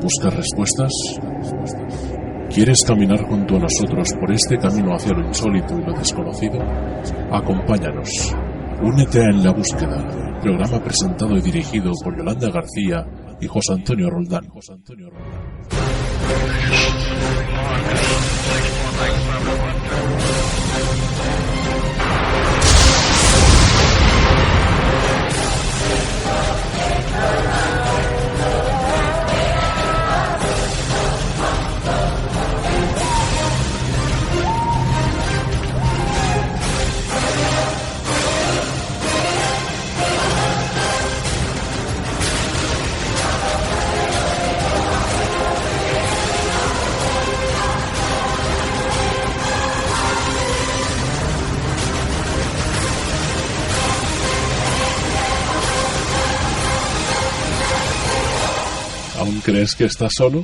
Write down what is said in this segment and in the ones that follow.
¿Buscas respuestas? ¿Quieres caminar junto a nosotros por este camino hacia lo insólito y lo desconocido? Acompáñanos. Únete a En la Búsqueda, programa presentado y dirigido por Yolanda García y José Antonio Roldán. ¿Aún crees que estás solo?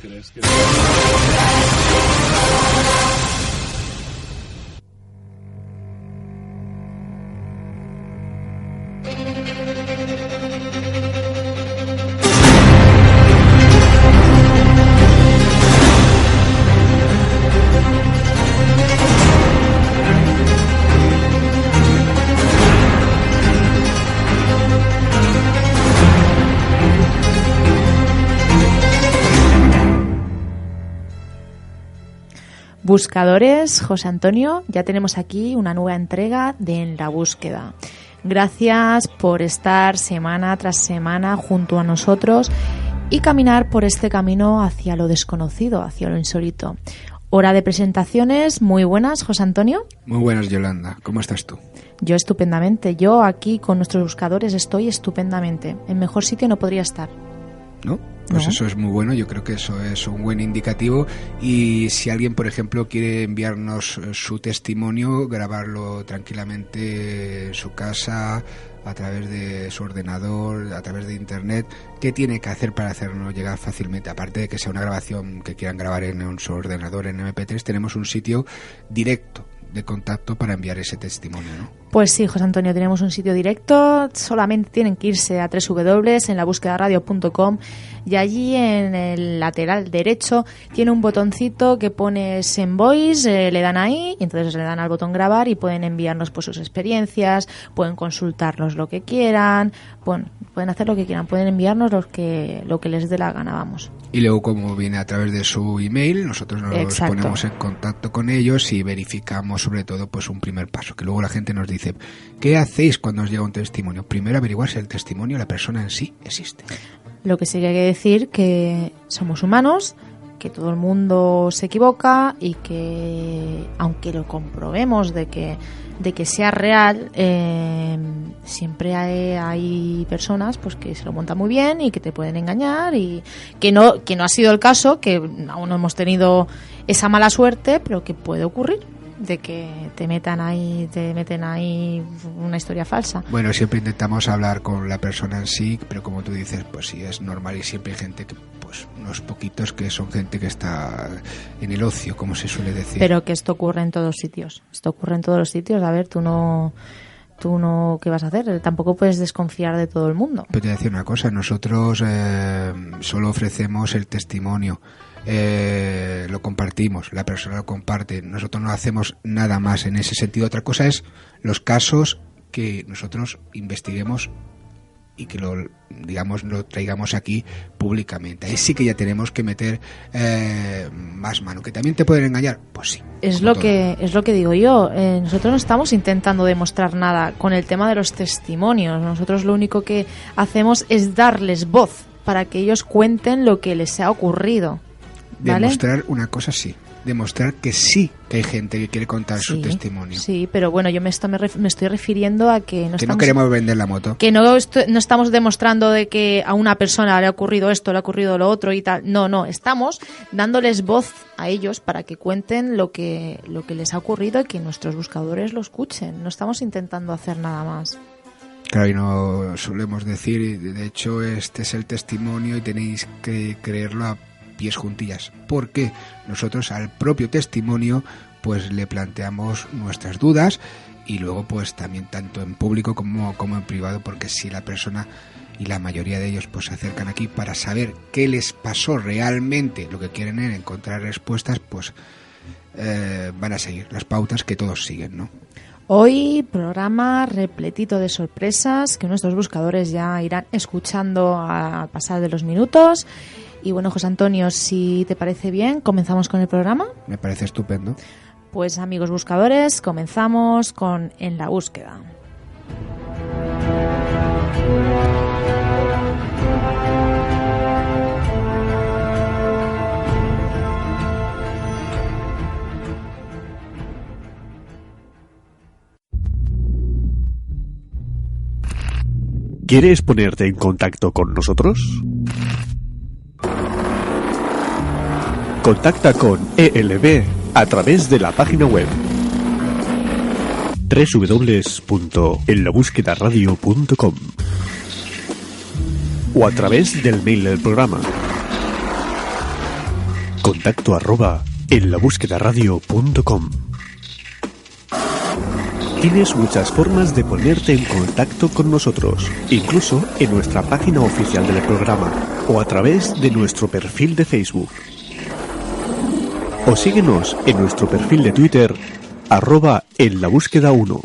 Buscadores, José Antonio, ya tenemos aquí una nueva entrega de En la Búsqueda. Gracias por estar semana tras semana junto a nosotros y caminar por este camino hacia lo desconocido, hacia lo insólito. Hora de presentaciones, muy buenas, José Antonio. Muy buenas, Yolanda. ¿Cómo estás tú? Yo estupendamente. Yo aquí con nuestros buscadores estoy estupendamente. En mejor sitio no podría estar. ¿No? Pues no. Eso es muy bueno, yo creo que eso es un buen indicativo. Y si alguien, por ejemplo, quiere enviarnos su testimonio, grabarlo tranquilamente en su casa, a través de su ordenador, a través de internet, ¿qué tiene que hacer para hacernos llegar fácilmente? Aparte de que sea una grabación que quieran grabar en su ordenador en MP3, tenemos un sitio directo de contacto para enviar ese testimonio, ¿no? Pues sí, José Antonio, tenemos un sitio directo, solamente tienen que irse a www.enlabúsquedaradio.com y allí en el lateral derecho tiene un botoncito que pone Send Voice, le dan ahí y entonces le dan al botón grabar y pueden enviarnos pues sus experiencias, pueden consultarnos lo que quieran, pueden hacer lo que quieran, pueden enviarnos lo que les dé la gana, vamos. Y luego, como viene a través de su email, nosotros nos ponemos en contacto con ellos y verificamos sobre todo pues un primer paso, que luego la gente nos dice, ¿qué hacéis cuando os llega un testimonio? Primero averiguar si el testimonio, la persona en sí, existe. Lo que sí que hay que decir que somos humanos, que todo el mundo se equivoca y que aunque lo comprobemos de que sea real, siempre hay personas pues que se lo montan muy bien y que te pueden engañar y que no ha sido el caso, que aún no hemos tenido esa mala suerte, pero que puede ocurrir de que te meten ahí una historia falsa. Bueno, siempre intentamos hablar con la persona en sí, pero como tú dices, pues sí es normal y siempre hay gente que, pues unos poquitos que son gente que está en el ocio, como se suele decir. Pero que esto ocurre en todos sitios. A ver, tú no, ¿qué vas a hacer? Tampoco puedes desconfiar de todo el mundo. Pero te voy a decir una cosa, nosotros solo ofrecemos el testimonio. Lo compartimos, la persona lo comparte, nosotros no hacemos nada más en ese sentido. Otra cosa es los casos que nosotros investiguemos y que lo traigamos aquí públicamente. Ahí sí que ya tenemos que meter más mano. ¿Que también te pueden engañar? Pues sí. Es lo que digo yo. Nosotros no estamos intentando demostrar nada con el tema de los testimonios. Nosotros lo único que hacemos es darles voz para que ellos cuenten lo que les ha ocurrido. ¿Vale? Demostrar una cosa, sí. Demostrar que sí que hay gente que quiere contar su testimonio. Sí, pero bueno, yo me estoy refiriendo a que no queremos vender la moto. Que no estamos demostrando de que a una persona le ha ocurrido esto, le ha ocurrido lo otro y tal. No, estamos dándoles voz a ellos para que cuenten lo que les ha ocurrido y que nuestros buscadores lo escuchen. No estamos intentando hacer nada más. Claro, y no solemos decir, de hecho, este es el testimonio y tenéis que creerlo a pies juntillas, porque nosotros al propio testimonio pues le planteamos nuestras dudas y luego pues también tanto en público como en privado, porque si la persona y la mayoría de ellos pues se acercan aquí para saber qué les pasó realmente. Lo que quieren es encontrar respuestas, pues van a seguir las pautas que todos siguen, ¿no? Hoy programa repletito de sorpresas que nuestros buscadores ya irán escuchando al pasar de los minutos. Y bueno, José Antonio, si te parece bien, comenzamos con el programa. Me parece estupendo. Pues amigos buscadores, comenzamos con En la Búsqueda. ¿Quieres ponerte en contacto con nosotros? Contacta con ELB a través de la página web www.enlabúsquedaradio.com o a través del mail del programa contacto@enlabúsquedaradio.com. Tienes muchas formas de ponerte en contacto con nosotros, incluso en nuestra página oficial del programa o a través de nuestro perfil de Facebook. O síguenos en nuestro perfil de Twitter, @enlabúsqueda1.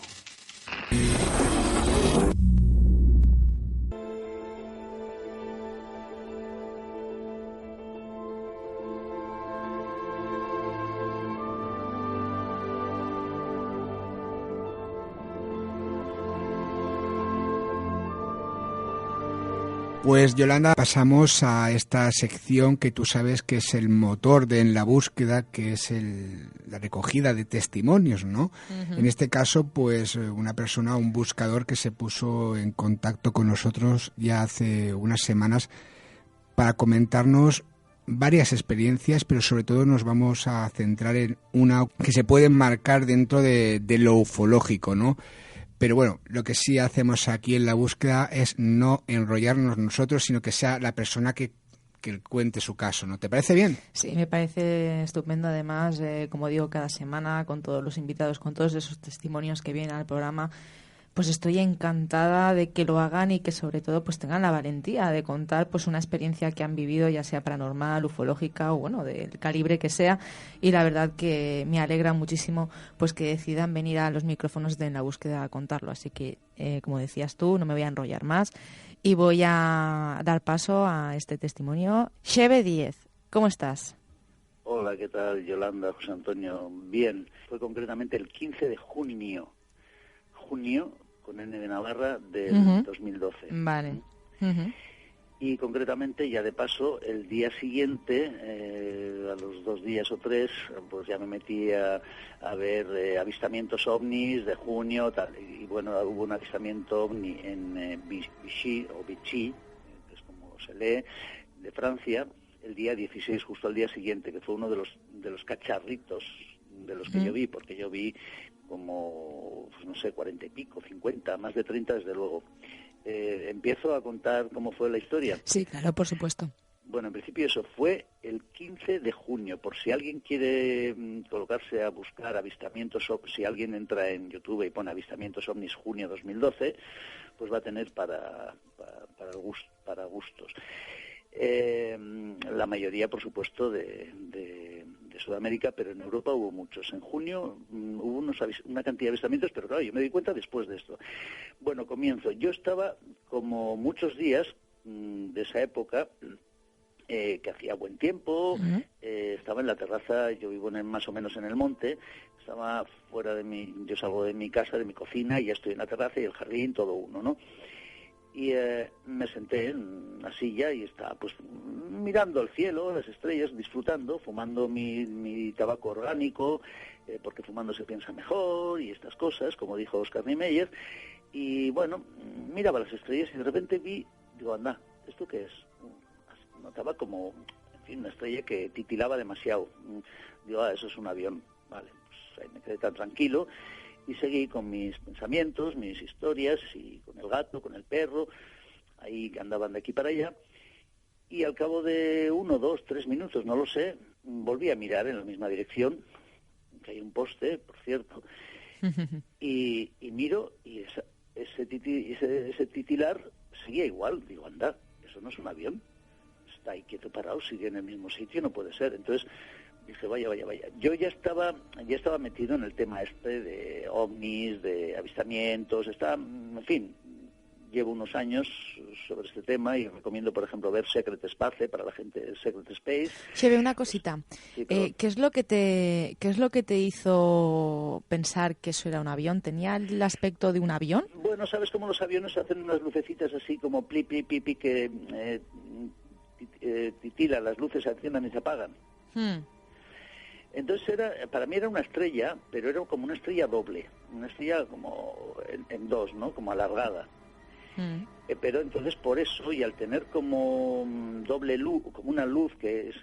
Pues Yolanda, pasamos a esta sección que tú sabes que es el motor de En la Búsqueda, que es la recogida de testimonios, ¿no? Uh-huh. En este caso, pues una persona, un buscador que se puso en contacto con nosotros ya hace unas semanas para comentarnos varias experiencias, pero sobre todo nos vamos a centrar en una que se puede enmarcar dentro de lo ufológico, ¿no? Pero bueno, lo que sí hacemos aquí en La Búsqueda es no enrollarnos nosotros, sino que sea la persona que cuente su caso, ¿no? ¿Te parece bien? Sí, me parece estupendo. Además, como digo, cada semana con todos los invitados, con todos esos testimonios que vienen al programa, pues estoy encantada de que lo hagan y que sobre todo pues tengan la valentía de contar pues una experiencia que han vivido, ya sea paranormal, ufológica o bueno, del calibre que sea. Y la verdad que me alegra muchísimo pues que decidan venir a los micrófonos de En la Búsqueda a contarlo. Así que, como decías tú, no me voy a enrollar más y voy a dar paso a este testimonio. Cheve 10, ¿cómo estás? Hola, ¿qué tal, Yolanda, José Antonio? Bien, fue concretamente el 15 de junio, con N de Navarra, del Uh-huh. 2012. Vale. Uh-huh. Y concretamente, ya de paso, el día siguiente, a los 2 días o 3, pues ya me metí a ver avistamientos ovnis de junio, tal. Y bueno, hubo un avistamiento ovni en Vichy, que es como se lee, de Francia, el día 16, justo al día siguiente, que fue uno de los cacharritos de los que yo vi, porque yo vi como, pues no sé, 40 y pico, 50, más de 30 desde luego. ¿Empiezo a contar cómo fue la historia? Sí, claro, por supuesto. Bueno, en principio eso fue el 15 de junio, por si alguien quiere colocarse a buscar avistamientos, si alguien entra en YouTube y pone avistamientos ovnis junio 2012, pues va a tener para gustos. La mayoría, por supuesto, de Sudamérica, pero en Europa hubo muchos. En junio hubo una cantidad de avistamientos, pero claro, yo me di cuenta después de esto. Bueno, comienzo. Yo estaba, como muchos días de esa época, que hacía buen tiempo, uh-huh. Estaba en la terraza, yo vivo más o menos en el monte, estaba fuera yo salgo de mi casa, de mi cocina, y ya estoy en la terraza y el jardín, todo uno, ¿no? Y me senté en una silla y estaba pues mirando al cielo, las estrellas, disfrutando, fumando mi tabaco orgánico, porque fumando se piensa mejor y estas cosas, como dijo Oscar Niemeyer. Y bueno, miraba las estrellas y de repente digo, anda, ¿esto qué es? Notaba como, en fin, una estrella que titilaba demasiado. Digo, eso es un avión. Vale, pues ahí me quedé tan tranquilo. Y seguí con mis pensamientos, mis historias, y con el gato, con el perro, ahí que andaban de aquí para allá. Y al cabo de 1, 2, 3 minutos, no lo sé, volví a mirar en la misma dirección, que hay un poste, por cierto, y miro, y ese titilar seguía igual. Digo, anda, eso no es un avión. Está ahí quieto parado, sigue en el mismo sitio, no puede ser. Entonces dije, vaya. Yo ya estaba metido en el tema de ovnis, de avistamientos, en fin, llevo unos años sobre este tema y recomiendo, por ejemplo, ver Secret Space para la gente de Secret Space. Cheve, una cosita. Sí, pero... ¿Qué es lo que te hizo pensar que eso era un avión? ¿Tenía el aspecto de un avión? Bueno, ¿sabes cómo los aviones hacen unas lucecitas así como pli, pli, pli, pli, que titilan, las luces se enciendan y se apagan? Entonces para mí era una estrella, pero era como una estrella doble, una estrella como en dos, ¿no? Como alargada. Pero entonces por eso, y al tener como doble luz, como una luz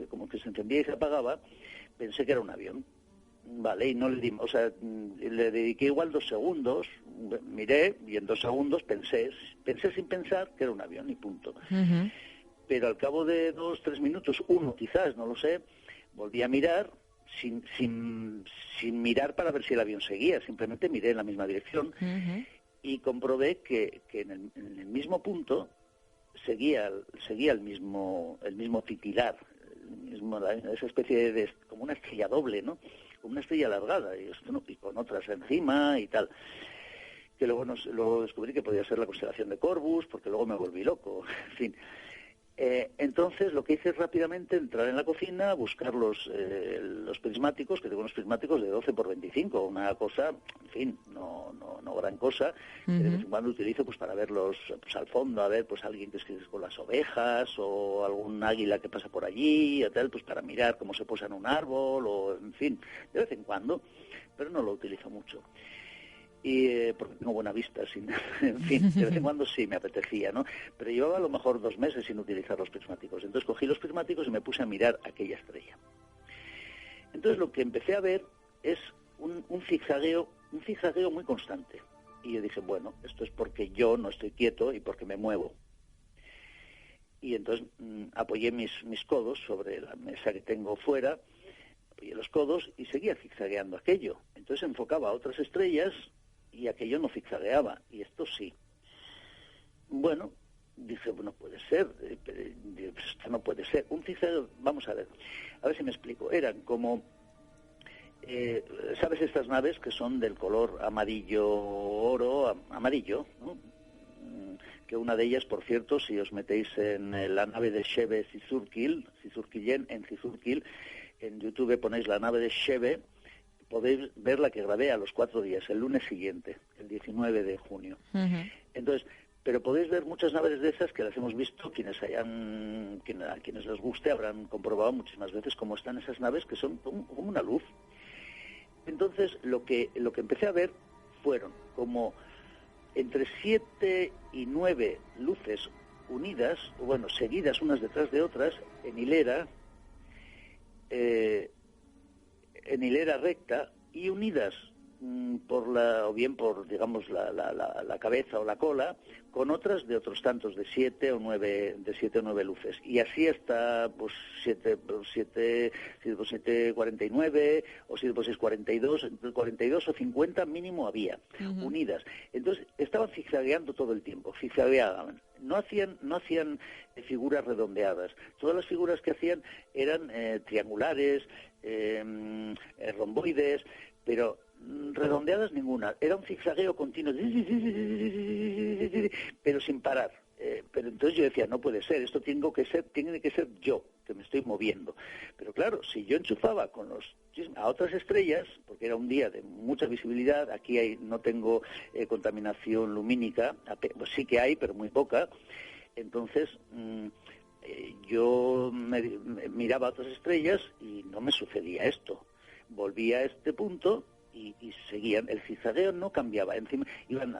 como que se encendía y se apagaba, pensé que era un avión. Vale, y no le di, o sea, le dediqué igual 2 segundos, miré y en 2 segundos pensé sin pensar que era un avión y punto. Pero al cabo de 2-3 minutos, 1 quizás, no lo sé, volví a mirar sin mirar para ver si el avión seguía, simplemente miré en la misma dirección. Y comprobé que en el mismo punto seguía el mismo titilar, esa especie de como una estrella doble, ¿no? Como una estrella alargada y con otras encima y tal. Que luego descubrí que podía ser la constelación de Corvus, porque luego me volví loco, en fin. Entonces lo que hice es rápidamente entrar en la cocina, buscar los prismáticos, que tengo unos prismáticos de 12 por 25, una cosa, en fin, no gran cosa, que de vez en cuando utilizo pues para verlos pues, al fondo, a ver pues alguien que escribe con las ovejas o algún águila que pasa por allí, o tal, pues para mirar cómo se posa en un árbol, o en fin, de vez en cuando, pero no lo utilizo mucho. Y porque tengo buena vista, en fin, de vez en cuando sí me apetecía, ¿no? Pero llevaba a lo mejor 2 meses sin utilizar los prismáticos. Entonces cogí los prismáticos y me puse a mirar aquella estrella. Entonces lo que empecé a ver es un zigzagueo muy constante. Y yo dije, bueno, esto es porque yo no estoy quieto y porque me muevo. Y entonces apoyé mis codos sobre la mesa que tengo fuera, apoyé los codos y seguía zigzagueando aquello. Entonces enfocaba a otras estrellas y aquello no zigzagueaba, y esto sí. Bueno, dije, bueno, puede ser, esto no puede ser. Un zigzagueo, vamos a ver si me explico. Eran como, ¿sabes estas naves que son del color amarillo, ¿no? Que una de ellas, por cierto, si os metéis en la nave de Shebe Zizurkil, en YouTube ponéis la nave de Shebe, podéis ver la que grabé a los 4 días, el lunes siguiente, el 19 de junio. Entonces, pero podéis ver muchas naves de esas que las hemos visto, a quienes les guste habrán comprobado muchísimas veces cómo están esas naves que son como una luz. Entonces, lo que empecé a ver fueron como entre 7 y 9 luces unidas, bueno, seguidas unas detrás de otras, en hilera recta y unidas o bien por digamos la cabeza o la cola, con otras de otros tantos de 7 o 9 luces, y así hasta pues 7 por 49 o 7 por 6 42, entre 42 o 50 mínimo había unidas. Entonces estaban zigzagueando todo el tiempo, zigzagueaban. No hacían figuras redondeadas. Todas las figuras que hacían eran triangulares, romboides, pero redondeadas ninguna. Era un zigzagueo continuo, pero sin parar. Pero entonces yo decía, no puede ser, esto tiene que ser yo, que me estoy moviendo. Pero claro, si yo enchufaba a otras estrellas, porque era un día de mucha visibilidad, aquí no tengo contaminación lumínica, pues sí que hay, pero muy poca, entonces yo miraba a otras estrellas y no me sucedía esto. Volvía a este punto y seguían, el zigzagueo no cambiaba, encima iban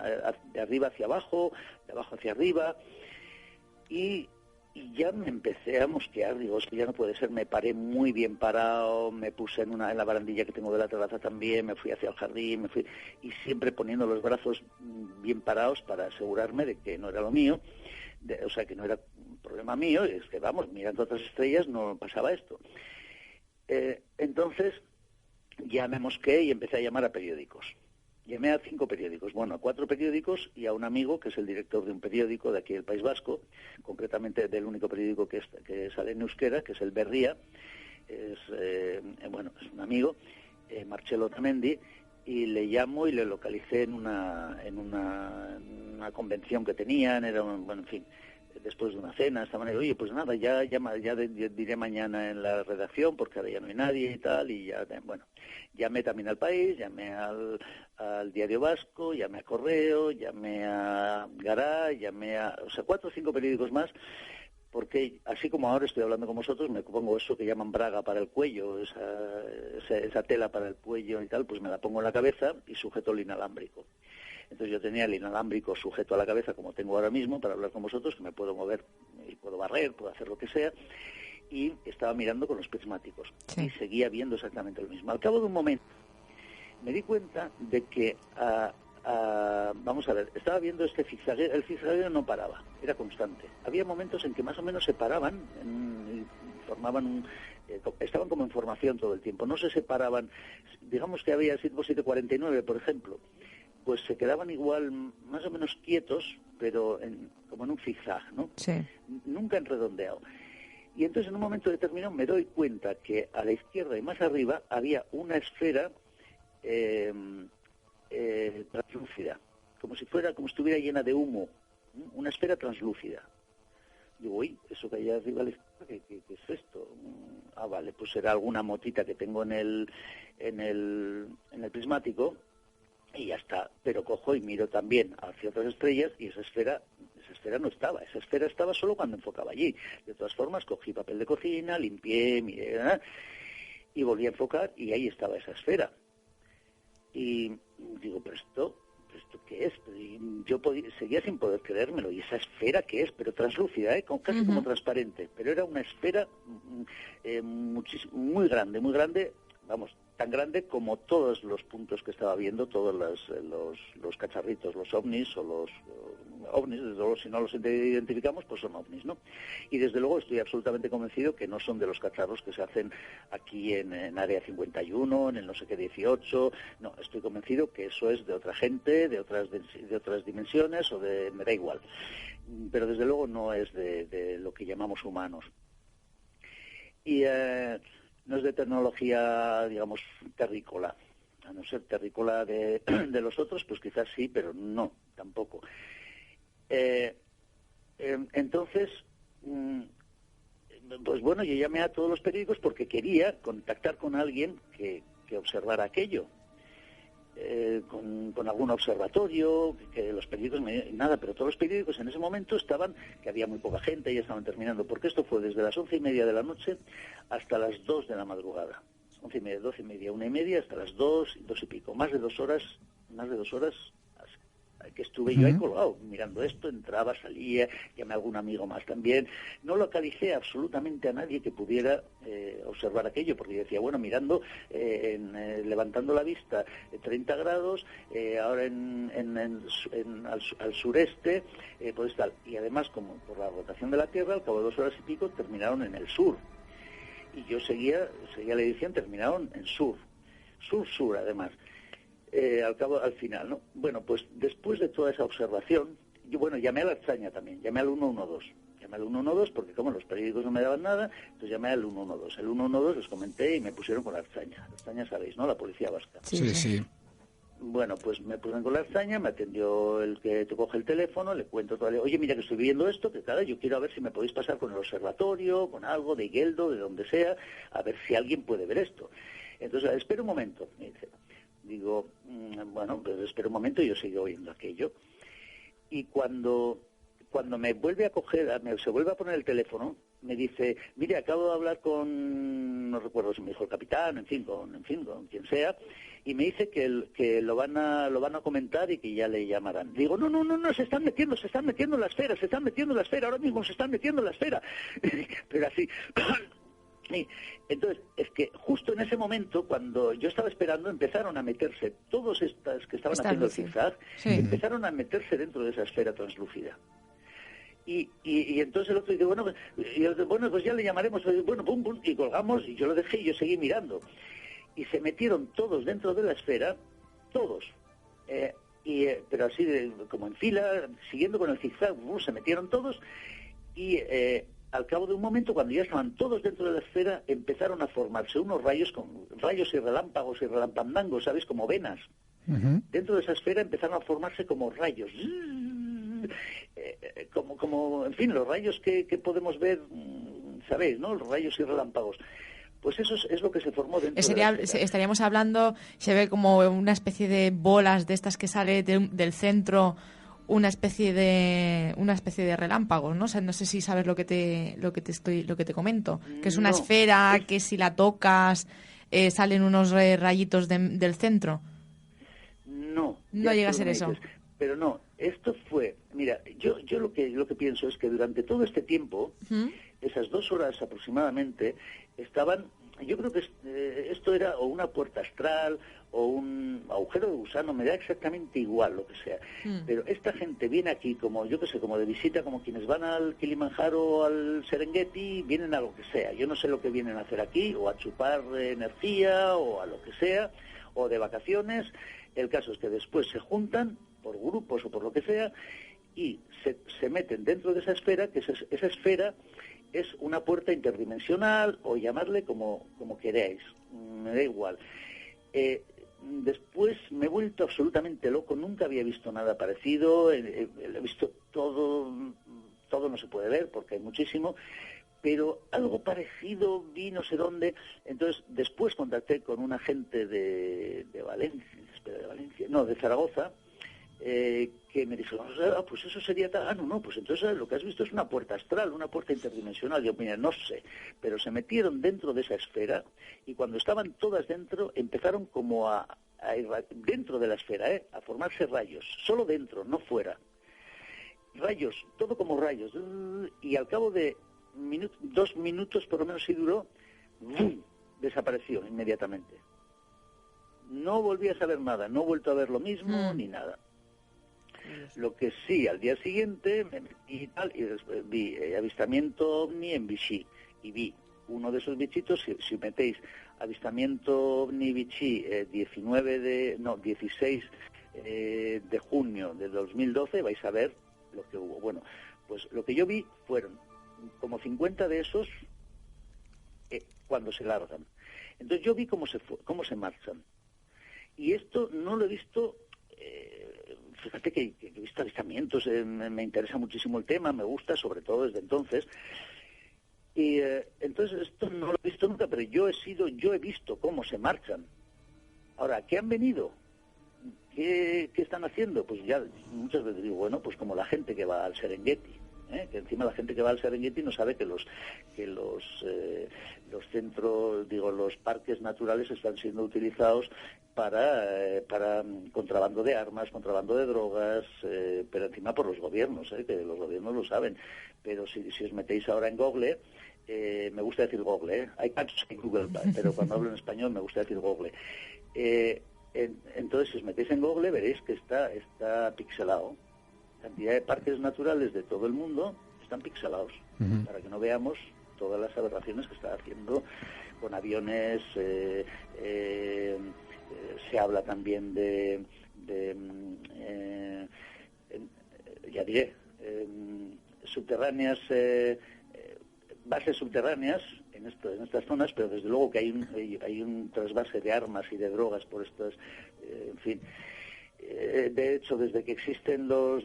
de arriba hacia abajo, de abajo hacia arriba, y ya me empecé a mosquear, digo, es que ya no puede ser, me paré muy bien parado, me puse en la barandilla que tengo de la terraza también, me fui hacia el jardín, y siempre poniendo los brazos bien parados para asegurarme de que no era lo mío, o sea, que no era un problema mío, es que vamos, mirando otras estrellas no pasaba esto. Entonces ya me mosqué y empecé a llamar a periódicos. Llamé a 5 periódicos, bueno, a 4 periódicos y a un amigo que es el director de un periódico de aquí del País Vasco, concretamente del único periódico que sale en euskera, que es el Berria, es un amigo, Marcelo Otamendi, y le llamo y le localicé en una convención que tenían, en fin, después de una cena, esta manera, oye, pues nada, ya diré mañana en la redacción, porque ahora ya no hay nadie y tal, y ya, bueno, llamé también al País, llamé al Diario Vasco, llamé a Correo, llamé a Gará, o sea, 4 o 5 periódicos más, porque así como ahora estoy hablando con vosotros, me pongo eso que llaman braga para el cuello, esa tela para el cuello y tal, pues me la pongo en la cabeza y sujeto el inalámbrico. Entonces yo tenía el inalámbrico sujeto a la cabeza, como tengo ahora mismo, para hablar con vosotros, que me puedo mover y puedo barrer, puedo hacer lo que sea, y estaba mirando con los prismáticos. Sí. Y seguía viendo exactamente lo mismo. Al cabo de un momento me di cuenta de que, vamos a ver, estaba viendo este zigzagueo, el zigzagueo no paraba, era constante. Había momentos en que más o menos se paraban, formaban estaban como en formación todo el tiempo, no se separaban, digamos que había 749, por ejemplo, pues se quedaban igual, más o menos quietos, pero como en un zigzag, ¿no? Sí. Nunca en redondeado. Y entonces en un momento determinado me doy cuenta que a la izquierda y más arriba había una esfera translúcida, como si estuviera llena de humo, una esfera translúcida. Digo, uy, eso que hay arriba a la izquierda, ¿qué es esto? Vale, pues será alguna motita que tengo en el prismático, y ya está. Pero cojo y miro también hacia otras estrellas y esa esfera no estaba. Esa esfera estaba solo cuando enfocaba allí. De todas formas, cogí papel de cocina, limpié, miré, y volví a enfocar y ahí estaba esa esfera. Y digo, pero esto ¿qué es? Y yo seguía sin poder creérmelo. ¿Y esa esfera qué es? Pero translúcida, casi como transparente. Pero era una esfera muy grande, vamos, tan grande como todos los puntos que estaba viendo, todos los cacharritos, los ovnis o los ovnis, desde luego si no los identificamos, pues son ovnis, ¿no? Y desde luego estoy absolutamente convencido que no son de los cacharros que se hacen aquí en Área 51, en el no sé qué 18, no, estoy convencido que eso es de otra gente, de otras dimensiones, me da igual. Pero desde luego no es de lo que llamamos humanos. Y no es de tecnología, digamos, terrícola. A no ser terrícola de los otros, pues quizás sí, pero no, tampoco. Entonces, pues bueno, yo llamé a todos los periódicos porque quería contactar con alguien que observara aquello. Con algún observatorio, que los periódicos, nada, pero todos los periódicos en ese momento estaban, que había muy poca gente, ya estaban terminando, porque esto fue desde las 11:30 de la noche hasta las 2 de la madrugada. 11:30, 12:30, 1:30, hasta las 2 y pico, más de 2 horas que estuve yo ahí colgado, mirando esto, entraba, salía, llamé a algún amigo más también. No localicé absolutamente a nadie que pudiera observar aquello, porque yo decía, bueno, mirando, levantando la vista, 30 grados, ahora al sureste, pues tal. Y además, como por la rotación de la Tierra, al cabo de 2 horas y pico, terminaron en el sur. Y yo seguía la edición, terminaron en sur, además. Al final, ¿no? Bueno, pues después de toda esa observación, yo, llamé a la Artzaña también, llamé al 112. Llamé al 112 porque como los periódicos no me daban nada, entonces llamé al 112. El 112 les comenté y me pusieron con la Artzaña. La Artzaña, sabéis, ¿no? La policía vasca. Sí. Bueno, pues me pusieron con la Artzaña, me atendió el que te coge el teléfono, le cuento todo, oye, mira que estoy viendo esto, que claro, yo quiero a ver si me podéis pasar con el observatorio, con algo de Geldo, de donde sea, a ver si alguien puede ver esto. Entonces, espera un momento, me dice. Digo, bueno, pues espera un momento, yo sigo oyendo aquello. Y cuando me vuelve a coger, se vuelve a poner el teléfono, me dice, mire, acabo de hablar con, no recuerdo si me dijo el capitán, en fin, con quien sea, y me dice que lo van a comentar y que ya le llamarán. Digo, no, se están metiendo en la esfera, ahora mismo se están metiendo en la esfera. Pero así... Sí. Entonces, es que justo en ese momento, cuando yo estaba esperando, empezaron a meterse, todos estas que estaban haciendo el zigzag, empezaron a meterse dentro de esa esfera translúcida. Y entonces el otro dice, bueno, pues ya le llamaremos, bueno, pum, pum, y colgamos, y yo lo dejé y yo seguí mirando. Y se metieron todos dentro de la esfera, todos, Pero así, como en fila, siguiendo con el zigzag, se metieron todos y al cabo de un momento, cuando ya estaban todos dentro de la esfera, empezaron a formarse unos rayos y relámpagos y relampandangos, ¿sabes? Como venas. Uh-huh. Dentro de esa esfera empezaron a formarse como rayos. En fin, los rayos que podemos ver, ¿sabéis, no? Los rayos y relámpagos. Pues eso es lo que se formó dentro de la esfera. Estaríamos hablando, se ve como una especie de bolas de estas que sale del centro, una especie de relámpagos, ¿no? O sea, no sé si sabes lo que te comento, que es una esfera que si la tocas salen unos rayitos del centro. No llega a ser eso. Pero no, esto fue, mira, yo lo que pienso es que durante todo este tiempo, esas 2 horas aproximadamente, estaban, yo creo que esto era o una puerta astral o un agujero de gusano, me da exactamente igual lo que sea. Pero esta gente viene aquí como, yo qué sé, como de visita, como quienes van al Kilimanjaro o al Serengeti, vienen a lo que sea. Yo no sé lo que vienen a hacer aquí, o a chupar energía, o a lo que sea, o de vacaciones. El caso es que después se juntan por grupos o por lo que sea y se meten dentro de esa esfera, que esa esfera es una puerta interdimensional, o llamarle como queráis, me da igual. Después me he vuelto absolutamente loco, nunca había visto nada parecido, he visto todo no se puede ver porque hay muchísimo, pero algo parecido vi no sé dónde. Entonces después contacté con un agente de Zaragoza, que me dijo, pues eso sería tal. No, pues entonces lo que has visto es una puerta astral, una puerta interdimensional. Yo, mira, no sé, pero se metieron dentro de esa esfera y cuando estaban todas dentro empezaron como a ir dentro de la esfera, a formarse rayos, solo dentro, no fuera. Rayos, todo como rayos, y al cabo de 2 minutos por lo menos sí duró, ¡bum!, desapareció inmediatamente. No volví a saber nada, no he vuelto a ver lo mismo ni nada. Lo que sí, al día siguiente me metí y tal, y después vi avistamiento ovni en Vichy, y vi uno de esos bichitos. Si metéis avistamiento ovni Vichy 16 de junio de 2012, vais a ver lo que hubo. Bueno, pues lo que yo vi fueron como 50 de esos cuando se largan. Entonces yo vi cómo se marchan. Y esto no lo he visto, fíjate que he visto avistamientos, me interesa muchísimo el tema, me gusta, sobre todo desde entonces. Y entonces esto no lo he visto nunca, pero yo he visto cómo se marchan. Ahora, ¿qué han venido? ¿Qué están haciendo? Pues ya muchas veces digo, bueno, pues como la gente que va al Serengeti. Que encima la gente que va al Serengeti no sabe que los centros, los parques naturales están siendo utilizados para contrabando de armas, contrabando de drogas, pero encima por los gobiernos, que los gobiernos lo saben. Pero si os metéis ahora en Google, me gusta decir Google, hay casos en Google, pero cuando hablo en español me gusta decir Google. Entonces, si os metéis en Google veréis que está pixelado. Cantidad de parques naturales de todo el mundo están pixelados, para que no veamos todas las aberraciones que está haciendo con aviones. Se habla también de ya diré, subterráneas, bases subterráneas en estas zonas, pero desde luego que hay un trasvase de armas y de drogas por estas, en fin. De hecho, desde que existen los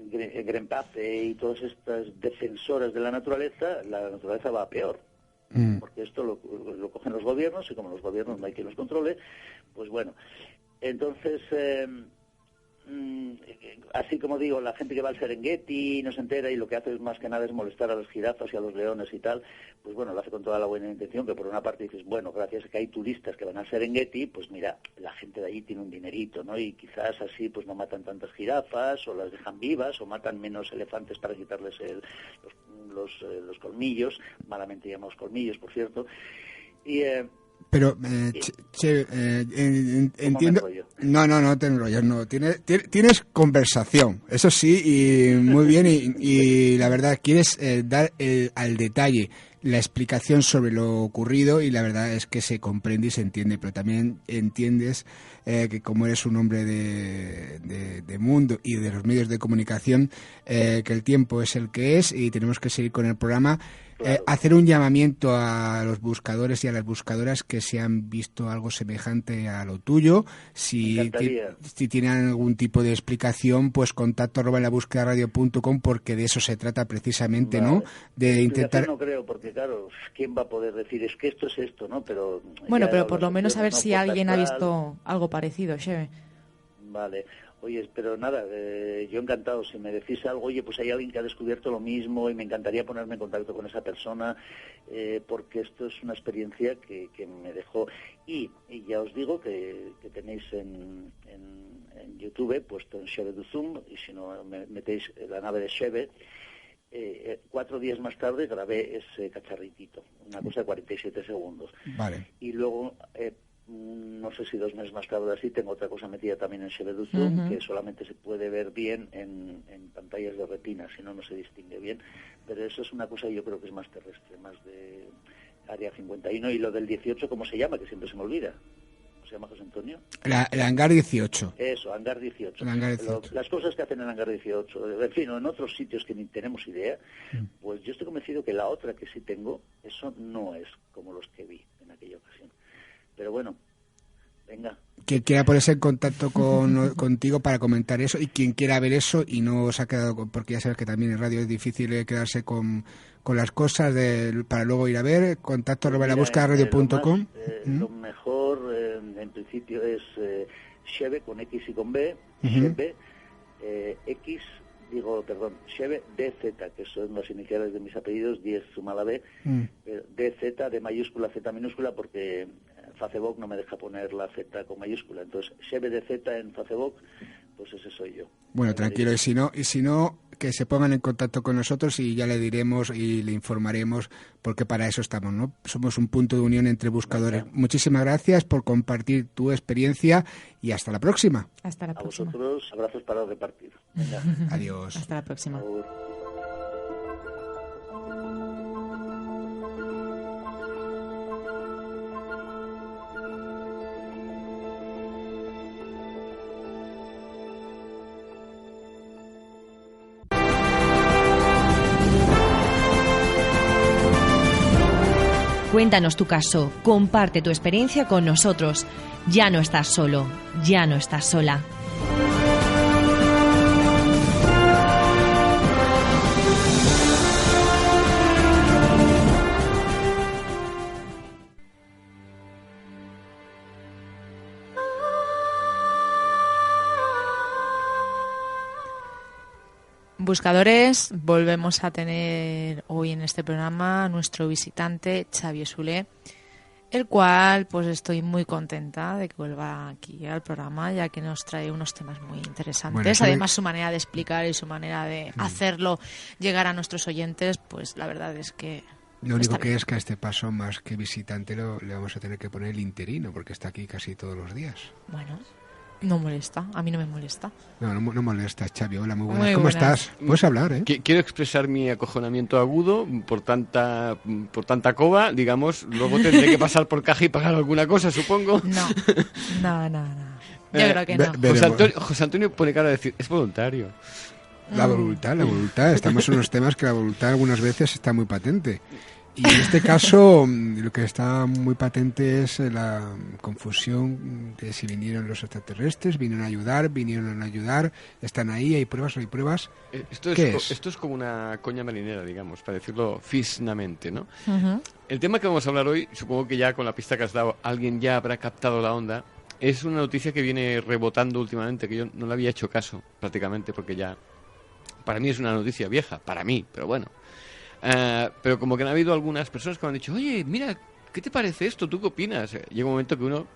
Greenpeace y todas estas defensoras de la naturaleza va a peor. Porque esto lo cogen los gobiernos, y como los gobiernos no hay quien los controle, pues bueno. Entonces, así como digo, la gente que va al Serengeti no se entera y lo que hace es más que nada es molestar a las jirafas y a los leones y tal, pues bueno, lo hace con toda la buena intención, que por una parte dices, bueno, gracias a que hay turistas que van al Serengeti, pues mira, la gente de allí tiene un dinerito, ¿no? Y quizás así pues no matan tantas jirafas, o las dejan vivas, o matan menos elefantes para quitarles los colmillos, malamente llamados colmillos, por cierto. Pero, entiendo... No te enrollas, no. Tienes conversación, eso sí, y muy bien, y la verdad, quieres dar al detalle la explicación sobre lo ocurrido, y la verdad es que se comprende y se entiende, pero también entiendes que como eres un hombre de mundo y de los medios de comunicación, que el tiempo es el que es y tenemos que seguir con el programa. Claro. Hacer un llamamiento a los buscadores y a las buscadoras que se han visto algo semejante a lo tuyo. Si tienen algún tipo de explicación, pues contacto@labúsquedaradio.com, porque de eso se trata precisamente, vale. ¿No? De intentar... No creo, porque claro, ¿quién va a poder decir es que esto es esto, ¿no? Pero bueno, pero por lo menos a ver si alguien ha visto algo parecido, Xeve. Vale. Oye, pero nada, yo encantado. Si me decís algo, oye, pues hay alguien que ha descubierto lo mismo y me encantaría ponerme en contacto con esa persona, porque esto es una experiencia que me dejó. Y ya os digo que tenéis en YouTube puesto en Xeve do Zoom, y si no metéis la nave de Xeve, 4 días más tarde grabé ese cacharritito, una cosa de 47 segundos. Vale. Y luego... no sé si 2 meses más tarde así, tengo otra cosa metida también en Xeve do Zoom, que solamente se puede ver bien en pantallas de retina, si no, no se distingue bien, pero eso es una cosa yo creo que es más terrestre, más de Área 51. Y lo del 18, ¿cómo se llama? Que siempre se me olvida. ¿Se llama José Antonio? El Hangar 18. Eso, Hangar 18. El Hangar 18. Las cosas que hacen en el Hangar 18, en fin, o en otros sitios que ni tenemos idea, pues yo estoy convencido que la otra que sí tengo, eso no es como los que vi en aquella ocasión. Pero bueno, venga. Quien quiera ponerse en contacto contigo para comentar eso, y quien quiera ver eso y no se ha quedado, porque ya sabes que también en radio es difícil quedarse con las cosas para luego ir a ver, contacto@labúsquedaradio.com. Lo mejor en principio es Xeve con X y con B, Xeve Xeve DZ, que son las iniciales de mis apellidos, 10 suma la B, DZ de mayúscula, Z minúscula, porque Facebook no me deja poner la Z con mayúscula. Entonces, Xeve DZ en Facebook, pues ese soy yo. Bueno, tranquilo, y si no, que se pongan en contacto con nosotros y ya le diremos y le informaremos, porque para eso estamos, ¿no? Somos un punto de unión entre buscadores. Venga. Muchísimas gracias por compartir tu experiencia y hasta la próxima. Hasta la próxima. A vosotros, abrazos para repartir. Venga. Adiós. Hasta la próxima. Cuéntanos tu caso, comparte tu experiencia con nosotros. Ya no estás solo, ya no estás sola. Buscadores, volvemos a tener hoy en este programa a nuestro visitante Xavier Soler, el cual pues estoy muy contenta de que vuelva aquí al programa, ya que nos trae unos temas muy interesantes. Bueno, además su manera de explicar y su manera de hacerlo llegar a nuestros oyentes, pues la verdad es que... Lo único que es que a este paso, más que visitante, le vamos a tener que poner el interino, porque está aquí casi todos los días. Bueno... No molesta, a mí no me molesta. No molesta, Xavi. Hola, muy buenas. ¿Cómo estás? Puedes hablar, ¿eh? Quiero expresar mi acojonamiento agudo por tanta coba, digamos. Luego tendré que pasar por caja y pagar alguna cosa, supongo. No. Yo creo que no. José Antonio pone cara de decir, es voluntario. La voluntad. Estamos en unos temas que la voluntad algunas veces está muy patente. Y en este caso, lo que está muy patente es la confusión de si vinieron los extraterrestres, vinieron a ayudar, están ahí, hay pruebas, no hay pruebas. Esto es como una coña marinera, digamos, para decirlo fisnamente, ¿no? Uh-huh. El tema que vamos a hablar hoy, supongo que ya con la pista que has dado, alguien ya habrá captado la onda. Es una noticia que viene rebotando últimamente, que yo no le había hecho caso prácticamente, porque ya, para mí es una noticia vieja, para mí, pero bueno. Pero como que han habido algunas personas que me han dicho, oye, mira, ¿qué te parece esto? ¿Tú qué opinas? Llega un momento que uno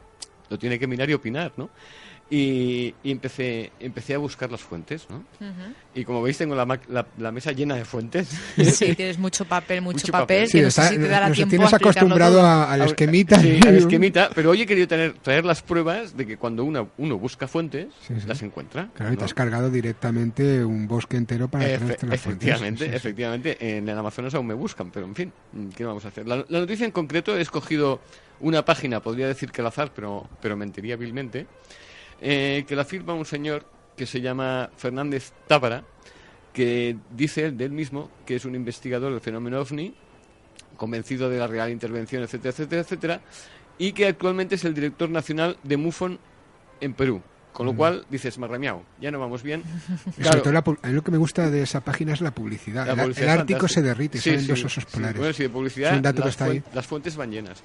lo tiene que mirar y opinar, ¿no? Y empecé a buscar las fuentes, ¿no? Y como veis, tengo la mesa llena de fuentes. Sí, tienes mucho papel, que sí, no sé si te dará tiempo tienes a explicarlo acostumbrado todo. al esquemita. Sí, al esquemita, pero hoy he querido traer las pruebas de que cuando uno busca fuentes, las encuentra. Claro, y te ¿no? has cargado directamente un bosque entero para traerte las fuentes. Efectivamente, en el Amazonas aún me buscan, pero en fin, ¿qué vamos a hacer? La noticia en concreto he escogido una página, podría decir que al azar, pero mentiría vilmente, que la firma un señor que se llama Fernández Tábara, que dice de él mismo que es un investigador del fenómeno OVNI, convencido de la real intervención, etcétera, etcétera, etcétera, y que actualmente es el director nacional de MUFON en Perú. Con lo cual, dices, marramiao, ya no vamos bien. Claro. Sobre todo a mí lo que me gusta de esa página es la publicidad. El Ártico se derrite, salen dos osos polares. Bueno, sí, de publicidad, es un dato que está ahí. Las fuentes van llenas.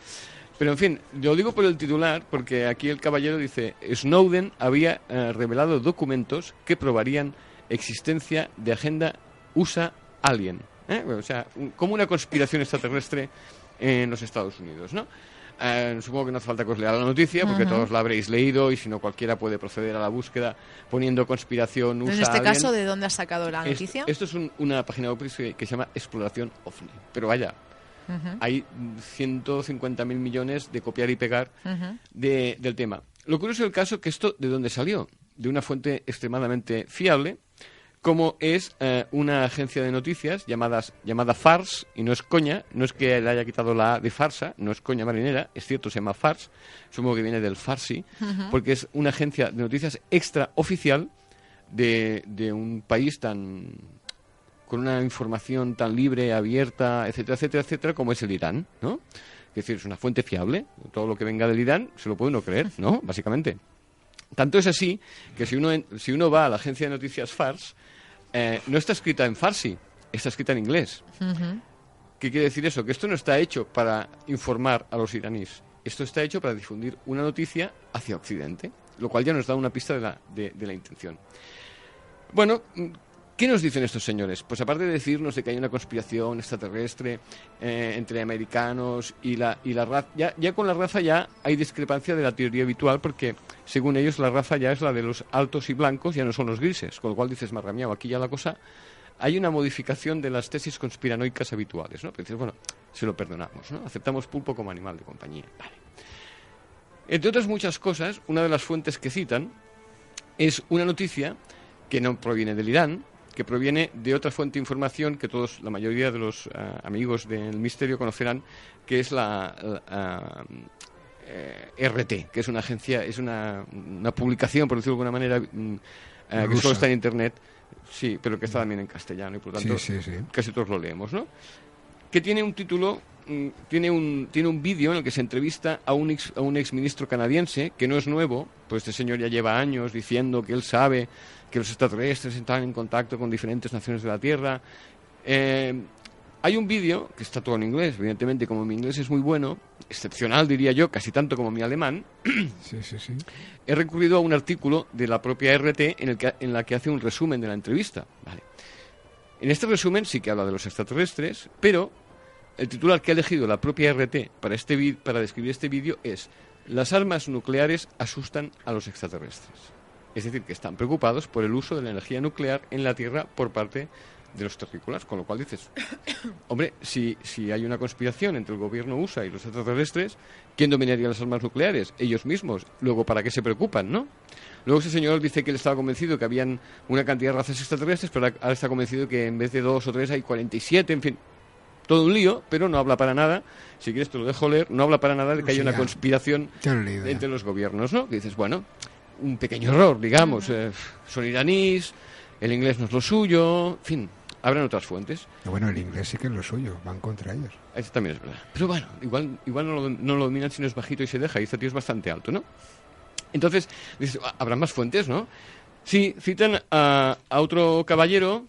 Pero, en fin, lo digo por el titular, porque aquí el caballero dice, Snowden había revelado documentos que probarían existencia de agenda USA-Alien. O sea, como una conspiración extraterrestre en los Estados Unidos, ¿no? Supongo que no hace falta que os lea la noticia, porque todos la habréis leído, y si no, cualquiera puede proceder a la búsqueda poniendo conspiración USA-Alien. En este caso, ¿de dónde has sacado la noticia? Esto es una página web que se llama Exploración OVNI. Pero vaya, hay 150.000 millones de copiar y pegar del tema. Lo curioso del caso es que esto, ¿de dónde salió? De una fuente extremadamente fiable, como es una agencia de noticias llamada Fars, y no es coña, no es que le haya quitado la A de farsa, no es coña marinera, es cierto, se llama Fars, supongo que viene del farsi, porque es una agencia de noticias extraoficial de un país con una información tan libre, abierta, etcétera, etcétera, etcétera, como es el Irán, ¿no? Es decir, es una fuente fiable, todo lo que venga del Irán se lo puede uno creer, ¿no? Básicamente. Tanto es así que si uno va a la agencia de noticias Fars, no está escrita en farsi, está escrita en inglés. ¿Qué quiere decir eso? Que esto no está hecho para informar a los iraníes, esto está hecho para difundir una noticia hacia Occidente, lo cual ya nos da una pista de la intención. Bueno, ¿qué nos dicen estos señores? Pues aparte de decirnos de que hay una conspiración extraterrestre entre americanos y la raza, ya con la raza ya hay discrepancia de la teoría habitual, porque según ellos la raza ya es la de los altos y blancos, ya no son los grises, con lo cual dices, marramiao, aquí ya la cosa, hay una modificación de las tesis conspiranoicas habituales, ¿no? Pero dices, bueno, se lo perdonamos, ¿no? Aceptamos pulpo como animal de compañía. Vale. Entre otras muchas cosas, una de las fuentes que citan es una noticia que no proviene del Irán, que proviene de otra fuente de información que la mayoría de los amigos del misterio conocerán, que es la RT, que es una agencia, es una publicación, por decirlo de alguna manera, que solo está en Internet, sí, pero que está también en castellano, y por tanto casi todos lo leemos, ¿no? Que tiene un título, tiene un vídeo en el que se entrevista a un exministro canadiense, que no es nuevo, pues este señor ya lleva años diciendo que él sabe que los extraterrestres están en contacto con diferentes naciones de la Tierra. Hay un vídeo, que está todo en inglés, evidentemente, como mi inglés es muy bueno, excepcional diría yo, casi tanto como mi alemán, he recurrido a un artículo de la propia RT en la que hace un resumen de la entrevista. Vale. En este resumen sí que habla de los extraterrestres, pero el titular que ha elegido la propia RT para describir este vídeo es: las armas nucleares asustan a los extraterrestres. Es decir, que están preocupados por el uso de la energía nuclear en la Tierra por parte de los terrícolas, con lo cual dices, hombre, si hay una conspiración entre el gobierno USA y los extraterrestres, ¿quién dominaría las armas nucleares? Ellos mismos. Luego, ¿para qué se preocupan, no? Luego ese señor dice que él estaba convencido que habían una cantidad de razas extraterrestres, pero ahora está convencido que en vez de 2 o 3 hay 47, en fin, todo un lío, pero no habla para nada, si quieres te lo dejo leer, no habla para nada de que haya una conspiración entre los gobiernos, ¿no? Que dices, bueno, un pequeño error, digamos, son iraníes, el inglés no es lo suyo, en fin, habrán otras fuentes. Bueno, el inglés sí que es lo suyo, van contra ellos. Eso también es verdad. Pero bueno, igual no lo dominan si no es bajito y se deja, y este tío es bastante alto, ¿no? Entonces, dices, habrá más fuentes, ¿no? Sí, citan a otro caballero,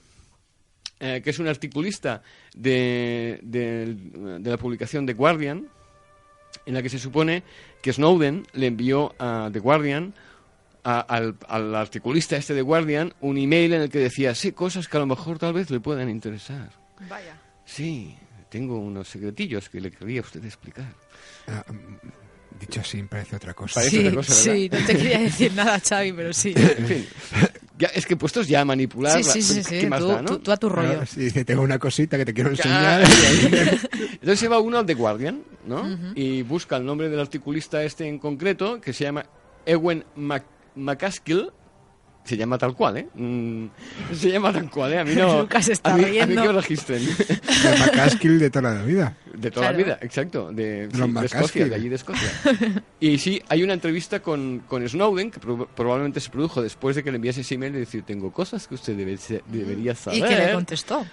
que es un articulista de la publicación The Guardian, en la que se supone que Snowden le envió a The Guardian, al articulista este de Guardian, un email en el que decía, sí, cosas que a lo mejor tal vez le puedan interesar. Vaya. Sí, tengo unos secretillos que le quería a usted explicar. Dicho así, parece otra cosa. Parece otra cosa, ¿verdad? Sí, no te quería decir nada, Xavi, pero sí. En fin, ya, es que puestos ya a manipular, Sí. ¿qué más da, no? Tú a tu rollo. Sí, dice, tengo una cosita que te quiero enseñar. Entonces se va uno al The Guardian, ¿no? Y busca el nombre del articulista este en concreto, que se llama Ewen MacAskill. Se llama tal cual, ¿eh? Se llama tal cual, ¿eh? A mí no... Lucas se está a mí riendo. que lo registren. De MacAskill de toda la vida. De toda Claro. la vida, exacto. De Los Escocia, McCaskill. de allí de Escocia. Y sí, hay una entrevista con Snowden, que probablemente se produjo después de que le enviase ese email y decir, tengo cosas que usted debería saber. ¿Y qué le contestó?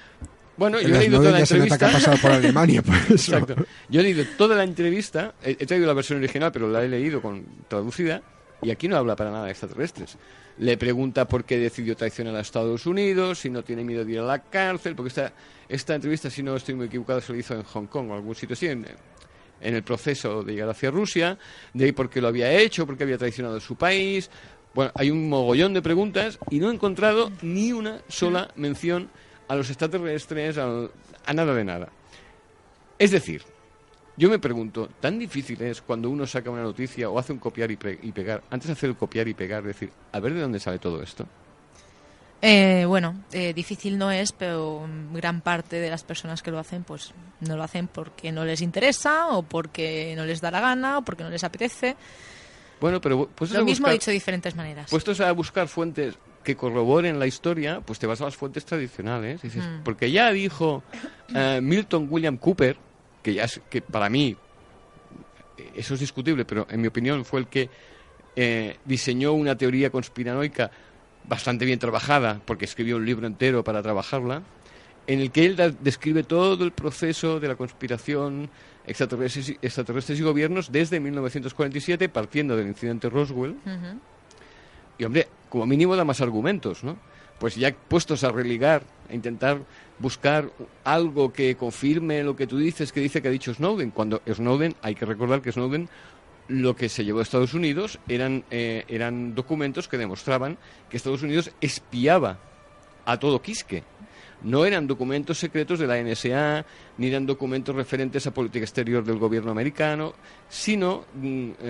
Bueno, yo El he leído Snowden toda la ya se nota que ha entrevista. pasado por Alemania, por eso. Exacto. Yo he leído toda la entrevista, he traído la versión original, pero la he leído traducida, y aquí no habla para nada de extraterrestres. Le pregunta por qué decidió traicionar a Estados Unidos, si no tiene miedo de ir a la cárcel, porque esta entrevista, si no estoy muy equivocado, se la hizo en Hong Kong o algún sitio así, en el proceso de llegar hacia Rusia, de ahí por qué lo había hecho, por qué había traicionado a su país. Bueno, hay un mogollón de preguntas y no he encontrado ni una sola mención a los extraterrestres, a nada de nada. Es decir, yo me pregunto, ¿tan difícil es cuando uno saca una noticia o hace un copiar y pegar, antes de hacer el copiar y pegar, decir, a ver de dónde sale todo esto? Difícil no es, pero gran parte de las personas que lo hacen, pues no lo hacen porque no les interesa, o porque no les da la gana, o porque no les apetece. Bueno, pero Lo mismo dicho de diferentes maneras. puestos a buscar fuentes que corroboren la historia, pues te vas a las fuentes tradicionales. Y dices, porque ya dijo Milton William Cooper, que para mí eso es discutible, pero en mi opinión fue el que diseñó una teoría conspiranoica bastante bien trabajada, porque escribió un libro entero para trabajarla, en el que él describe todo el proceso de la conspiración extraterrestres y gobiernos desde 1947, partiendo del incidente Roswell. Y, hombre, como mínimo da más argumentos, ¿no? Pues ya puestos a religar, a intentar buscar algo que confirme lo que tú dices, que dice que ha dicho Snowden. Cuando Snowden, hay que recordar que Snowden, lo que se llevó a Estados Unidos eran documentos que demostraban que Estados Unidos espiaba a todo quisque. No eran documentos secretos de la NSA, ni eran documentos referentes a política exterior del gobierno americano, sino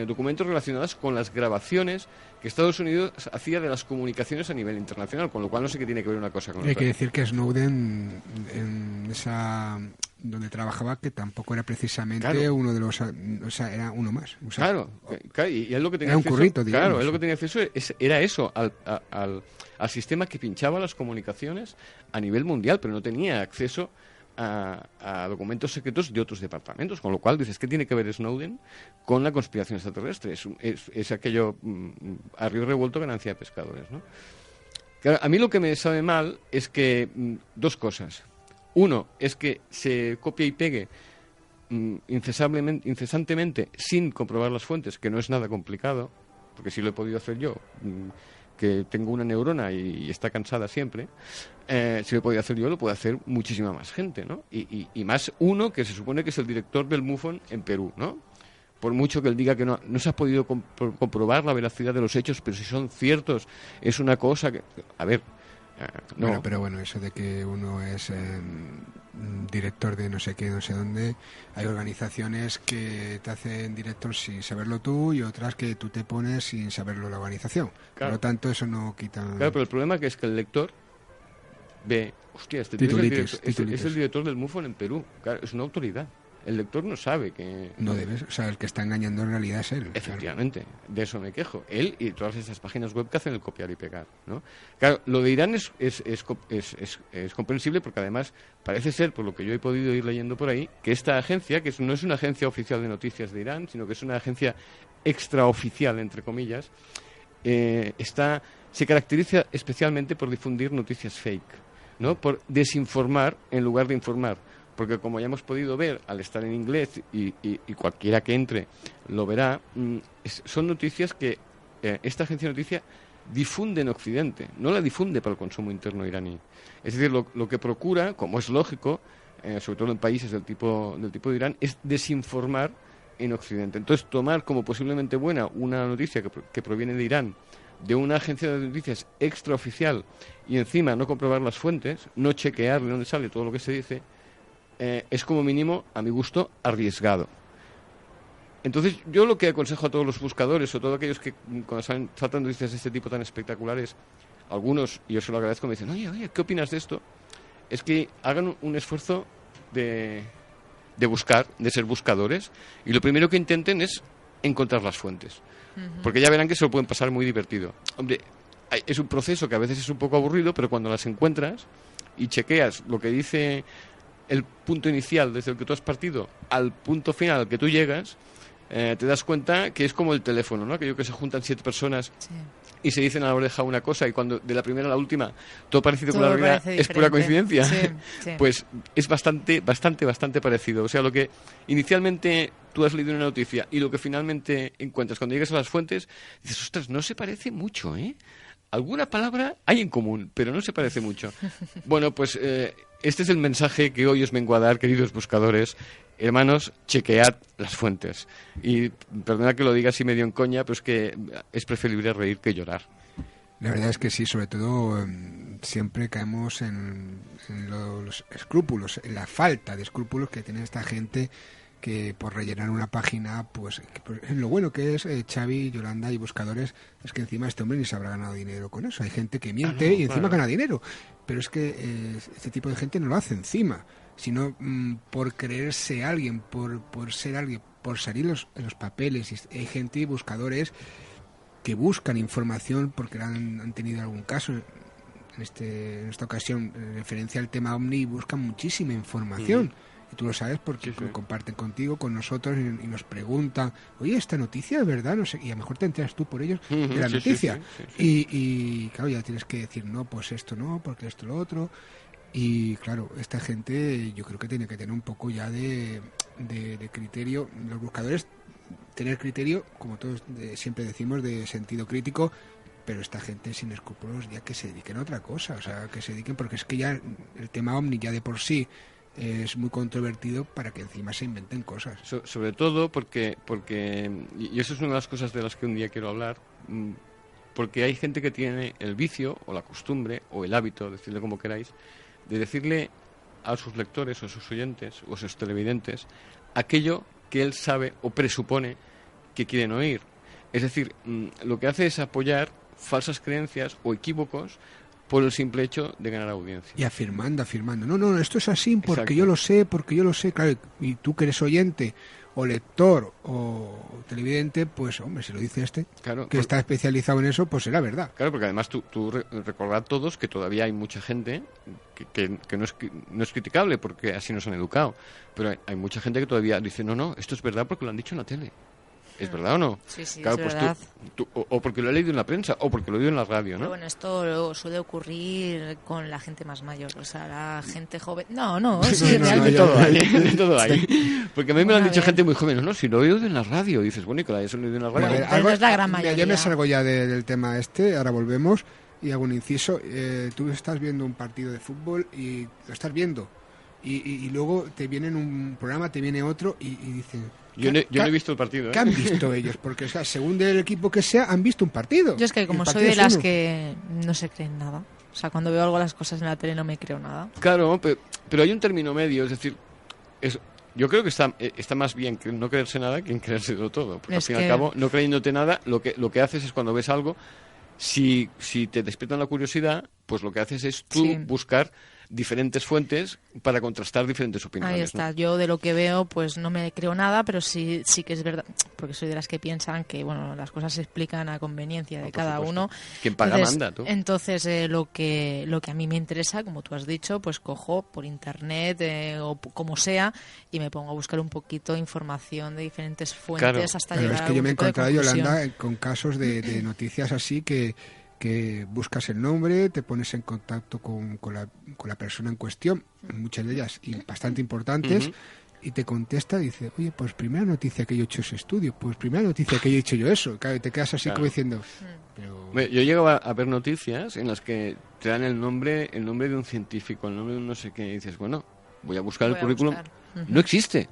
documentos relacionados con las grabaciones que Estados Unidos hacía de las comunicaciones a nivel internacional, con lo cual no sé qué tiene que ver una cosa con Hay otra. que decir que Snowden, en esa donde trabajaba, que tampoco era precisamente Claro. uno de los... O sea, era uno más. O sea, Claro, y él lo que tenía Era un acceso, currito, digamos. Claro, él lo que tenía acceso era eso, al sistema que pinchaba las comunicaciones a nivel mundial, pero no tenía acceso a documentos secretos de otros departamentos, con lo cual dices, ¿qué tiene que ver Snowden con la conspiración extraterrestre? Es aquello a río revuelto, ganancia de pescadores, ¿no? Claro, a mí lo que me sabe mal es que dos cosas. Uno, es que se copia y pegue incesantemente sin comprobar las fuentes, que no es nada complicado, porque si lo he podido hacer yo, que tengo una neurona y está cansada siempre, si lo he podido hacer yo, lo puede hacer muchísima más gente, ¿no? Y más uno que se supone que es el director del MUFON en Perú, ¿no? Por mucho que él diga que no se ha podido comprobar la veracidad de los hechos, pero si son ciertos, es una cosa que... A ver... no. Bueno, pero bueno, eso de que uno es director de no sé qué, no sé dónde, hay organizaciones que te hacen director sin saberlo tú y otras que tú te pones sin saberlo la organización. Claro. Por lo tanto, eso no quita... Claro, pero el problema que es que el lector ve, hostia, este tío es el director del MUFON en Perú. Claro, es una autoridad. El lector no sabe que... No debes, o sea, el que está engañando en realidad es él. Efectivamente, de eso me quejo. Él y todas esas páginas web que hacen el copiar y pegar, ¿no? Claro, lo de Irán es comprensible porque además parece ser, por lo que yo he podido ir leyendo por ahí, que esta agencia, que no es una agencia oficial de noticias de Irán, sino que es una agencia extraoficial, entre comillas, se caracteriza especialmente por difundir noticias fake, ¿no? Por desinformar en lugar de informar. Porque como ya hemos podido ver al estar en inglés y cualquiera que entre lo verá, son noticias que esta agencia de noticias difunde en Occidente, no la difunde para el consumo interno iraní. Es decir, lo que procura, como es lógico, sobre todo en países del tipo de Irán, es desinformar en Occidente. Entonces, tomar como posiblemente buena una noticia que proviene de Irán, de una agencia de noticias extraoficial, y encima no comprobar las fuentes, no chequear de dónde sale todo lo que se dice, es como mínimo, a mi gusto, arriesgado. Entonces, yo lo que aconsejo a todos los buscadores, o todos aquellos que cuando saltan noticias de este tipo tan espectaculares, algunos, y yo se lo agradezco, me dicen, oye, ¿qué opinas de esto? Es que hagan un esfuerzo de buscar, de ser buscadores, y lo primero que intenten es encontrar las fuentes. Porque ya verán que se lo pueden pasar muy divertido. Hombre, es un proceso que a veces es un poco aburrido, pero cuando las encuentras y chequeas lo que dice el punto inicial desde el que tú has partido al punto final al que tú llegas, te das cuenta que es como el teléfono, ¿no? Aquello que se juntan 7 personas y se dicen a la oreja una cosa, y cuando de la primera a la última todo parecido con la realidad es pura coincidencia. Pues es bastante parecido. O sea, lo que inicialmente tú has leído en una noticia y lo que finalmente encuentras cuando llegas a las fuentes, dices, ostras, no se parece mucho, ¿eh? Alguna palabra hay en común, pero no se parece mucho. Bueno, pues este es el mensaje que hoy os vengo a dar, queridos buscadores. Hermanos, chequead las fuentes. Y perdona que lo diga así medio en coña, pero es que es preferible reír que llorar. La verdad es que sí, sobre todo siempre caemos en los escrúpulos, en la falta de escrúpulos que tiene esta gente, que por rellenar una página, pues lo bueno que es Xavi, Yolanda y buscadores, es que encima este hombre ni se habrá ganado dinero con eso. Hay gente que miente y encima gana dinero, pero es que este tipo de gente no lo hace encima, sino por creerse alguien, por ser alguien, por salir en los papeles. Y hay gente y buscadores que buscan información porque han tenido algún caso. En esta ocasión, en referencia al tema OVNI, y buscan muchísima información. Y tú lo sabes porque lo comparten contigo, con nosotros, y nos preguntan, oye, ¿esta noticia es verdad? No sé, y a lo mejor te enteras tú por ellos de la noticia. Y claro, ya tienes que decir, no, pues esto no, porque esto lo otro. Y claro, esta gente yo creo que tiene que tener un poco ya de criterio. Los buscadores, tener criterio, como todos siempre decimos, de sentido crítico, pero esta gente sin escrúpulos ya que se dediquen a otra cosa, o sea, que se dediquen, porque es que ya el tema OVNI ya de por sí es muy controvertido para que encima se inventen cosas. Sobre todo porque y eso es una de las cosas de las que un día quiero hablar, porque hay gente que tiene el vicio o la costumbre o el hábito, decidle como queráis, de decirle a sus lectores o a sus oyentes o a sus televidentes aquello que él sabe o presupone que quieren oír. Es decir, lo que hace es apoyar falsas creencias o equívocos por el simple hecho de ganar audiencia. Y afirmando. No, esto es así porque yo lo sé, Claro, y tú que eres oyente o lector o televidente, pues hombre, si lo dice claro, que está especializado en eso, pues será verdad. Claro, porque además tú recordad todos que todavía hay mucha gente que no es criticable porque así nos han educado, pero hay mucha gente que todavía dice, no, esto es verdad porque lo han dicho en la tele. ¿Es verdad o no? Sí, claro, es pues verdad. O porque lo he leído en la prensa, o porque lo he oído en la radio, ¿no? Pero bueno, esto suele ocurrir con la gente más mayor, o sea, la gente joven... No, sí, realmente... De todo hay. Porque a mí me lo han dicho gente muy joven, no, si lo he oído en la radio, y dices, bueno, y que lo hayas oído en la radio. Bueno, pero es la gran mayoría. Yo me salgo ya del tema ahora volvemos, y hago un inciso. Tú estás viendo un partido de fútbol y lo estás viendo, y luego te viene un programa, te viene otro, y dicen... Yo no he visto el partido. ¿Qué han visto ellos? Porque, o sea, según del equipo que sea, han visto un partido. Yo es que como soy de las que no se creen nada. O sea, cuando veo algo las cosas en la tele no me creo nada. Claro, pero hay un término medio, es decir, yo creo que está más bien que no creerse nada que en creérselo todo. Porque al fin y al cabo, no creyéndote nada, lo que haces es cuando ves algo, si te despiertan la curiosidad, pues lo que haces es tú buscar diferentes fuentes para contrastar diferentes opiniones. Ahí está. ¿no? Yo de lo que veo pues no me creo nada, pero sí que es verdad, porque soy de las que piensan que bueno, las cosas se explican a conveniencia de cada uno. Quien paga manda, tú. Entonces lo que a mí me interesa, como tú has dicho, pues cojo por internet o como sea y me pongo a buscar un poquito información de diferentes fuentes hasta llegar a es que yo me he encontrado, conclusión. Yolanda, con casos de noticias así que buscas el nombre, te pones en contacto con la persona en cuestión, muchas de ellas bastante importantes, y te contesta y dice, oye, pues primera noticia que yo he hecho ese estudio, pues primera noticia que yo he hecho yo eso. Claro, y te quedas así como diciendo... Pero... Yo llegaba a ver noticias en las que te dan el nombre de un científico, el nombre de un no sé qué, y dices, bueno, voy a buscar el currículum. No existe.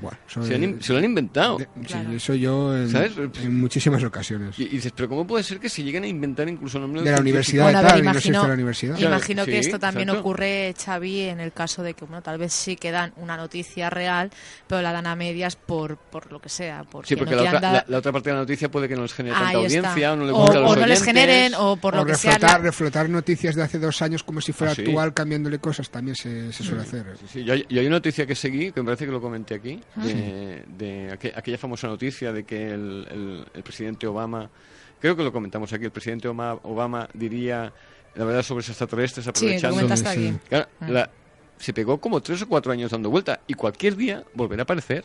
Bueno, se lo han inventado. Sí, eso yo en muchísimas ocasiones. Y dices, pero ¿cómo puede ser que se lleguen a inventar incluso nombres de la universidad bueno, de tal, imagino, de la universidad? Imagino que Sí, esto también exacto. ocurre, Xavi, en el caso de que, bueno, tal vez sí que dan una noticia real, pero la dan a medias por lo que sea. Sí, porque no la otra parte de la noticia puede que no les genere tanta Ahí está. audiencia, o no le guste a los o no les oyentes. generen, o por lo que sea. Reflotar noticias de hace 2 años como si fuera sí. actual, cambiándole cosas, también se suele hacer. Sí, yo hay una noticia que seguí, que me parece que lo comenté aquí, de aquella famosa noticia de que el presidente Obama, creo que lo comentamos aquí, el presidente Obama diría la verdad sobre los extraterrestres aprovechando. Sí, lo comentaste aquí. Claro, se pegó como 3 o 4 años dando vuelta y cualquier día volverá a aparecer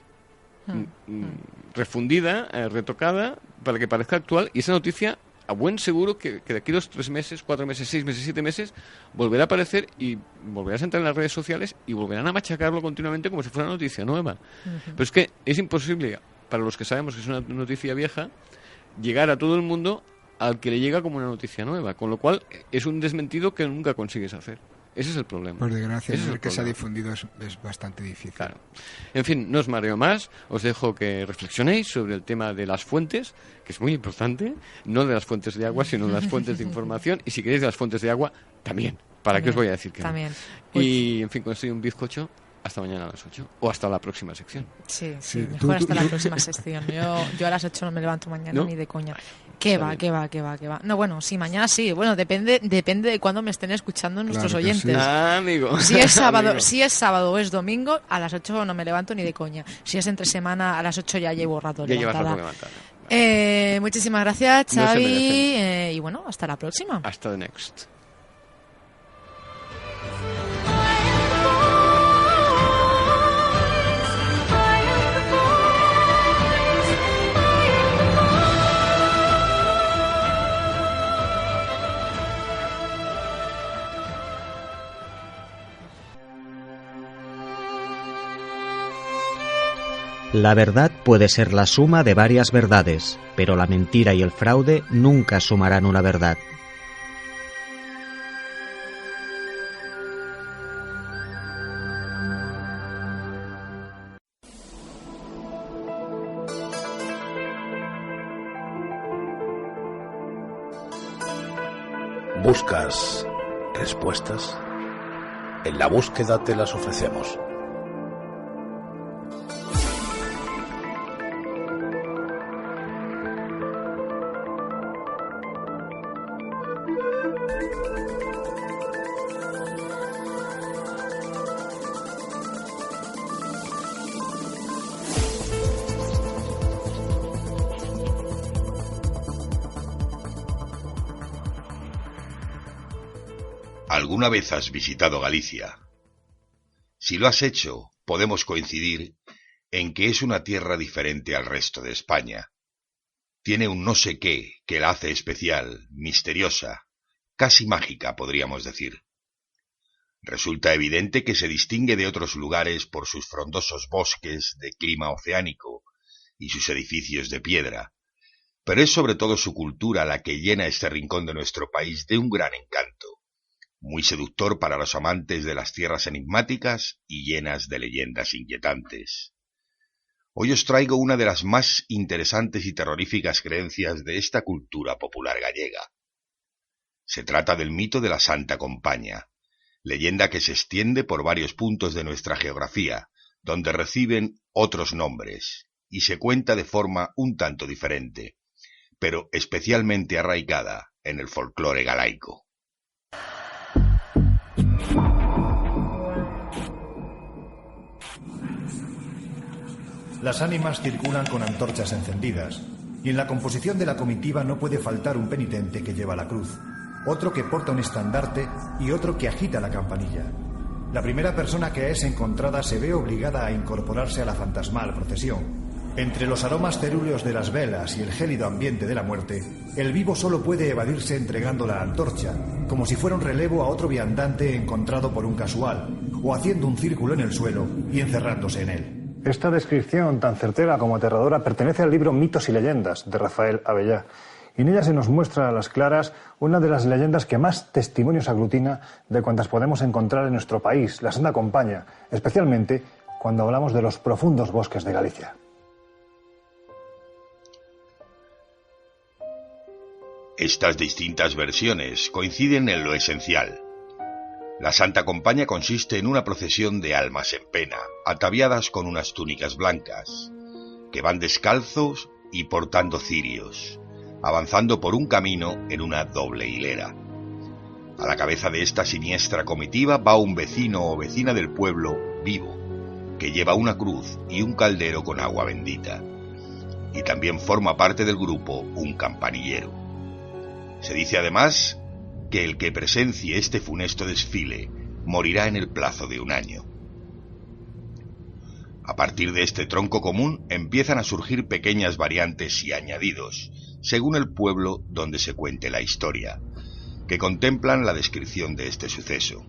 refundida, retocada, para que parezca actual, y esa noticia a buen seguro que de aquí 2, 3 meses, 4 meses, 6 meses, 7 meses volverá a aparecer y volverás a entrar en las redes sociales y volverán a machacarlo continuamente como si fuera una noticia nueva. Pero es que es imposible, para los que sabemos que es una noticia vieja, llegar a todo el mundo al que le llega como una noticia nueva, con lo cual es un desmentido que nunca consigues hacer. Ese es el problema. Por desgracia, Ese es el que se ha problema. difundido es bastante difícil. Claro. En fin, no os mareo más. Os dejo que reflexionéis sobre el tema de las fuentes, que es muy importante. No de las fuentes de agua, sino de las fuentes de información. Y si queréis de las fuentes de agua, también. ¿Para qué os voy a decir que también. no? Y, en fin, con esto y un bizcocho, hasta mañana a las 8. O hasta la próxima sección. Sí, Sí, mejor hasta la próxima sección. Yo a las 8 no me levanto mañana ¿No? ni de coña. ¿Qué va? No, bueno, sí, mañana sí. Bueno, depende de cuándo me estén escuchando nuestros Claro que oyentes. sí. Amigo. Si es sábado, Amigo. o es domingo, a las 8 no me levanto ni de coña. Si es entre semana, a las 8 ya llevo rato Ya llevas levantada. rato levantada. Muchísimas gracias, No se Xavi. merecen. Y bueno, hasta la próxima. Hasta the next. La verdad puede ser la suma de varias verdades, pero la mentira y el fraude nunca sumarán una verdad. ¿Buscas respuestas? En La Búsqueda te las ofrecemos. ¿Alguna vez has visitado Galicia? Si lo has hecho, podemos coincidir en que es una tierra diferente al resto de España. Tiene un no sé qué que la hace especial, misteriosa, casi mágica, podríamos decir. Resulta evidente que se distingue de otros lugares por sus frondosos bosques de clima oceánico y sus edificios de piedra, pero es sobre todo su cultura la que llena este rincón de nuestro país de un gran encanto, muy seductor para los amantes de las tierras enigmáticas y llenas de leyendas inquietantes. Hoy os traigo una de las más interesantes y terroríficas creencias de esta cultura popular gallega. Se trata del mito de la Santa Compaña, leyenda que se extiende por varios puntos de nuestra geografía, donde reciben otros nombres, y se cuenta de forma un tanto diferente, pero especialmente arraigada en el folclore galaico. Las ánimas circulan con antorchas encendidas, y en la composición de la comitiva no puede faltar un penitente que lleva la cruz, otro que porta un estandarte y otro que agita la campanilla. La primera persona que es encontrada se ve obligada a incorporarse a la fantasmal procesión. Entre los aromas cerúleos de las velas y el gélido ambiente de la muerte, el vivo solo puede evadirse entregando la antorcha, como si fuera un relevo a otro viandante encontrado por un casual, o haciendo un círculo en el suelo y encerrándose en él. Esta descripción tan certera como aterradora pertenece al libro Mitos y Leyendas, de Rafael Abellá. Y en ella se nos muestra a las claras una de las leyendas que más testimonios aglutina de cuantas podemos encontrar en nuestro país, la Santa Compaña, especialmente cuando hablamos de los profundos bosques de Galicia. Estas distintas versiones coinciden en lo esencial. La Santa Compaña consiste en una procesión de almas en pena, ataviadas con unas túnicas blancas, que van descalzos y portando cirios, avanzando por un camino en una doble hilera. A la cabeza de esta siniestra comitiva va un vecino o vecina del pueblo vivo, que lleva una cruz y un caldero con agua bendita, y también forma parte del grupo un campanillero. Se dice además que el que presencie este funesto desfile morirá en el plazo de un año. A partir de este tronco común empiezan a surgir pequeñas variantes y añadidos, según el pueblo donde se cuente la historia, que contemplan la descripción de este suceso.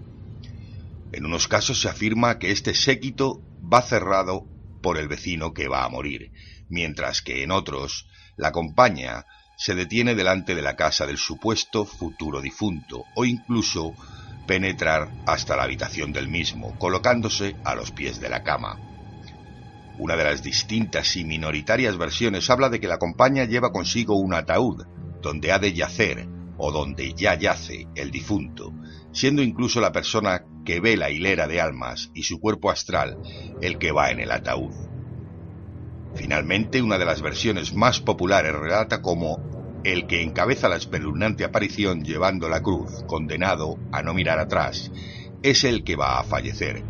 En unos casos se afirma que este séquito va cerrado por el vecino que va a morir, mientras que en otros la compañía se detiene delante de la casa del supuesto futuro difunto, o incluso penetrar hasta la habitación del mismo, colocándose a los pies de la cama. Una de las distintas y minoritarias versiones habla de que la compañía lleva consigo un ataúd, donde ha de yacer, o donde ya yace, el difunto, siendo incluso la persona que ve la hilera de almas y su cuerpo astral el que va en el ataúd. Finalmente, una de las versiones más populares relata cómo el que encabeza la espeluznante aparición llevando la cruz, condenado a no mirar atrás, es el que va a fallecer,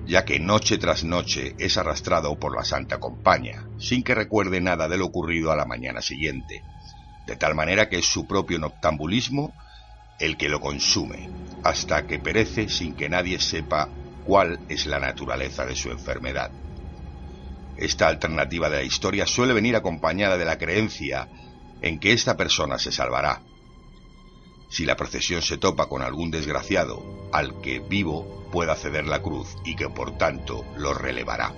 ya que noche tras noche es arrastrado por la Santa Compañía, sin que recuerde nada de lo ocurrido a la mañana siguiente, de tal manera que es su propio noctambulismo el que lo consume, hasta que perece sin que nadie sepa cuál es la naturaleza de su enfermedad. Esta alternativa de la historia suele venir acompañada de la creencia en que esta persona se salvará. Si la procesión se topa con algún desgraciado, al que vivo pueda ceder la cruz y que por tanto lo relevará.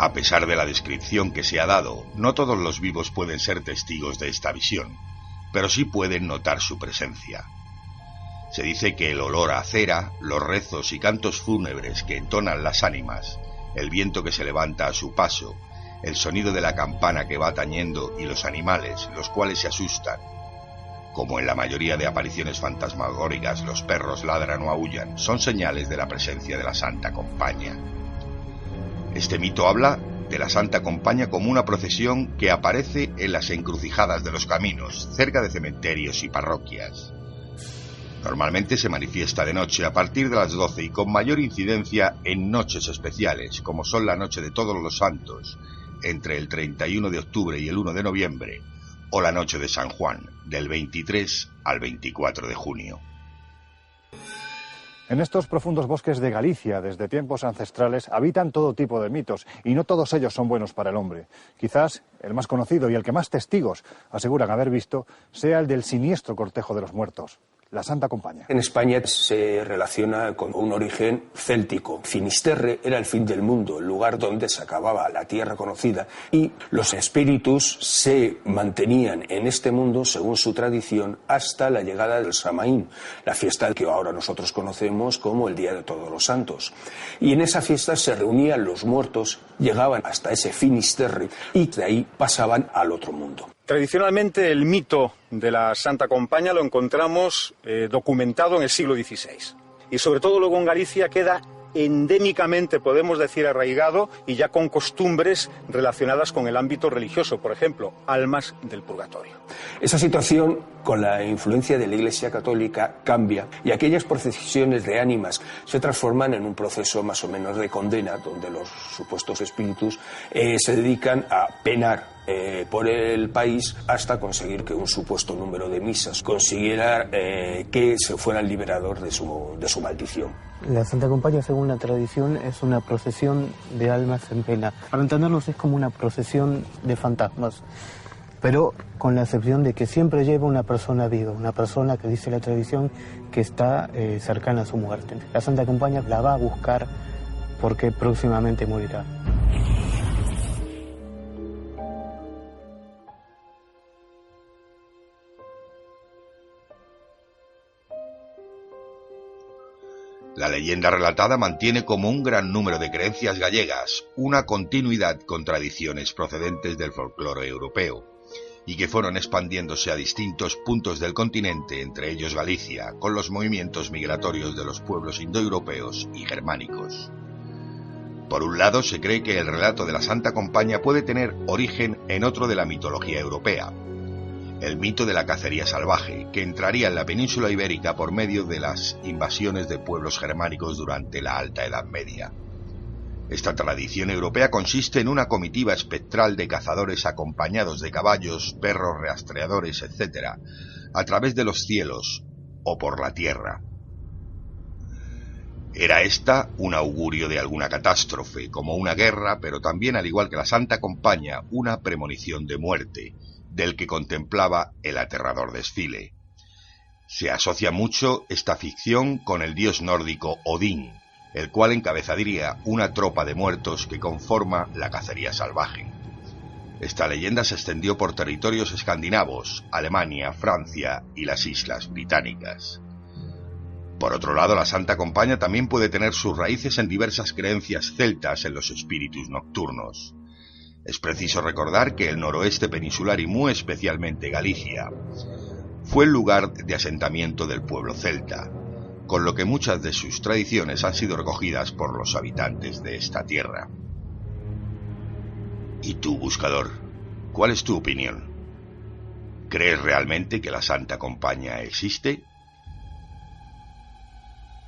A pesar de la descripción que se ha dado, no todos los vivos pueden ser testigos de esta visión, pero sí pueden notar su presencia. Se dice que el olor a cera, los rezos y cantos fúnebres que entonan las ánimas, el viento que se levanta a su paso, el sonido de la campana que va tañendo y los animales, los cuales se asustan. Como en la mayoría de apariciones fantasmagóricas los perros ladran o aúllan, son señales de la presencia de la Santa Compañía. Este mito habla de la Santa Compañía como una procesión que aparece en las encrucijadas de los caminos, cerca de cementerios y parroquias. Normalmente se manifiesta de noche a partir de las 12 y con mayor incidencia en noches especiales, como son la noche de Todos los Santos, entre el 31 de octubre y el 1 de noviembre, o la noche de San Juan, del 23 al 24 de junio. En estos profundos bosques de Galicia, desde tiempos ancestrales, habitan todo tipo de mitos, y no todos ellos son buenos para el hombre. Quizás el más conocido y el que más testigos aseguran haber visto sea el del siniestro cortejo de los muertos, la Santa Compañía. En España se relaciona con un origen céltico. Finisterre era el fin del mundo, el lugar donde se acababa la tierra conocida, y los espíritus se mantenían en este mundo, según su tradición, hasta la llegada del Samaín, la fiesta que ahora nosotros conocemos como el Día de Todos los Santos. Y en esa fiesta se reunían los muertos, llegaban hasta ese Finisterre y de ahí pasaban al otro mundo. Tradicionalmente el mito de la Santa Compañía lo encontramos documentado en el siglo XVI. Y sobre todo luego en Galicia queda endémicamente, podemos decir, arraigado y ya con costumbres relacionadas con el ámbito religioso, por ejemplo, almas del purgatorio. Esa situación, con la influencia de la Iglesia Católica, cambia y aquellas procesiones de ánimas se transforman en un proceso más o menos de condena, donde los supuestos espíritus se dedican a penar por el país hasta conseguir que un supuesto número de misas consiguiera que se fueran liberados de su maldición. La Santa Compañía, según la tradición, es una procesión de almas en pena. Para entenderlos es como una procesión de fantasmas, pero con la excepción de que siempre lleva una persona viva, una persona que dice la tradición que está cercana a su muerte. La Santa Compañía la va a buscar porque próximamente morirá. La leyenda relatada mantiene como un gran número de creencias gallegas una continuidad con tradiciones procedentes del folclore europeo y que fueron expandiéndose a distintos puntos del continente, entre ellos Galicia, con los movimientos migratorios de los pueblos indoeuropeos y germánicos. Por un lado, se cree que el relato de la Santa Compaña puede tener origen en otro de la mitología europea, el mito de la cacería salvaje, que entraría en la península ibérica por medio de las invasiones de pueblos germánicos durante la Alta Edad Media. Esta tradición europea consiste en una comitiva espectral de cazadores acompañados de caballos, perros rastreadores, etc., a través de los cielos o por la tierra. Era esta un augurio de alguna catástrofe, como una guerra, pero también, al igual que la Santa Compaña, una premonición de muerte, del que contemplaba el aterrador desfile. Se asocia mucho esta ficción con el dios nórdico Odín, el cual encabezaría una tropa de muertos que conforma la cacería salvaje. Esta leyenda se extendió por territorios escandinavos, Alemania, Francia y las Islas Británicas. Por otro lado, la Santa Compaña también puede tener sus raíces en diversas creencias celtas en los espíritus nocturnos. Es preciso recordar que el noroeste peninsular y muy especialmente Galicia fue el lugar de asentamiento del pueblo celta, con lo que muchas de sus tradiciones han sido recogidas por los habitantes de esta tierra. ¿Y tú, buscador, cuál es tu opinión? ¿Crees realmente que la Santa Compaña existe?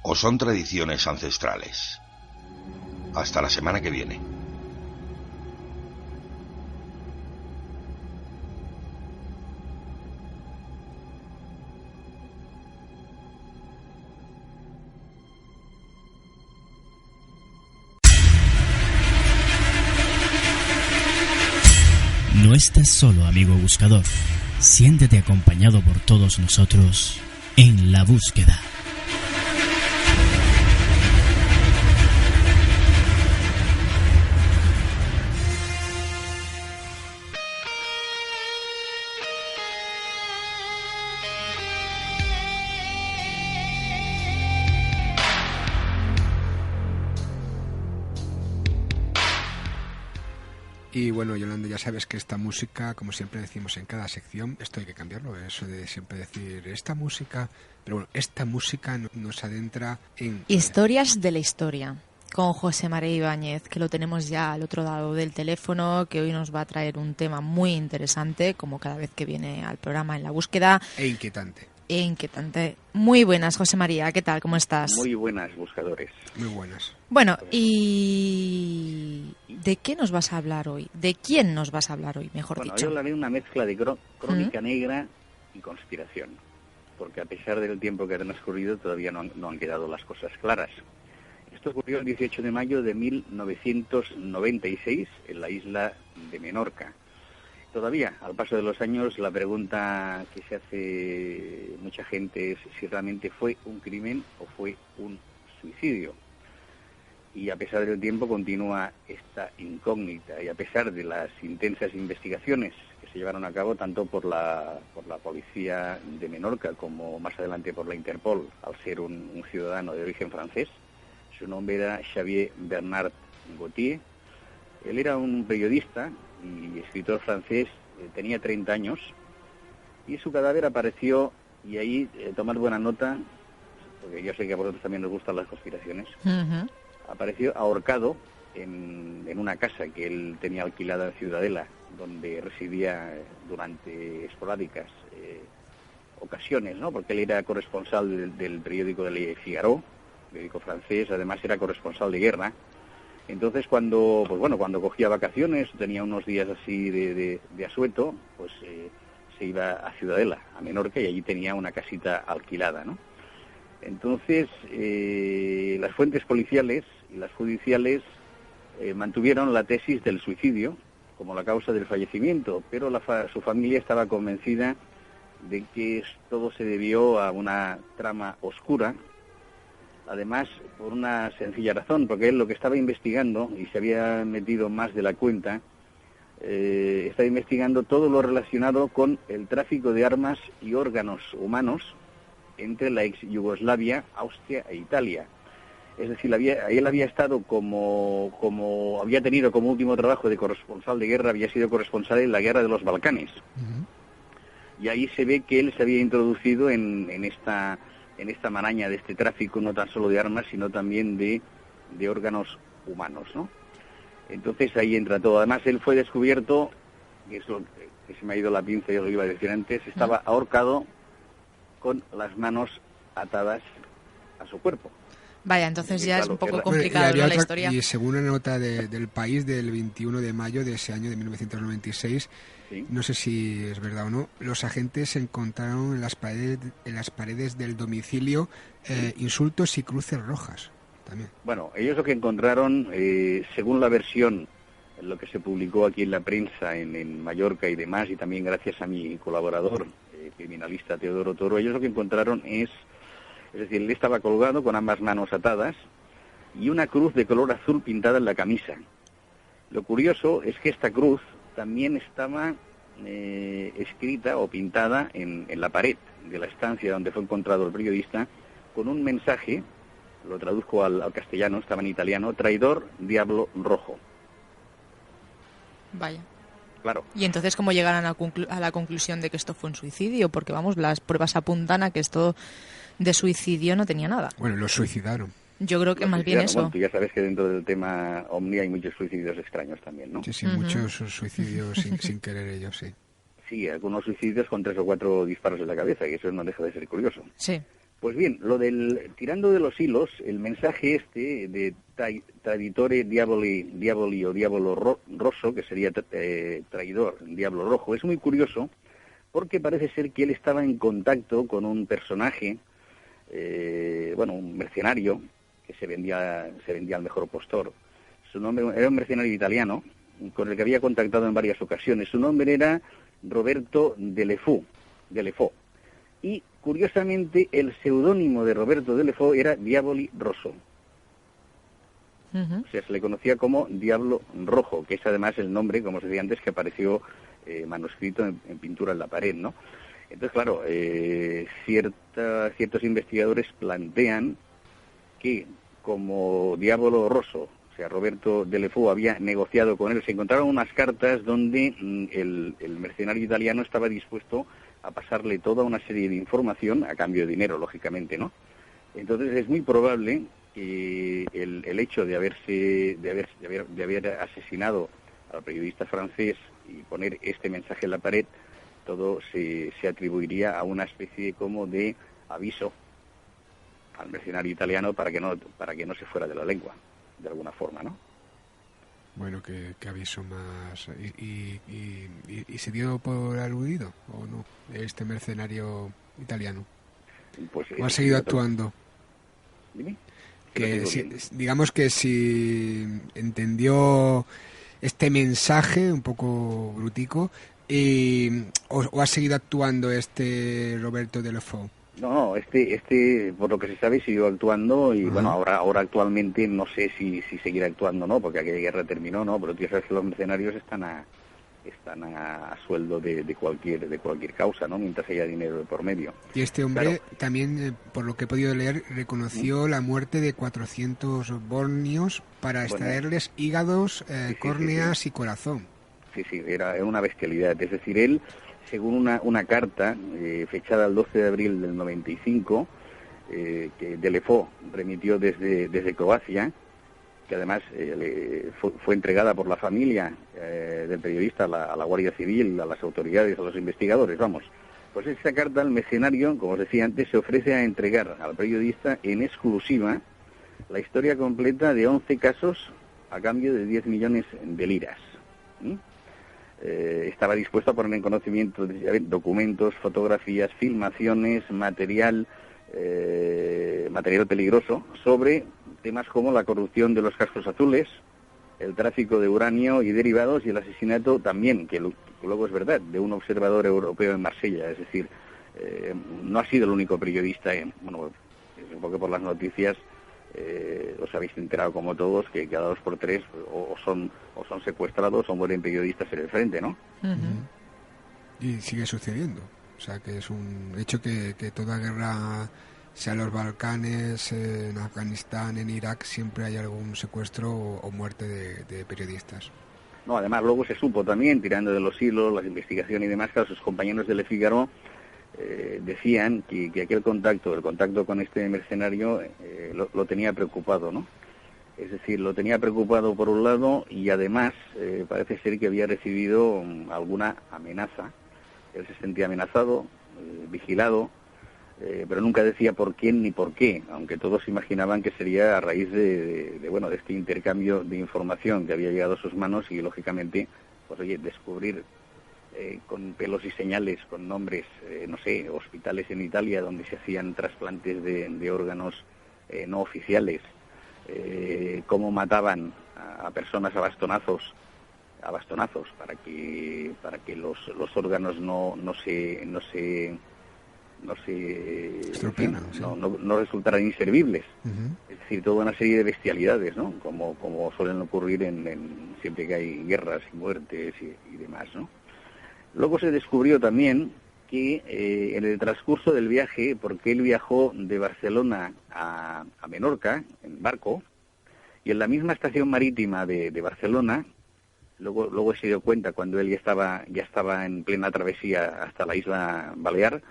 ¿O son tradiciones ancestrales? Hasta la semana que viene. No estás solo, amigo buscador. Siéntete acompañado por todos nosotros en la búsqueda. Y bueno, Yolanda, ya sabes que esta música, como siempre decimos en cada sección, esto hay que cambiarlo, eso de siempre decir esta música, pero bueno, esta música nos adentra en... Historias de la historia, con José María Ibáñez, que lo tenemos ya al otro lado del teléfono, que hoy nos va a traer un tema muy interesante, como cada vez que viene al programa En la Búsqueda. E inquietante. Muy buenas, José María, ¿qué tal? ¿Cómo estás? Muy buenas, buscadores. Muy buenas. Bueno, ¿y de qué nos vas a hablar hoy? ¿De quién nos vas a hablar hoy, mejor dicho? Yo hablaré de una mezcla de crónica negra y conspiración, porque a pesar del tiempo que ha transcurrido todavía no han quedado las cosas claras. Esto ocurrió el 18 de mayo de 1996 en la isla de Menorca. Todavía, al paso de los años, la pregunta que se hace mucha gente es si realmente fue un crimen o fue un suicidio. Y a pesar del tiempo continúa esta incógnita, y a pesar de las intensas investigaciones que se llevaron a cabo tanto por la policía de Menorca como más adelante por la Interpol, al ser un ciudadano de origen francés. Su nombre era Xavier Bernard Gauthier. Él era un periodista y escritor francés, tenía 30 años, y su cadáver apareció, y ahí tomad buena nota, porque yo sé que a vosotros también os gustan las conspiraciones, apareció ahorcado en una casa que él tenía alquilada en Ciudadela, donde residía durante esporádicas ocasiones, ¿no? Porque él era corresponsal del periódico de Le Figaro, periódico francés, además era corresponsal de guerra. Entonces cuando cogía vacaciones, tenía unos días así de asueto, pues se iba a Ciudadela, a Menorca, y allí tenía una casita alquilada, ¿no? Entonces las fuentes policiales y las judiciales mantuvieron la tesis del suicidio como la causa del fallecimiento, pero su familia estaba convencida de que todo se debió a una trama oscura. Además, por una sencilla razón, porque él lo que estaba investigando, y se había metido más de la cuenta, estaba investigando todo lo relacionado con el tráfico de armas y órganos humanos entre la ex Yugoslavia, Austria e Italia. Es decir, él había estado como había tenido como último trabajo de corresponsal de guerra, había sido corresponsal en la guerra de los Balcanes. Y ahí se ve que él se había introducido en esta maraña de este tráfico, no tan solo de armas, sino también de órganos humanos, ¿no? Entonces ahí entra todo. Además, él fue descubierto, y eso que se me ha ido la pinza, yo lo iba a decir antes, estaba ahorcado con las manos atadas a su cuerpo. Vaya, entonces ya claro, es un poco bueno, complicado, ¿no? La historia. Y según una nota del País del 21 de mayo de ese año de 1996, ¿sí? No sé si es verdad o no, los agentes encontraron en las paredes del domicilio insultos y cruces rojas también. Bueno, ellos lo que encontraron, según la versión, lo que se publicó aquí en la prensa en Mallorca y demás, y también gracias a mi colaborador, criminalista Teodoro Toro, ellos lo que encontraron es decir, él estaba colgado con ambas manos atadas y una cruz de color azul pintada en la camisa. Lo curioso es que esta cruz también estaba escrita o pintada en la pared de la estancia donde fue encontrado el periodista, con un mensaje, lo traduzco al castellano, estaba en italiano: traidor, diablo rojo. Vaya. Claro. Y entonces, ¿cómo llegaron a la conclusión de que esto fue un suicidio? Porque, vamos, las pruebas apuntan a que esto de suicidio no tenía nada. Bueno, lo suicidaron. Yo creo que más bien eso. Bueno, tú ya sabes que dentro del tema OVNI hay muchos suicidios extraños también, ¿no? Sí, muchos suicidios sin querer ellos, sí. Sí, algunos suicidios con 3 o 4 disparos en la cabeza, y eso no deja de ser curioso. Sí. Pues bien, tirando de los hilos, el mensaje de traditore diaboli o diablo rosso, que sería traidor, diablo rojo, es muy curioso porque parece ser que él estaba en contacto con un personaje, un mercenario, que se vendía al mejor postor. Su nombre era un mercenario italiano con el que había contactado en varias ocasiones. Su nombre era Roberto Delefò. Y, curiosamente, el seudónimo de Roberto Delefò era Diaboli Rosso. O sea, se le conocía como Diablo Rojo, que es además el nombre, como se decía antes, que apareció manuscrito en pintura en la pared, ¿no? Entonces, claro, ciertos investigadores plantean que como Diablo Rosso, o sea, Roberto Delefò había negociado con él, se encontraron unas cartas donde el mercenario italiano estaba dispuesto a pasarle toda una serie de información a cambio de dinero, lógicamente, ¿no? Entonces es muy probable que el hecho de haber asesinado al periodista francés y poner este mensaje en la pared, todo se atribuiría a una especie como de aviso al mercenario italiano para que no se fuera de la lengua, de alguna forma, ¿no? Bueno, ¿qué aviso más? ¿Y se dio por aludido o no este mercenario italiano? Pues, ¿O ha seguido actuando? Dime. Que digamos que si entendió este mensaje un poco brutico o ha seguido actuando este Roberto Delefò. No, por lo que se sabe siguió actuando y bueno, ahora actualmente no sé si seguirá actuando o no, porque aquella guerra terminó, ¿no? Pero tú sabes que los mercenarios están a sueldo de cualquier causa, ¿no? Mientras haya dinero de por medio. Y este hombre también, por lo que he podido leer, reconoció la muerte de 400 bosnios para extraerles hígados, córneas y corazón. Sí, era una bestialidad. Es decir, él, según una carta fechada el 12 de abril del 95, que Delefò remitió desde Croacia, que además fue entregada por la familia del periodista a la Guardia Civil, a las autoridades, a los investigadores, vamos. Pues esta carta, el mercenario, como os decía antes, se ofrece a entregar al periodista en exclusiva la historia completa de 11 casos a cambio de 10 millones de liras. Estaba dispuesto a poner en conocimiento de documentos, fotografías, filmaciones, material peligroso sobre temas como la corrupción de los cascos azules, el tráfico de uranio y derivados y el asesinato también, que luego es verdad, de un observador europeo en Marsella. Es decir, no ha sido el único periodista, supongo que por las noticias os habéis enterado como todos que cada 2 por 3 o son secuestrados o mueren periodistas en el frente, ¿no? Y sigue sucediendo. O sea, que es un hecho que toda guerra sea en los Balcanes, en Afganistán, en Irak, siempre hay algún secuestro o muerte de periodistas. No, además luego se supo también, tirando de los hilos, las investigaciones y demás, que sus compañeros de Le Figaro decían que aquel contacto, el contacto con este mercenario, lo tenía preocupado, ¿no? Es decir, lo tenía preocupado por un lado y además parece ser que había recibido alguna amenaza. Él se sentía amenazado, vigilado, pero nunca decía por quién ni por qué, aunque todos imaginaban que sería a raíz de este intercambio de información que había llegado a sus manos y, lógicamente, pues oye, descubrir con pelos y señales, con nombres, no sé, hospitales en Italia donde se hacían trasplantes de órganos no oficiales, cómo mataban a personas a bastonazos para que los órganos no resultaran inservibles. Es decir, toda una serie de bestialidades, ¿no? Como suelen ocurrir siempre que hay guerras y muertes y demás, ¿no? Luego se descubrió también que en el transcurso del viaje, porque él viajó de Barcelona a Menorca en barco, y en la misma estación marítima de Barcelona, luego se dio cuenta cuando él ya estaba en plena travesía hasta la isla Balear,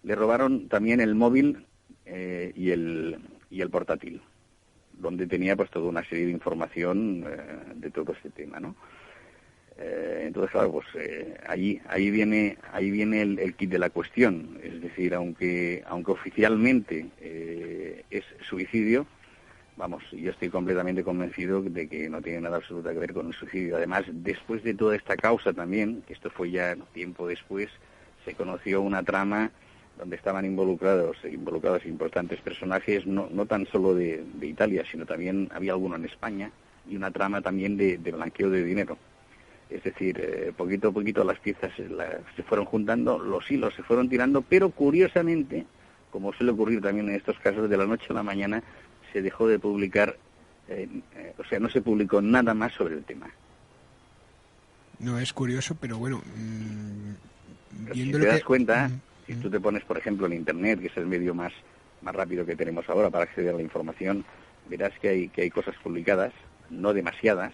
le robaron también el móvil y el portátil, donde tenía pues toda una serie de información de todo este tema, ¿no? Entonces, claro, pues ahí viene el kit de la cuestión. Es decir, aunque oficialmente es suicidio, vamos, yo estoy completamente convencido de que no tiene nada absoluto que ver con el suicidio. Además, después de toda esta causa también, que esto fue ya tiempo después, se conoció una trama donde estaban involucrados importantes personajes, no tan solo de Italia, sino también había alguno en España, y una trama también de blanqueo de dinero. Es decir, poquito a poquito las piezas se fueron juntando, los hilos se fueron tirando, pero curiosamente, como suele ocurrir también en estos casos, de la noche a la mañana se dejó de publicar, no se publicó nada más sobre el tema. No, es curioso, pero bueno, si te das cuenta, si tú te pones, por ejemplo, en Internet, que es el medio más rápido que tenemos ahora para acceder a la información, verás que hay cosas publicadas, no demasiadas,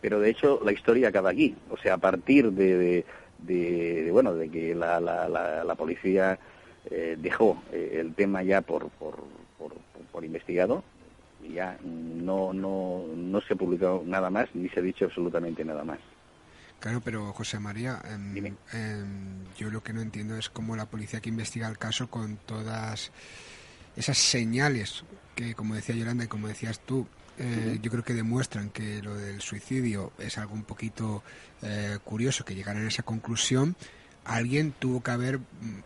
pero de hecho la historia acaba aquí. O sea, a partir de que la policía dejó el tema ya por investigado, y ya no se publicó nada más, ni se ha dicho absolutamente nada más. Claro, pero José María, yo lo que no entiendo es cómo la policía que investiga el caso, con todas esas señales que, como decía Yolanda y como decías tú, yo creo que demuestran que lo del suicidio es algo un poquito curioso, que llegaran a esa conclusión. Alguien tuvo que haber,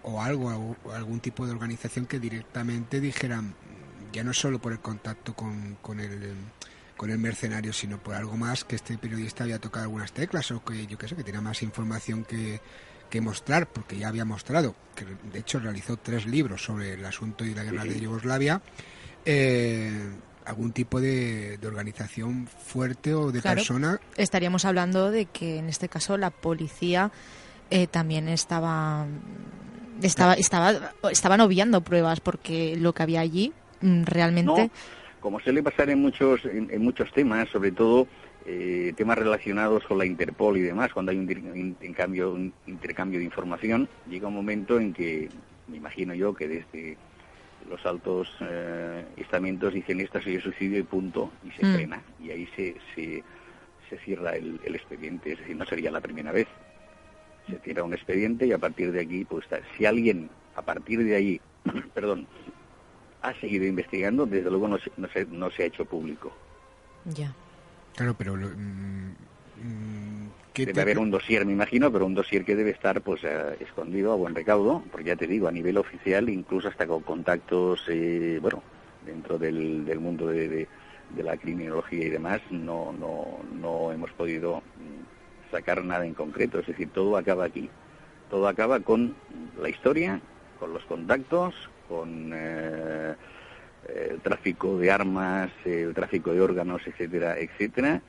algún tipo de organización que directamente dijeran, ya no solo por el contacto con el mercenario, sino por algo más, que este periodista había tocado algunas teclas, o que yo qué sé, que tenía más información que mostrar, porque ya había mostrado, que de hecho realizó 3 libros sobre el asunto y la guerra de Yugoslavia, algún tipo de organización fuerte o de persona. Estaríamos hablando de que en este caso la policía también estaban obviando pruebas, porque lo que había allí realmente... No, como suele pasar en muchos temas, sobre todo temas relacionados con la Interpol y demás, cuando hay un intercambio de información, llega un momento en que, me imagino yo, que desde los altos estamentos dicen esto es el suicidio y punto, y se frena, y ahí se cierra el expediente. Es decir, no sería la primera vez. Se cierra un expediente y a partir de aquí, pues si alguien a partir de ahí, ha seguido investigando, desde luego no se ha hecho público. Ya. Claro, pero debe haber un dossier, me imagino, pero un dossier que debe estar pues escondido a buen recaudo, porque ya te digo, a nivel oficial, incluso hasta con contactos, dentro del mundo de la criminología y demás, no hemos podido sacar nada en concreto. Es decir, todo acaba aquí. Todo acaba con la historia, con los contactos, con el tráfico de armas, el tráfico de órganos, etcétera, etcétera,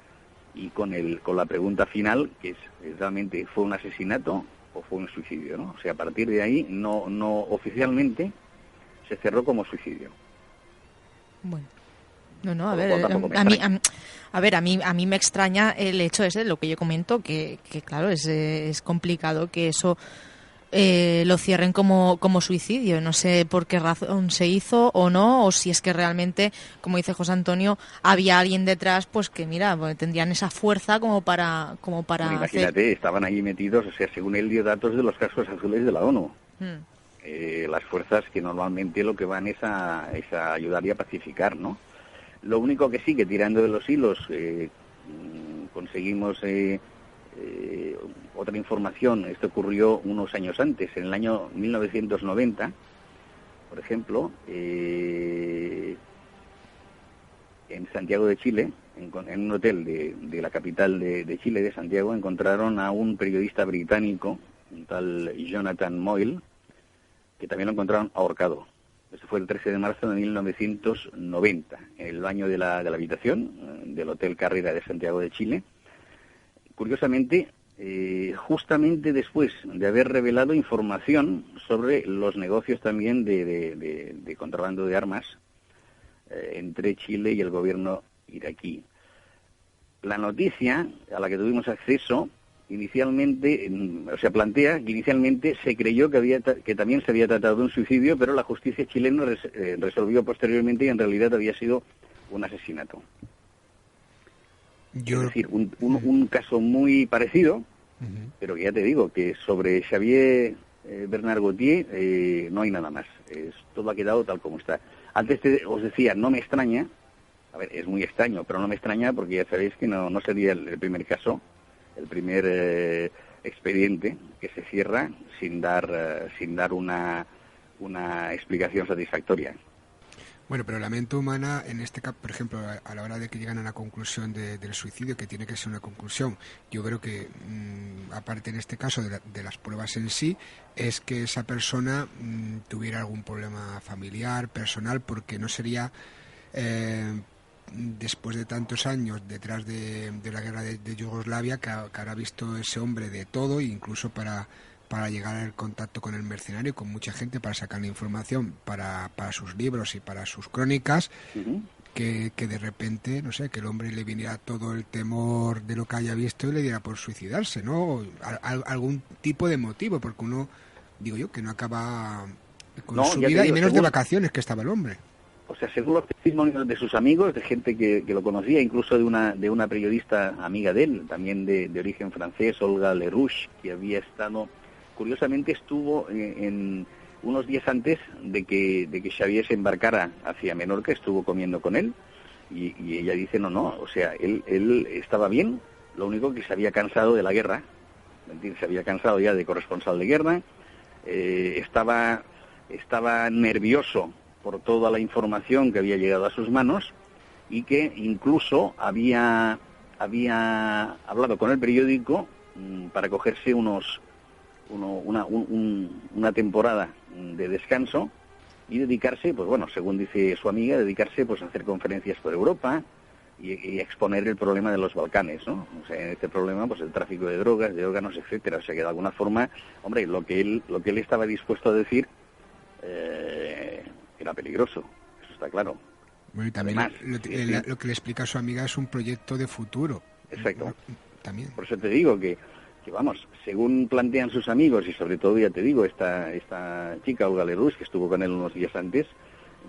y con la pregunta final, que es realmente ¿fue un asesinato o fue un suicidio? ¿No? O sea, a partir de ahí no oficialmente se cerró como suicidio. Bueno. No, a ver, a mí me extraña el hecho ese, lo que yo comento, que claro, es complicado que eso lo cierren como suicidio. No sé por qué razón se hizo o no, o si es que realmente, como dice José Antonio, había alguien detrás, pues que mira, pues tendrían esa fuerza como para bueno, imagínate, estaban ahí metidos, o sea, según él dio datos de los cascos azules de la ONU. Las fuerzas que normalmente lo que van es a ayudar y a pacificar, ¿no? Lo único que sí, que tirando de los hilos conseguimos otra información. Esto ocurrió unos años antes, en el año 1990, por ejemplo, en Santiago de Chile, en un hotel de la capital de Chile, de Santiago, encontraron a un periodista británico, un tal Jonathan Moyle, que también lo encontraron ahorcado. Eso fue el 13 de marzo de 1990, en el baño de la habitación del Hotel Carrera de Santiago de Chile. Curiosamente, justamente después de haber revelado información sobre los negocios también de contrabando de armas entre Chile y el gobierno iraquí. La noticia a la que tuvimos acceso inicialmente, plantea que inicialmente se creyó que también se había tratado de un suicidio, pero la justicia chilena resolvió posteriormente y en realidad había sido un asesinato. Es decir, un caso muy parecido, pero que ya te digo, que sobre Xavier Bernard Gauthier no hay nada más. Todo ha quedado tal como está. Antes os decía, no me extraña, a ver, es muy extraño, pero no me extraña porque ya sabéis que no sería el primer caso, el primer expediente que se cierra sin dar una explicación satisfactoria. Bueno, pero la mente humana, en este caso, por ejemplo, a la hora de que llegan a la conclusión del suicidio, que tiene que ser una conclusión, yo creo que, aparte en este caso de las pruebas en sí, es que esa persona tuviera algún problema familiar, personal, porque no sería... después de tantos años detrás de la guerra de Yugoslavia, que habrá visto ese hombre de todo, incluso para llegar al contacto con el mercenario, con mucha gente, para sacar la información para sus libros y para sus crónicas, que de repente, no sé, que el hombre le viniera todo el temor de lo que haya visto y le diera por suicidarse, ¿no? Algún tipo de motivo, porque uno, digo yo, que no acaba con su vida, y menos de vacaciones que estaba el hombre. O sea, según los testimonios de sus amigos, de gente que lo conocía, incluso de una periodista amiga de él, también de origen francés, Olga Lerouche, que había estado, curiosamente estuvo en unos días antes de que Xavier se embarcara hacia Menorca, estuvo comiendo con él, y ella dice, no, o sea, él estaba bien, lo único que se había cansado de la guerra, se había cansado ya de corresponsal de guerra, estaba nervioso por toda la información que había llegado a sus manos y que incluso había hablado con el periódico para cogerse una temporada de descanso y dedicarse, pues bueno, según dice su amiga, dedicarse pues a hacer conferencias por Europa y exponer el problema de los Balcanes, ¿no? O sea, en este problema, pues el tráfico de drogas, de órganos, etcétera. O sea, que de alguna forma, hombre, lo que él estaba dispuesto a decir era peligroso, eso está claro. Bueno, y también además, lo que le explica a su amiga es un proyecto de futuro. Exacto. También. Por eso te digo que vamos, según plantean sus amigos, y sobre todo, ya te digo, esta chica, Olga Lerouche, que estuvo con él unos días antes,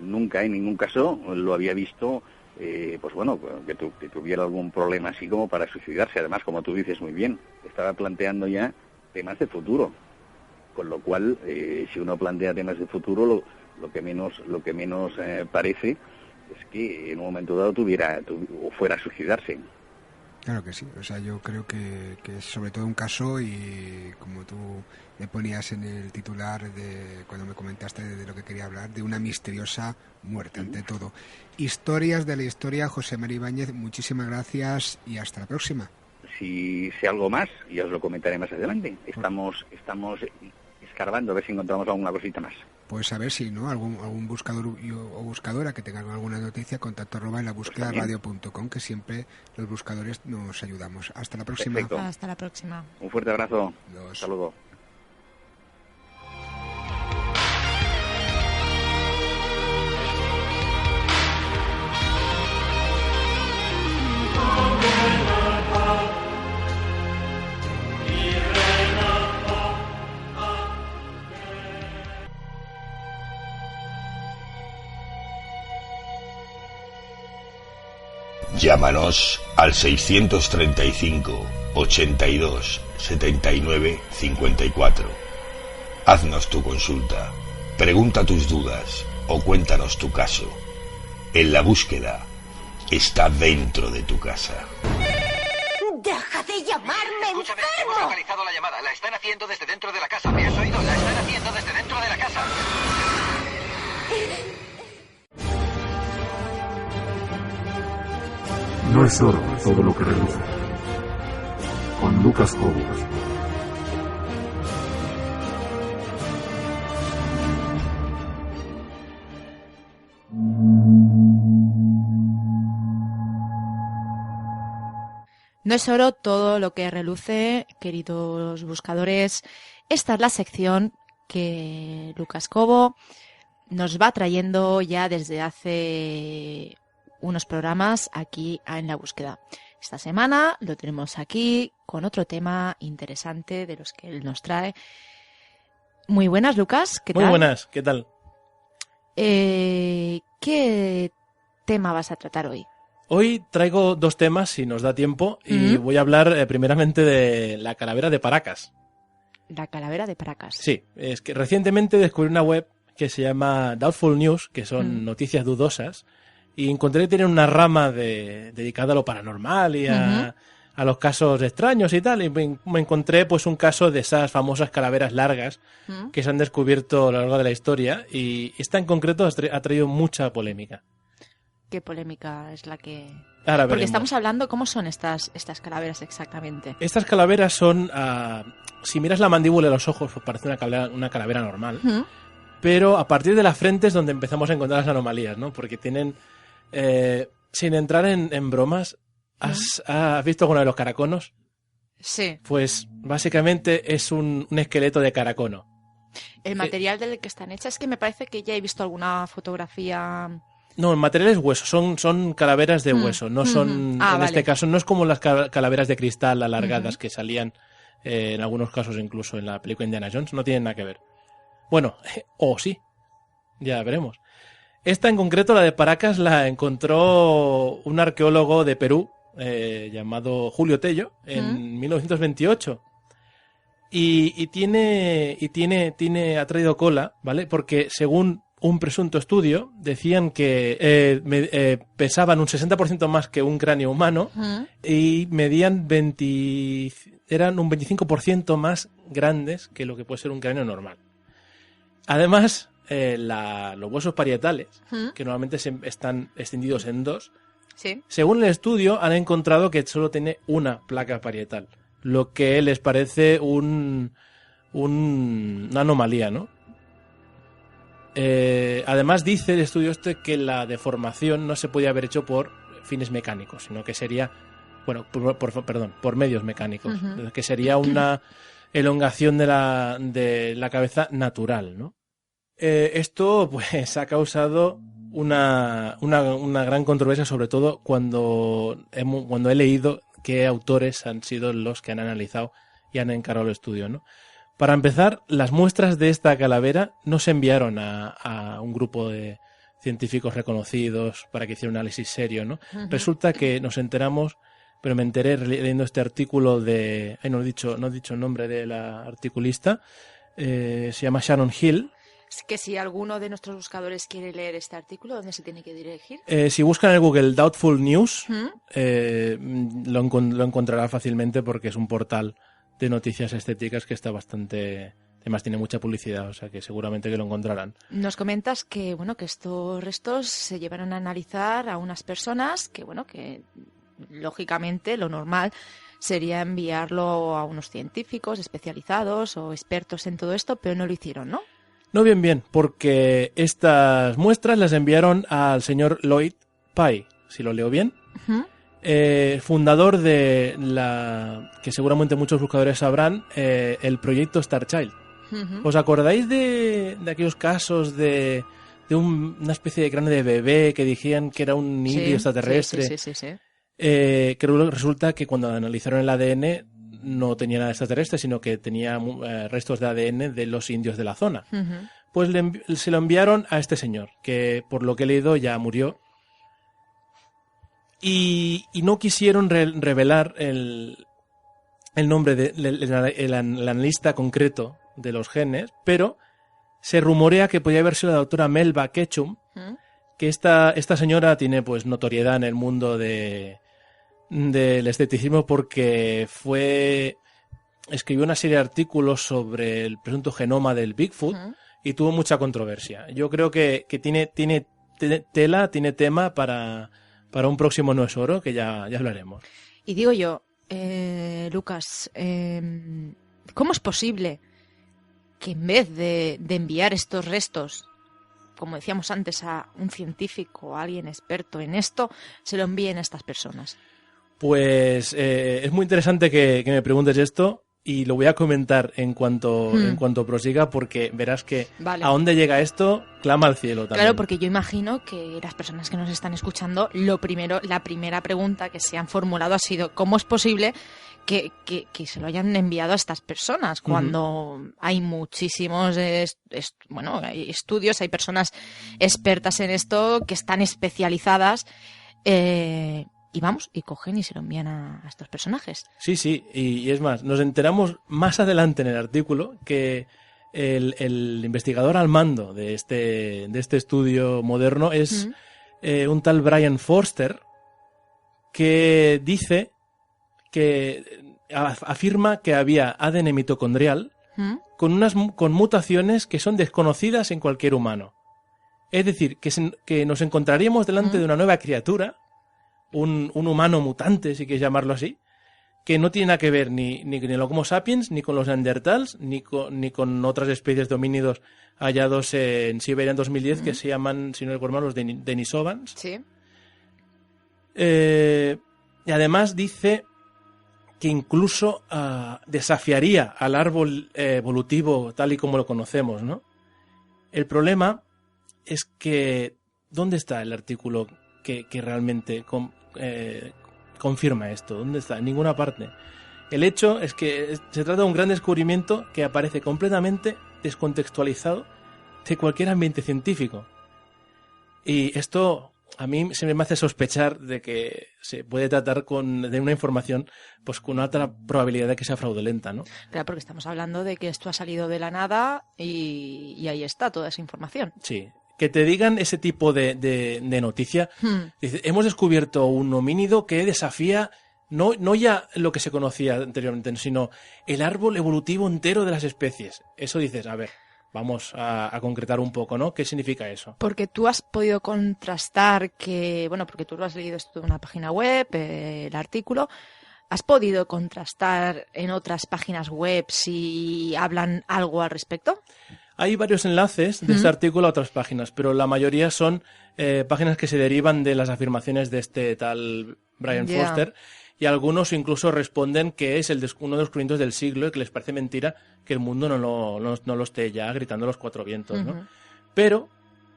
nunca en ningún caso lo había visto, pues bueno, que tuviera algún problema así como para suicidarse. Además, como tú dices muy bien, estaba planteando ya temas de futuro. Con lo cual, si uno plantea temas de futuro, lo que menos parece es que en un momento dado o fuera a suicidarse. Claro que sí, o sea, yo creo que es sobre todo un caso, y como tú me ponías en el titular cuando me comentaste de lo que quería hablar, de una misteriosa muerte, ante todo. Historias de la historia. José María Ibáñez, muchísimas gracias y hasta la próxima. Si sé algo más, ya os lo comentaré más adelante. Estamos escarbando a ver si encontramos alguna cosita más. Pues a ver si no algún buscador o buscadora que tenga alguna noticia, contacto @ @labusquedaradio.com, que siempre los buscadores nos ayudamos. Hasta la próxima. Perfecto. Hasta la próxima. Un fuerte abrazo. Hasta luego. Llámanos al 635 82 79 54. Haznos tu consulta, pregunta tus dudas o cuéntanos tu caso. En La Búsqueda está dentro de tu casa. ¡Deja de llamarme, Escúchame, enfermo! hemos localizado la llamada. La están haciendo desde dentro de la casa. ¿Me has oído? La están haciendo desde dentro de la casa. No es oro todo lo que reluce. Con Lucas Cobo. No es oro todo lo que reluce, queridos buscadores. Esta es la sección que Lucas Cobo nos va trayendo ya desde hace unos programas aquí en La Búsqueda. Esta semana lo tenemos aquí con otro tema interesante de los que él nos trae. Muy buenas, Lucas. ¿Qué tal? Muy buenas, ¿qué tal? ¿Qué tema vas a tratar hoy? Hoy traigo dos temas, si nos da tiempo, y voy a hablar primeramente de la calavera de Paracas. La calavera de Paracas. Sí, es que recientemente descubrí una web que se llama Doubtful News, que son noticias dudosas, y encontré que tienen una rama dedicada a lo paranormal y a los casos extraños y tal, y me encontré pues un caso de esas famosas calaveras largas que se han descubierto a lo largo de la historia, y esta en concreto ha traído mucha polémica. ¿Qué polémica es la que...? Ahora Porque veremos. estamos hablando, ¿cómo son estas calaveras exactamente? Estas calaveras son, si miras la mandíbula y los ojos, pues parece una calavera normal, pero a partir de la frente es donde empezamos a encontrar las anomalías, ¿no? Porque tienen, sin entrar en bromas, ¿has visto alguno de los caraconos? Sí. Pues básicamente es un esqueleto de caracono. El material del que están hechas, es que me parece que ya he visto alguna fotografía... No, el material es hueso, son calaveras de hueso, no son, este caso, no es como las calaveras de cristal alargadas que salían en algunos casos incluso en la película Indiana Jones, no tienen nada que ver. Bueno, o sí, ya veremos. Esta en concreto, la de Paracas, la encontró un arqueólogo de Perú llamado Julio Tello en 1928. Y ha traído cola, ¿vale? Porque según un presunto estudio, decían que pesaban un 60% más que un cráneo humano y medían eran un 25% más grandes que lo que puede ser un cráneo normal. Además, los huesos parietales, que normalmente están extendidos en dos, según el estudio han encontrado que solo tiene una placa parietal, lo que les parece una anomalía, ¿no? Además dice el estudio que la deformación no se podía haber hecho por fines mecánicos, sino que sería, bueno, por medios mecánicos, que sería una elongación de la cabeza natural, ¿no? Esto pues ha causado una gran controversia, sobre todo cuando he leído qué autores han sido los que han analizado y han encargado el estudio, ¿no? Para empezar, las muestras de esta calavera no se enviaron a un grupo de científicos reconocidos para que hiciera un análisis serio, ¿no? Resulta que nos enteramos, pero me enteré leyendo este artículo de... no he dicho el nombre de la articulista, se llama Shannon Hill. Es que si alguno de nuestros buscadores quiere leer este artículo, ¿dónde se tiene que dirigir? Si buscan en Google Doubtful News, lo encontrará fácilmente porque es un portal de noticias estéticas que está bastante... Además tiene mucha publicidad, o sea que seguramente que lo encontrarán. Nos comentas que que estos restos se llevaron a analizar a unas personas que lógicamente lo normal sería enviarlo a unos científicos especializados o expertos en todo esto, pero no lo hicieron, ¿no? No, bien, porque estas muestras las enviaron al señor Lloyd Pye, si lo leo bien. Fundador de que seguramente muchos buscadores sabrán, el proyecto Starchild. ¿Os acordáis de aquellos casos de una especie de cráneo de bebé que decían que era un indio extraterrestre? Sí. Que resulta que cuando analizaron el ADN no tenía nada extraterrestre, sino que tenía restos de ADN de los indios de la zona. Pues se lo enviaron a este señor, que por lo que he leído ya murió. y no quisieron revelar el nombre del analista concreto de los genes, pero se rumorea que podía haber sido la doctora Melba Ketchum, que esta señora tiene pues notoriedad en el mundo del escepticismo porque escribió una serie de artículos sobre el presunto genoma del Bigfoot y tuvo mucha controversia. Yo creo que tiene tema para un próximo No es Oro, que ya hablaremos. Y digo yo, Lucas, ¿cómo es posible que en vez de enviar estos restos, como decíamos antes, a un científico o a alguien experto en esto, se lo envíen a estas personas? Pues es muy interesante que me preguntes esto y lo voy a comentar en cuanto prosiga, porque verás que a dónde llega esto clama al cielo también. Claro, porque yo imagino que las personas que nos están escuchando, la primera pregunta que se han formulado ha sido ¿cómo es posible que se lo hayan enviado a estas personas cuando hay muchísimos hay estudios, hay personas expertas en esto que están especializadas y cogen y se lo envían a estos personajes? Sí, y es más, nos enteramos más adelante en el artículo que el investigador al mando de este estudio moderno es un tal Brian Forster, que dice que afirma que había ADN mitocondrial con mutaciones que son desconocidas en cualquier humano. Es decir, que nos encontraríamos delante de una nueva criatura, un humano mutante, si quieres llamarlo así, que no tiene nada que ver ni con el Homo sapiens, ni con los Neandertals, ni con otras especies de homínidos hallados en Siberia en 2010, que se llaman, si no recuerdo mal, los Denisovans. Sí. Y además dice que incluso desafiaría al árbol evolutivo tal y como lo conocemos, ¿no? El problema es que ¿dónde está el artículo que realmente confirma esto? ¿Dónde está? En ninguna parte. El hecho es que se trata de un gran descubrimiento que aparece completamente descontextualizado de cualquier ambiente científico. Y esto a mí se me hace sospechar de que se puede tratar de una información pues con una alta probabilidad de que sea fraudulenta, ¿no? Claro, porque estamos hablando de que esto ha salido de la nada y ahí está toda esa información. Sí. Que te digan ese tipo de noticia. Dice, hemos descubierto un homínido que desafía no ya lo que se conocía anteriormente, sino el árbol evolutivo entero de las especies. Eso dices, a ver, vamos a concretar un poco, ¿no? ¿Qué significa eso? Porque tú has podido contrastar porque tú lo has leído esto en una página web, el artículo. ¿Has podido contrastar en otras páginas web si hablan algo al respecto? Hay varios enlaces de este artículo a otras páginas, pero la mayoría son páginas que se derivan de las afirmaciones de este tal Brian Forster, y algunos incluso responden que es uno de los descubrimientos del siglo y que les parece mentira que el mundo no lo esté ya gritando a los cuatro vientos, ¿no? Pero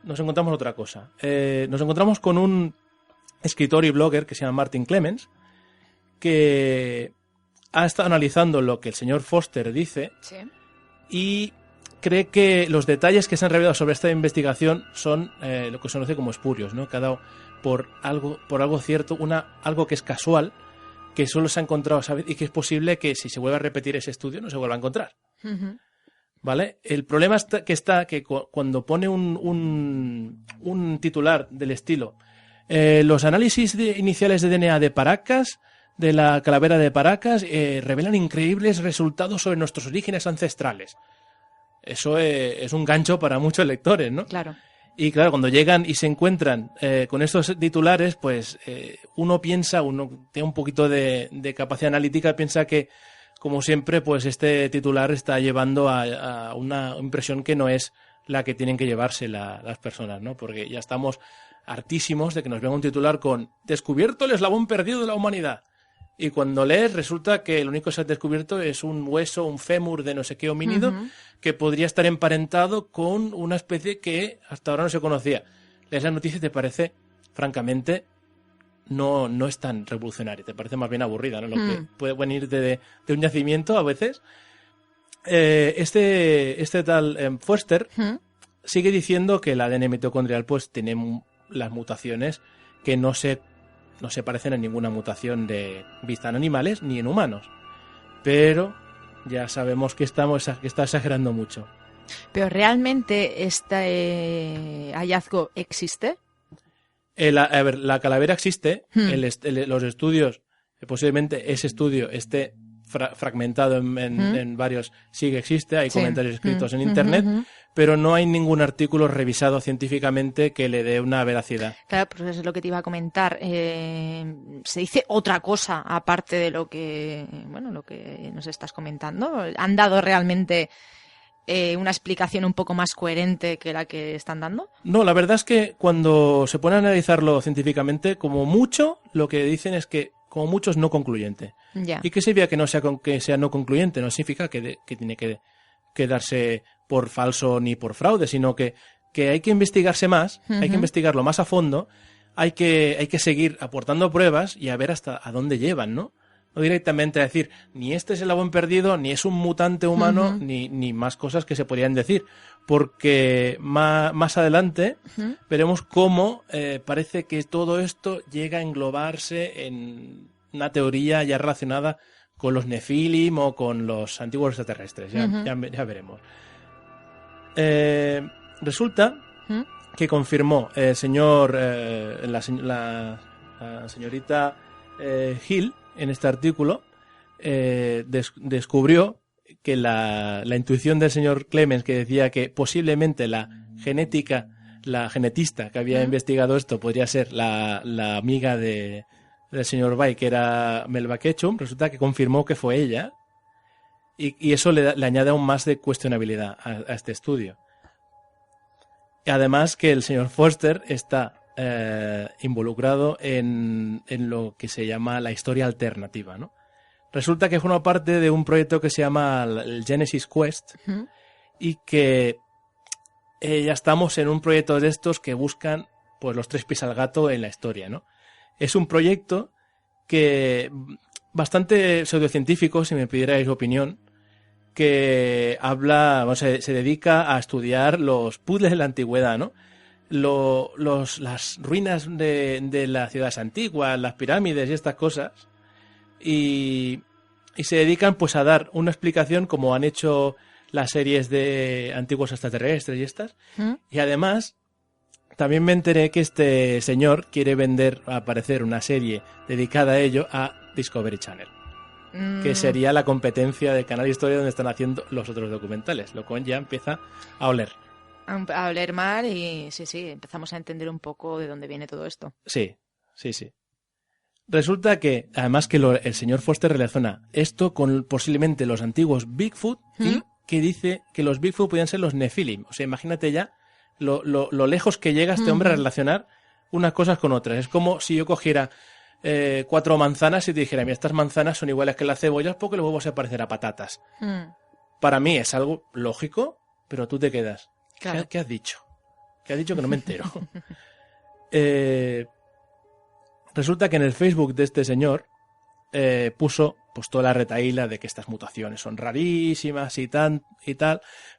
nos encontramos otra cosa. Nos encontramos con un escritor y blogger que se llama Martin Clemens, que ha estado analizando lo que el señor Forster dice y cree que los detalles que se han revelado sobre esta investigación son lo que se conoce como espurios, ¿no? Que ha dado por algo cierto, algo que es casual, que solo se ha encontrado, ¿sabes? Y que es posible que si se vuelva a repetir ese estudio no se vuelva a encontrar. ¿Vale? El problema está que cuando pone un titular del estilo los análisis iniciales de DNA de Paracas, de la calavera de Paracas, revelan increíbles resultados sobre nuestros orígenes ancestrales. Eso es un gancho para muchos lectores, ¿no? Claro. Y claro, cuando llegan y se encuentran con estos titulares, pues uno tiene un poquito de capacidad analítica, piensa que, como siempre, pues este titular está llevando a una impresión que no es la que tienen que llevarse las personas, ¿no? Porque ya estamos hartísimos de que nos venga un titular con «Descubierto el eslabón perdido de la humanidad». Y cuando lees, resulta que lo único que se ha descubierto es un hueso, un fémur de no sé qué homínido que podría estar emparentado con una especie que hasta ahora no se conocía. Lees la noticia y te parece, francamente, no es tan revolucionaria, te parece más bien aburrida, ¿no? Lo que puede venir de un yacimiento a veces. Este tal Forster sigue diciendo que el ADN mitocondrial pues tiene las mutaciones que no se no se parecen a ninguna mutación vista en animales ni en humanos. Pero ya sabemos que está exagerando mucho. ¿Pero realmente este hallazgo existe? La calavera existe. Los estudios, posiblemente ese estudio esté fragmentado en varios, sí que existe, hay comentarios escritos en internet, pero no hay ningún artículo revisado científicamente que le dé una veracidad. Claro, pues eso es lo que te iba a comentar. Se dice otra cosa aparte de lo que nos estás comentando. ¿Han dado realmente una explicación un poco más coherente que la que están dando? No, la verdad es que cuando se pone a analizarlo científicamente, como mucho, lo que dicen es que como mucho es no concluyente. Ya. ¿Y qué significa que sea no concluyente? No significa que tiene que darse por falso ni por fraude, sino que hay que investigarse más, hay que investigarlo más a fondo, hay que seguir aportando pruebas y a ver hasta a dónde llevan, ¿no? No directamente a decir, ni este es el eslabón perdido, ni es un mutante humano, ni más cosas que se podrían decir. Porque más adelante veremos cómo parece que todo esto llega a englobarse en una teoría ya relacionada con los Nefilim o con los antiguos extraterrestres. Ya veremos. Resulta que confirmó el señor, la señorita Hill, en este artículo, descubrió que la intuición del señor Clemens, que decía que posiblemente la genetista que había investigado esto podría ser la amiga del señor Bay, que era Melba Ketchum, resulta que confirmó que fue ella, y eso le añade aún más de cuestionabilidad a este estudio. Y además que el señor Foster está involucrado en lo que se llama la historia alternativa, ¿no? Resulta que forma parte de un proyecto que se llama el Genesis Quest y que ya estamos en un proyecto de estos que buscan pues los 3 pies al gato en la historia, ¿no? Es un proyecto que bastante pseudocientífico, si me pidierais opinión, que se dedica a estudiar los puzzles de la antigüedad, ¿no? Las ruinas de las ciudades antiguas, las pirámides y estas cosas, y se dedican pues a dar una explicación como han hecho las series de antiguos extraterrestres y estas, y además también me enteré que este señor quiere aparecer una serie dedicada a ello a Discovery Channel, que sería la competencia del canal Historia donde están haciendo los otros documentales, lo cual ya empieza a oler. A oler mal y sí, empezamos a entender un poco de dónde viene todo esto. Sí. Resulta que, además que el señor Foster relaciona esto con posiblemente los antiguos Bigfoot y que dice que los Bigfoot podían ser los Nefilim. O sea, imagínate ya lo lejos que llega este hombre a relacionar unas cosas con otras. Es como si yo cogiera 4 manzanas y te dijera, mira, estas manzanas son iguales que las cebollas porque luego se parecen a patatas. Para mí es algo lógico, pero tú te quedas. Claro. ¿Qué has dicho? ¿Qué has dicho que no me entero? Resulta que en el Facebook de este señor puso pues toda la retahíla de que estas mutaciones son rarísimas y tal,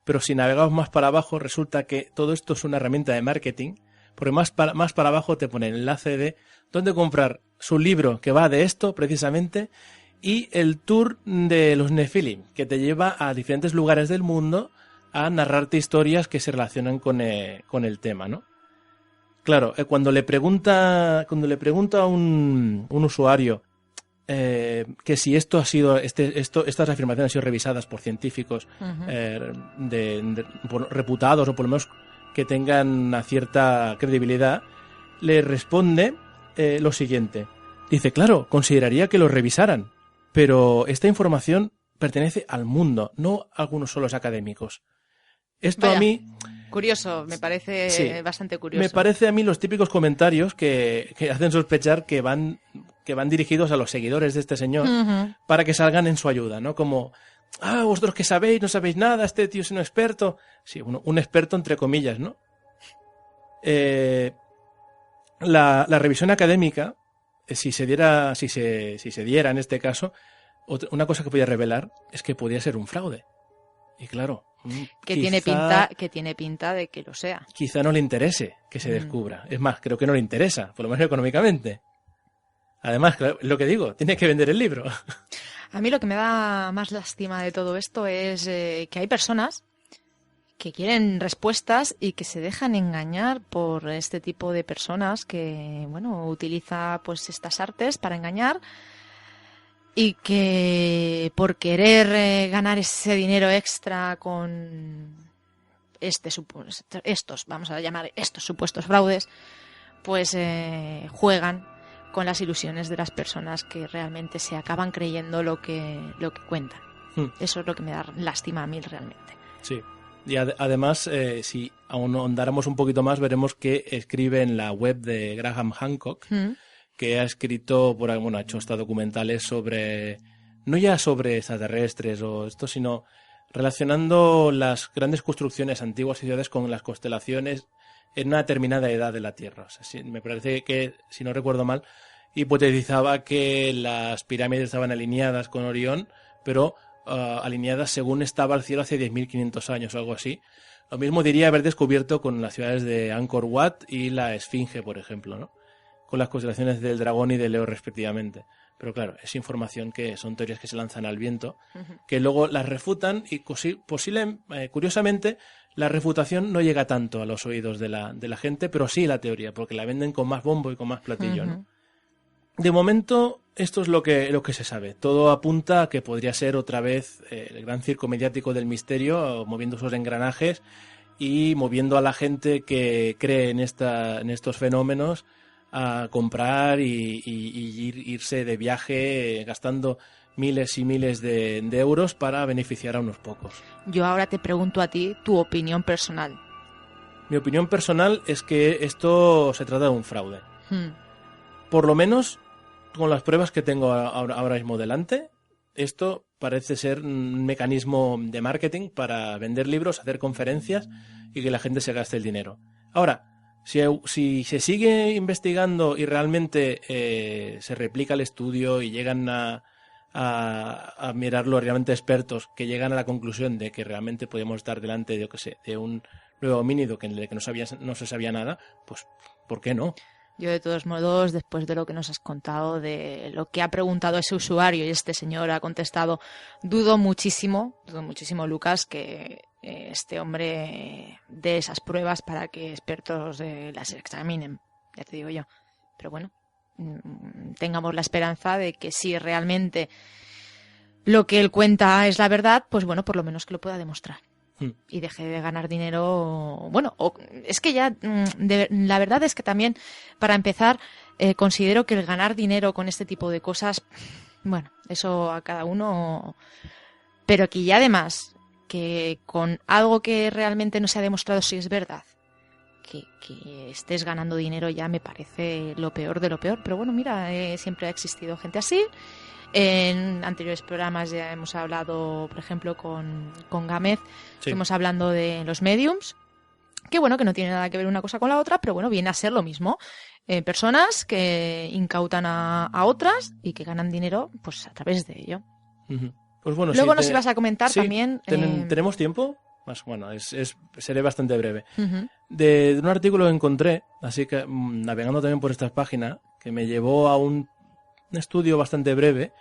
pero si navegamos más para abajo resulta que todo esto es una herramienta de marketing, porque más para abajo te pone el enlace de dónde comprar su libro que va de esto precisamente y el tour de los Nefilim, que te lleva a diferentes lugares del mundo a narrarte historias que se relacionan con el tema, ¿no? Claro, cuando le pregunta a un usuario que si esto ha sido estas afirmaciones han sido revisadas por científicos reputados o por lo menos que tengan una cierta credibilidad, le responde lo siguiente. Dice, claro, consideraría que lo revisaran, pero esta información pertenece al mundo, no a algunos solos académicos. Esto a mí... Curioso, me parece bastante curioso. Me parece a mí los típicos comentarios que hacen sospechar que van dirigidos a los seguidores de este señor para que salgan en su ayuda, ¿no? Como, vosotros que sabéis, no sabéis nada, este tío es un experto. Sí, un experto entre comillas, ¿no? La revisión académica, si se diera en este caso, una cosa que podía revelar es que podía ser un fraude. Y claro, que tiene pinta de que lo sea. Quizá no le interese que se descubra. Es más, creo que no le interesa, por lo menos económicamente. Además, claro, lo que digo, tiene que vender el libro. A mí lo que me da más lástima de todo esto es que hay personas que quieren respuestas y que se dejan engañar por este tipo de personas que, bueno, utiliza pues estas artes para engañar y que por querer ganar ese dinero extra con estos, vamos a llamar estos supuestos fraudes, pues juegan con las ilusiones de las personas que realmente se acaban creyendo lo que cuentan. Eso es lo que me da lástima a mí realmente. Sí. Y además, si aún ahondáramos un poquito más, veremos que escribe en la web de Graham Hancock, que ha escrito, ha hecho hasta documentales sobre, no ya sobre extraterrestres o esto, sino relacionando las grandes construcciones antiguas y ciudades con las constelaciones en una determinada edad de la Tierra. O sea, me parece que, si no recuerdo mal, hipotetizaba que las pirámides estaban alineadas con Orión, pero alineadas según estaba el cielo hace 10.500 años o algo así. Lo mismo diría haber descubierto con las ciudades de Angkor Wat y la Esfinge, por ejemplo, ¿no? Con las constelaciones del Dragón y de Leo respectivamente. Pero claro, es información que son teorías que se lanzan al viento, que luego las refutan y curiosamente la refutación no llega tanto a los oídos de la gente, pero sí la teoría, porque la venden con más bombo y con más platillo, ¿no? De momento, esto es lo que se sabe. Todo apunta a que podría ser otra vez el gran circo mediático del misterio, moviendo esos engranajes y moviendo a la gente que cree en estos fenómenos a comprar y irse de viaje gastando miles y miles de euros para beneficiar a unos pocos. Yo ahora te pregunto a ti tu opinión personal. Mi opinión personal es que esto se trata de un fraude. Por lo menos, con las pruebas que tengo ahora mismo delante, esto parece ser un mecanismo de marketing para vender libros, hacer conferencias y que la gente se gaste el dinero. Ahora, si se sigue investigando y realmente se replica el estudio y llegan a mirarlo realmente expertos que llegan a la conclusión de que realmente podemos estar delante de un nuevo homínido que no se sabía nada, pues ¿por qué no? Yo, de todos modos, después de lo que nos has contado, de lo que ha preguntado ese usuario y este señor ha contestado, dudo muchísimo, Lucas, que este hombre dé esas pruebas para que expertos las examinen, ya te digo yo. Pero bueno, tengamos la esperanza de que si realmente lo que él cuenta es la verdad, pues bueno, por lo menos que lo pueda demostrar. Y deje de ganar dinero. Bueno, es que ya la verdad es que también, para empezar, considero que el ganar dinero con este tipo de cosas, bueno, eso a cada uno, pero que ya además que con algo que realmente no se ha demostrado si es verdad, que estés ganando dinero, ya me parece lo peor de lo peor. Pero bueno, mira, siempre ha existido gente así. En anteriores programas ya hemos hablado, por ejemplo, con Gámez, estuvimos hablando de los mediums, que bueno, que no tiene nada que ver una cosa con la otra, pero bueno, viene a ser lo mismo. Personas que incautan a otras y que ganan dinero pues a través de ello. Pues bueno, luego nos ibas a comentar también... ¿Tenemos tiempo? Pues bueno, seré bastante breve. De un artículo que encontré, así que navegando también por esta página, que me llevó a un estudio bastante breve,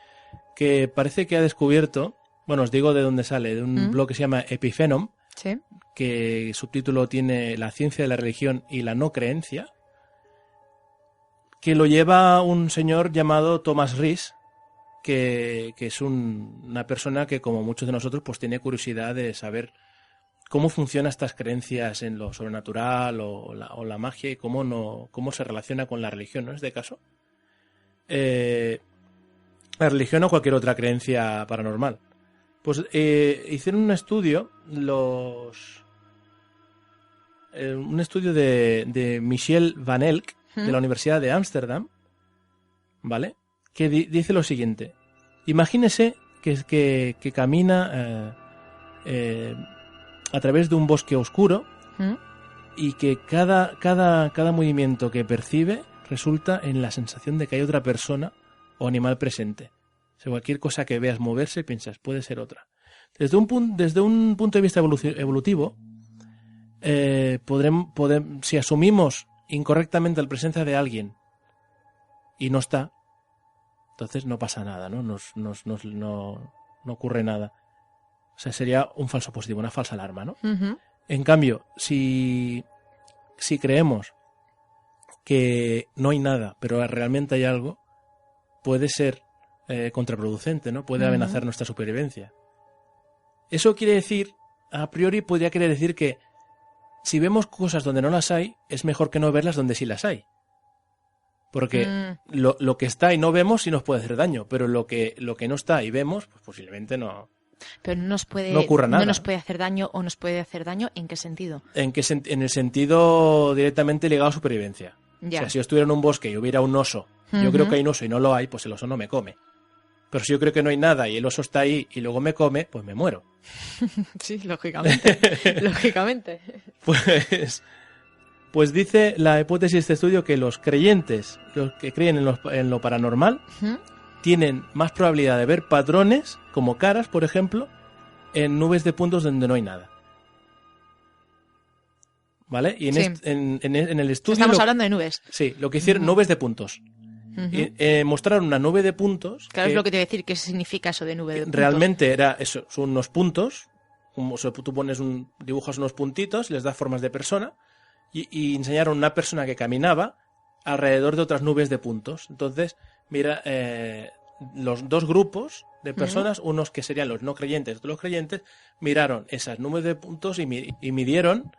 que parece que ha descubierto, bueno, os digo de dónde sale, de un blog que se llama Epiphenom, que subtítulo tiene La ciencia de la religión y la no creencia, que lo lleva un señor llamado Thomas Rees, que es una persona que, como muchos de nosotros, pues tiene curiosidad de saber cómo funcionan estas creencias en lo sobrenatural o la magia y cómo se relaciona con la religión, ¿no? En este caso. La religión o cualquier otra creencia paranormal. Pues hicieron un estudio, un estudio de Michel Van Elk, de la Universidad de Ámsterdam, ¿vale? Que dice lo siguiente: imagínese que camina a través de un bosque oscuro y que cada movimiento que percibe resulta en la sensación de que hay otra persona o animal presente. O sea, cualquier cosa que veas moverse, piensas, puede ser otra. Desde un punto de vista evolutivo, si asumimos incorrectamente la presencia de alguien y no está, Entonces no pasa nada, ¿no? No ocurre nada. O sea, sería un falso positivo, una falsa alarma, ¿no? Uh-huh. En cambio, si creemos que no hay nada, pero realmente hay algo, puede ser contraproducente, ¿no? Puede amenazar nuestra supervivencia. Eso quiere decir, a priori podría querer decir que si vemos cosas donde no las hay, es mejor que no verlas donde sí las hay. Porque lo que está y no vemos sí nos puede hacer daño, pero lo que no está y vemos, pues posiblemente no. Pero no ocurra nada. No nos puede hacer daño, o nos puede hacer daño, ¿en qué sentido? En el sentido directamente ligado a supervivencia. Ya. O sea, si yo estuviera en un bosque y hubiera un oso, yo creo que hay un oso y no lo hay, pues el oso no me come. Pero si yo creo que no hay nada y el oso está ahí y luego me come, pues me muero. Sí, lógicamente. Lógicamente. Pues dice la hipótesis de este estudio que los creyentes, los que creen en lo paranormal, tienen más probabilidad de ver patrones, como caras, por ejemplo, en nubes de puntos donde no hay nada. ¿Vale? Y en el estudio... Estamos hablando de nubes. Sí, lo que hicieron, nubes de puntos. Mostraron una nube de puntos. Claro, es lo que te voy a decir, ¿qué significa eso de nube de puntos? Realmente era eso, son unos puntos, como tú dibujas unos puntitos, les das formas de persona, y enseñaron una persona que caminaba alrededor de otras nubes de puntos. Entonces, mira, los dos grupos de personas, unos que serían los no creyentes, otros los creyentes, miraron esas nubes de puntos y midieron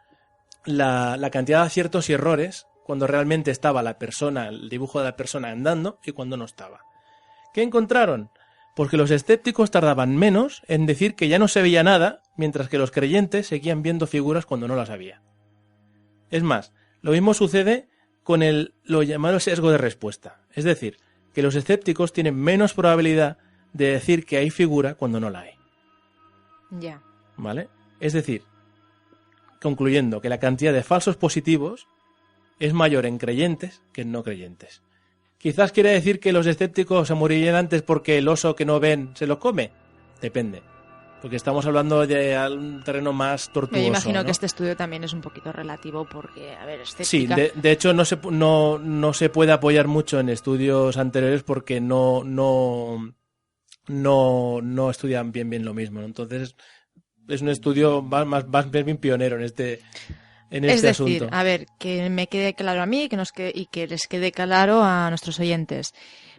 la cantidad de aciertos y errores cuando realmente estaba la persona, el dibujo de la persona andando y cuando no estaba. ¿Qué encontraron? Porque los escépticos tardaban menos en decir que ya no se veía nada, mientras que los creyentes seguían viendo figuras cuando no las había. Es más, lo mismo sucede con lo llamado sesgo de respuesta. Es decir, que los escépticos tienen menos probabilidad de decir que hay figura cuando no la hay. Ya. ¿Vale? Es decir, concluyendo que la cantidad de falsos positivos es mayor en creyentes que en no creyentes. Quizás quiere decir que los escépticos se morirían antes porque el oso que no ven se lo come. Depende. Porque estamos hablando de un terreno más tortuoso. Me imagino, ¿no?, que este estudio también es un poquito relativo porque, a ver, escéptica... Sí, de hecho no se puede apoyar mucho en estudios anteriores porque no estudian bien lo mismo, ¿no? Entonces es un estudio más bien pionero en este asunto. A ver, que me quede claro a mí y que les quede claro a nuestros oyentes.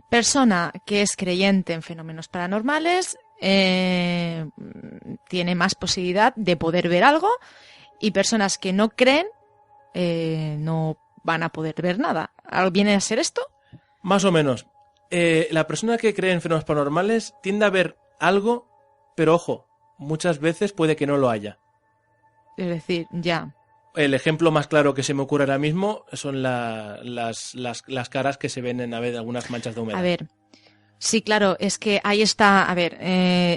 Persona que es creyente en fenómenos paranormales tiene más posibilidad de poder ver algo, y personas que no creen no van a poder ver nada. ¿Viene a ser esto? Más o menos. La persona que cree en fenómenos paranormales tiende a ver algo, pero ojo, muchas veces puede que no lo haya. Es decir, ya. El ejemplo más claro que se me ocurre ahora mismo son las caras que se ven en algunas manchas de humedad. A ver, sí, claro, es que ahí está. A ver,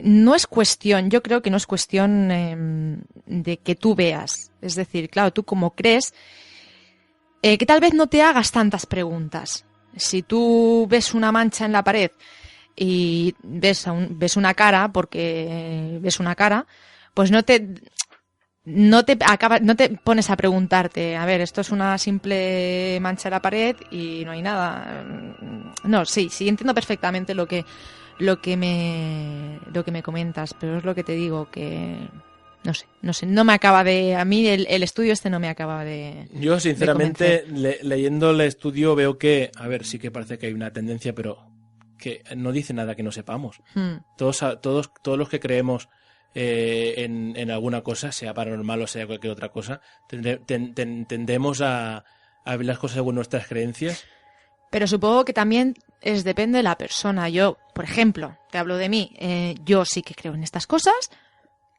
no es cuestión, yo creo que no es cuestión de que tú veas. Es decir, claro, tú como crees, que tal vez no te hagas tantas preguntas. Si tú ves una mancha en la pared y ves una cara, porque ves una cara, pues no te pones a preguntarte, a ver, esto es una simple mancha en la pared y no hay nada. No, sí, entiendo perfectamente lo que me comentas, pero es lo que te digo, que no sé, no me acaba de, a mí el estudio no me acaba de. Yo sinceramente leyendo el estudio veo que, a ver, sí que parece que hay una tendencia, pero que no dice nada que no sepamos. Todos los que creemos en alguna cosa, sea paranormal o sea cualquier otra cosa, tendemos a ver las cosas según nuestras creencias. Pero supongo que también depende de la persona. Yo, por ejemplo, te hablo de mí, yo sí que creo en estas cosas,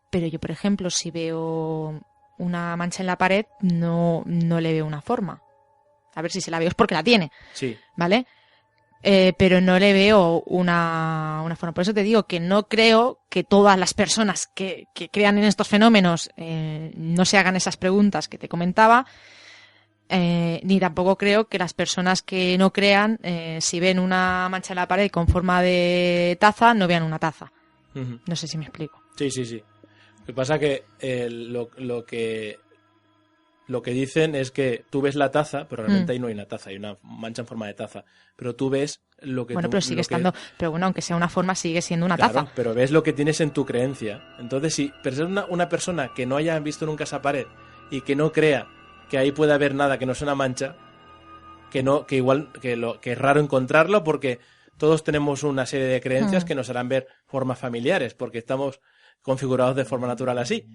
pero yo, por ejemplo, si veo una mancha en la pared, no le veo una forma. A ver, si se la veo es porque la tiene. Sí. ¿Vale? Pero no le veo una forma. Por eso te digo que no creo que todas las personas que crean en estos fenómenos no se hagan esas preguntas que te comentaba, ni tampoco creo que las personas que no crean, si ven una mancha en la pared con forma de taza, no vean una taza. No sé si me explico. Sí. Lo que pasa que lo que lo que dicen es que tú ves la taza, pero realmente ahí no hay una taza, hay una mancha en forma de taza. Pero tú ves lo que... Bueno, pero sigue estando... Pero bueno, aunque sea una forma, sigue siendo una claro, taza. Pero ves lo que tienes en tu creencia. Entonces, si una persona que no haya visto nunca esa pared y que no crea que ahí puede haber nada que no sea una mancha, que es raro encontrarlo, porque todos tenemos una serie de creencias que nos harán ver formas familiares, porque estamos configurados de forma natural así.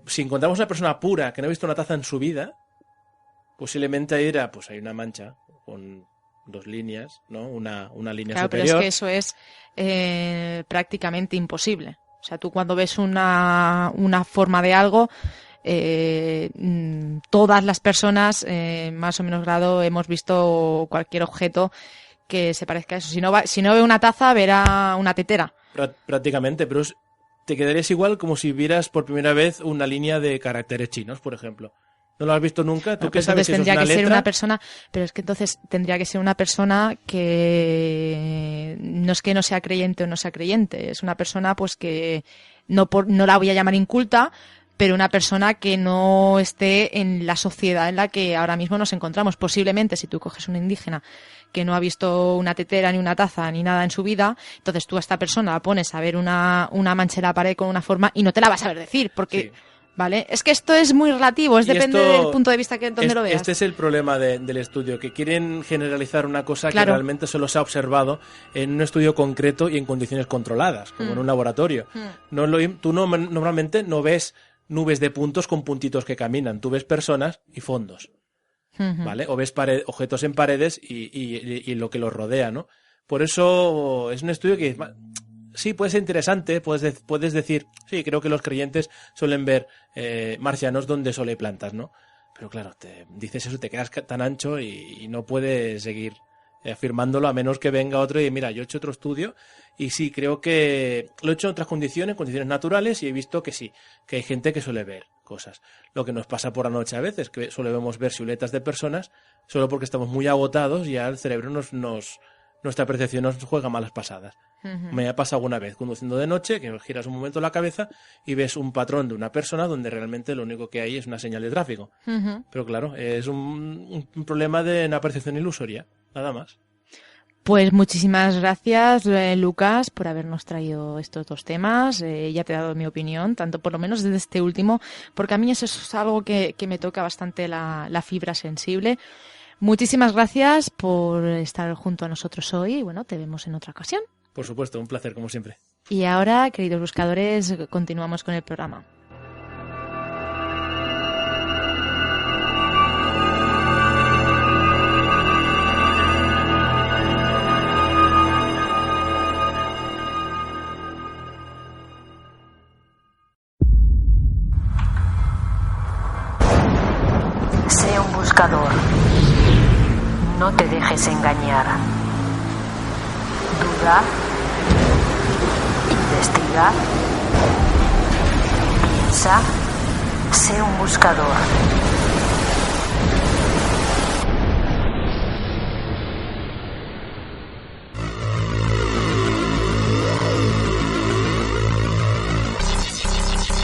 Si encontramos una persona pura que no ha visto una taza en su vida, posiblemente ahí dirá, pues hay una mancha con 2 líneas, ¿no? Una línea claro, superior. Pero es que eso es prácticamente imposible. O sea, tú cuando ves una forma de algo, todas las personas, más o menos grado, hemos visto cualquier objeto que se parezca a eso. Si no ve una taza, verá una tetera. Prácticamente, pero te quedarías igual como si vieras por primera vez una línea de caracteres chinos, por ejemplo. ¿No lo has visto nunca? ¿Tú qué sabes si eso es una letra? Tendría que ser una persona, pero es que entonces tendría que ser una persona que no es que no sea creyente o no sea creyente, es una persona pues que no la voy a llamar inculta, pero una persona que no esté en la sociedad en la que ahora mismo nos encontramos. Posiblemente, si tú coges un indígena que no ha visto una tetera, ni una taza, ni nada en su vida, entonces tú a esta persona la pones a ver una mancha en la pared con una forma y no te la vas a ver decir, porque... Sí. ¿Vale? Es que esto es muy relativo, depende del punto de vista donde lo veas. Este es el problema del estudio, que quieren generalizar una cosa que realmente solo se ha observado en un estudio concreto y en condiciones controladas, como en un laboratorio. Tú normalmente no ves nubes de puntos con puntitos que caminan, tú ves personas y fondos, ¿vale? O ves objetos en paredes y lo que los rodea, ¿no? Por eso es un estudio que... Sí, puede ser interesante, puedes decir, sí, creo que los creyentes suelen ver marcianos donde solo hay plantas, ¿no? Pero claro, te dices eso, te quedas tan ancho y no puedes seguir afirmándolo a menos que venga otro y mira, yo he hecho otro estudio y sí, creo que lo he hecho en otras condiciones naturales y he visto que sí, que hay gente que suele ver cosas. Lo que nos pasa por la noche a veces, que solemos ver siluetas de personas solo porque estamos muy agotados y ya el cerebro nuestra percepción nos juega malas pasadas. Me ha pasado alguna vez conduciendo de noche que giras un momento la cabeza y ves un patrón de una persona donde realmente lo único que hay es una señal de tráfico. Pero claro, es un problema de una percepción ilusoria, nada más. Pues muchísimas gracias, Lucas, por habernos traído estos 2 temas. Ya te he dado mi opinión, tanto por lo menos desde este último, porque a mí eso es algo que me toca bastante la fibra sensible. Muchísimas gracias por estar junto a nosotros hoy y bueno, te vemos en otra ocasión. Por supuesto, un placer como siempre. Y ahora, queridos buscadores, continuamos con el programa. Sé un buscador. No te dejes engañar. Duda. Investiga. Piensa. Sé un buscador.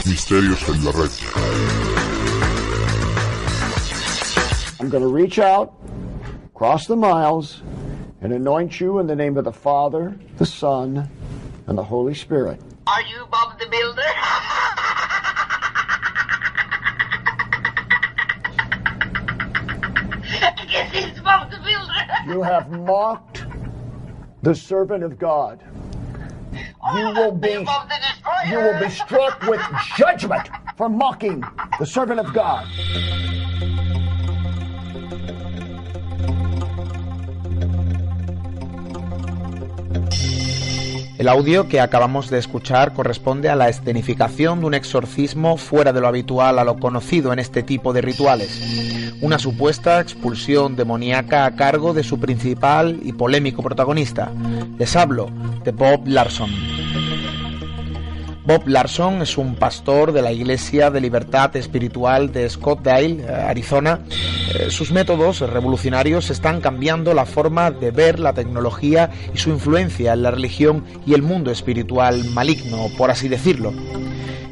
Misterios en la red. I'm going to reach out, cross the miles, and anoint you in the name of the Father, the Son, and the Holy Spirit. Are you Bob the Builder? Yes, it's Bob the Builder. You have mocked the servant of God. You will be struck with judgment for mocking the servant of God. El audio que acabamos de escuchar corresponde a la escenificación de un exorcismo fuera de lo habitual a lo conocido en este tipo de rituales. Una supuesta expulsión demoníaca a cargo de su principal y polémico protagonista. Les hablo de Bob Larson. Bob Larson es un pastor de la Iglesia de Libertad Espiritual de Scottsdale, Arizona. Sus métodos revolucionarios están cambiando la forma de ver la tecnología y su influencia en la religión y el mundo espiritual maligno, por así decirlo.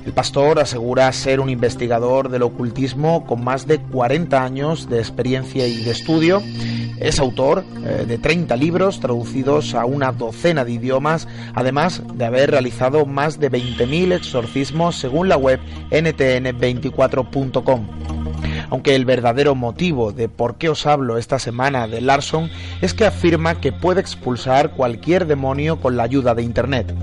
El pastor asegura ser un investigador del ocultismo con más de 40 años de experiencia y de estudio. Es autor de 30 libros traducidos a una docena de idiomas, además de haber realizado más de 20.000 exorcismos según la web ntn24.com. Aunque el verdadero motivo de por qué os hablo esta semana de Larson es que afirma que puede expulsar cualquier demonio con la ayuda de Internet.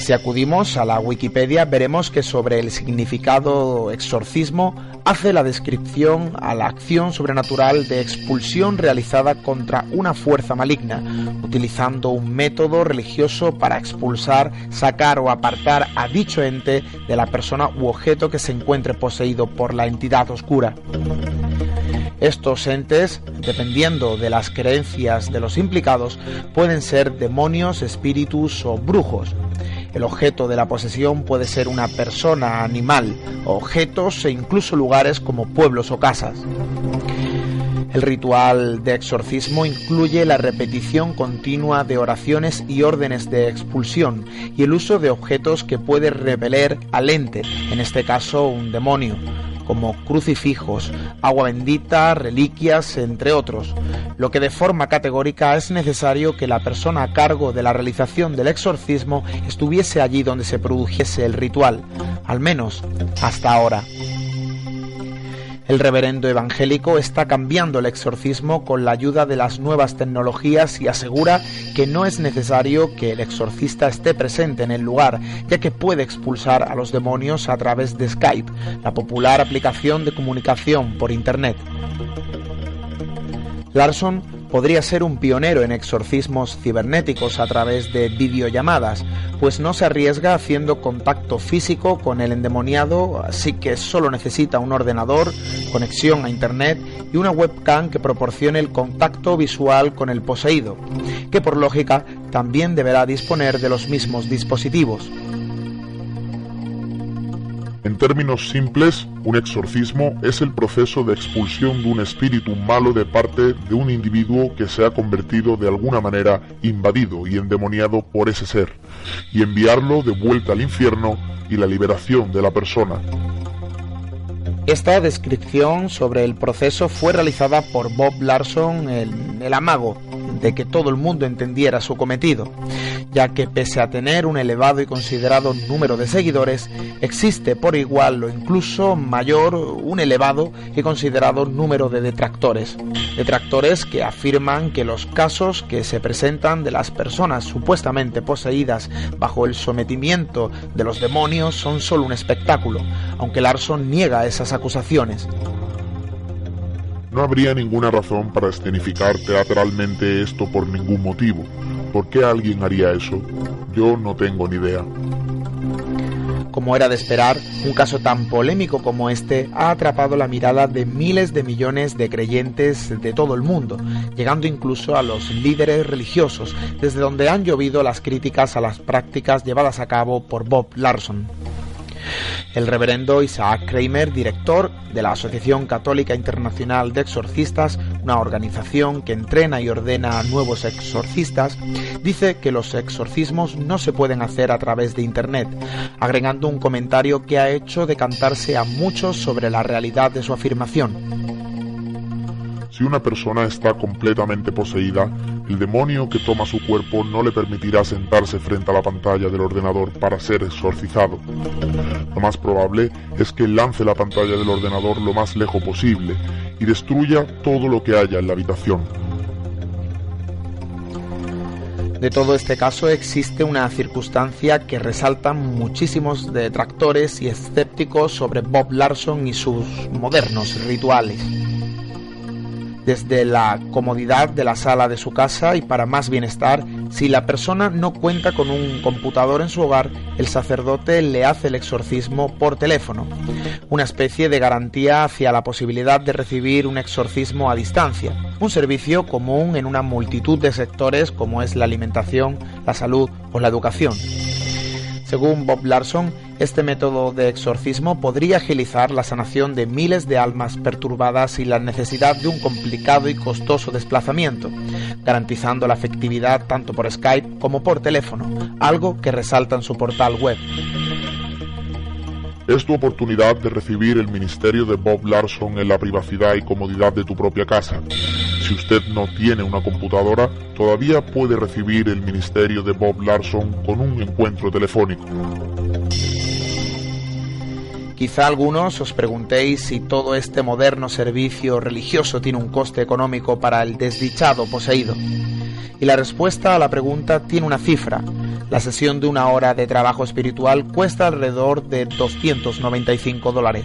Si acudimos a la Wikipedia veremos que sobre el significado exorcismo hace la descripción a la acción sobrenatural de expulsión realizada contra una fuerza maligna, utilizando un método religioso para expulsar, sacar o apartar a dicho ente de la persona u objeto que se encuentre poseído por la entidad oscura. Estos entes, dependiendo de las creencias de los implicados, pueden ser demonios, espíritus o brujos. El objeto de la posesión puede ser una persona, animal, objetos e incluso lugares como pueblos o casas. El ritual de exorcismo incluye la repetición continua de oraciones y órdenes de expulsión y el uso de objetos que puede repeler al ente, en este caso un demonio, como crucifijos, agua bendita, reliquias, entre otros, lo que de forma categórica es necesario que la persona a cargo de la realización del exorcismo estuviese allí donde se produjese el ritual, al menos hasta ahora. El reverendo evangélico está cambiando el exorcismo con la ayuda de las nuevas tecnologías y asegura que no es necesario que el exorcista esté presente en el lugar, ya que puede expulsar a los demonios a través de Skype, la popular aplicación de comunicación por Internet. Larson podría ser un pionero en exorcismos cibernéticos a través de videollamadas, pues no se arriesga haciendo contacto físico con el endemoniado, así que solo necesita un ordenador, conexión a Internet y una webcam que proporcione el contacto visual con el poseído, que por lógica también deberá disponer de los mismos dispositivos. En términos simples, un exorcismo es el proceso de expulsión de un espíritu malo de parte de un individuo que se ha convertido de alguna manera invadido y endemoniado por ese ser, y enviarlo de vuelta al infierno y la liberación de la persona. Esta descripción sobre el proceso fue realizada por Bob Larson en el amago de que todo el mundo entendiera su cometido, ya que pese a tener un elevado y considerado número de seguidores, existe por igual o incluso mayor un elevado y considerado número de detractores que afirman que los casos que se presentan de las personas supuestamente poseídas bajo el sometimiento de los demonios son solo un espectáculo, aunque Larson niega esas acusaciones. No habría ninguna razón para escenificar teatralmente esto por ningún motivo. ¿Por qué alguien haría eso? Yo no tengo ni idea. Como era de esperar, un caso tan polémico como este ha atrapado la mirada de miles de millones de creyentes de todo el mundo, llegando incluso a los líderes religiosos, desde donde han llovido las críticas a las prácticas llevadas a cabo por Bob Larson. El reverendo Isaac Kramer, director de la Asociación Católica Internacional de Exorcistas, una organización que entrena y ordena a nuevos exorcistas, dice que los exorcismos no se pueden hacer a través de Internet, agregando un comentario que ha hecho decantarse a muchos sobre la realidad de su afirmación. Si una persona está completamente poseída, el demonio que toma su cuerpo no le permitirá sentarse frente a la pantalla del ordenador para ser exorcizado. Lo más probable es que lance la pantalla del ordenador lo más lejos posible y destruya todo lo que haya en la habitación. De todo este caso existe una circunstancia que resaltan muchísimos detractores y escépticos sobre Bob Larson y sus modernos rituales. Desde la comodidad de la sala de su casa y para más bienestar, si la persona no cuenta con un computador en su hogar, el sacerdote le hace el exorcismo por teléfono, una especie de garantía hacia la posibilidad de recibir un exorcismo a distancia, un servicio común en una multitud de sectores como es la alimentación, la salud o la educación. Según Bob Larson, Este método de exorcismo podría agilizar la sanación de miles de almas perturbadas sin la necesidad de un complicado y costoso desplazamiento, garantizando la efectividad tanto por Skype como por teléfono, algo que resalta en su portal web. Es tu oportunidad de recibir el ministerio de Bob Larson en la privacidad y comodidad de tu propia casa. Si usted no tiene una computadora, todavía puede recibir el ministerio de Bob Larson con un encuentro telefónico. Quizá algunos os preguntéis si todo este moderno servicio religioso tiene un coste económico para el desdichado poseído. Y la respuesta a la pregunta tiene una cifra. La sesión de 1 hora de trabajo espiritual cuesta alrededor de $295.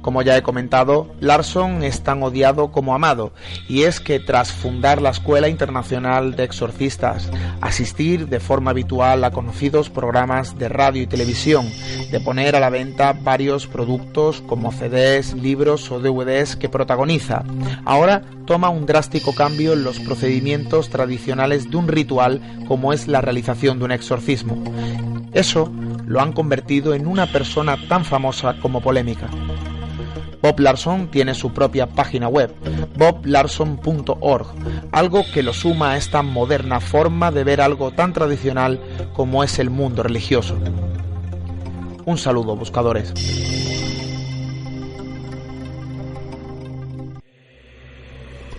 Como ya he comentado, Larson es tan odiado como amado, y es que tras fundar la Escuela Internacional de Exorcistas, asistir de forma habitual a conocidos programas de radio y televisión, de poner a la venta varios productos como CDs, libros o DVDs que protagoniza, ahora toma un drástico cambio en los procedimientos tradicionales de un ritual como es la realización de un exorcismo. Eso lo han convertido en una persona tan famosa como polémica. Bob Larson tiene su propia página web, boblarson.org, algo que lo suma a esta moderna forma de ver algo tan tradicional como es el mundo religioso. Un saludo, buscadores.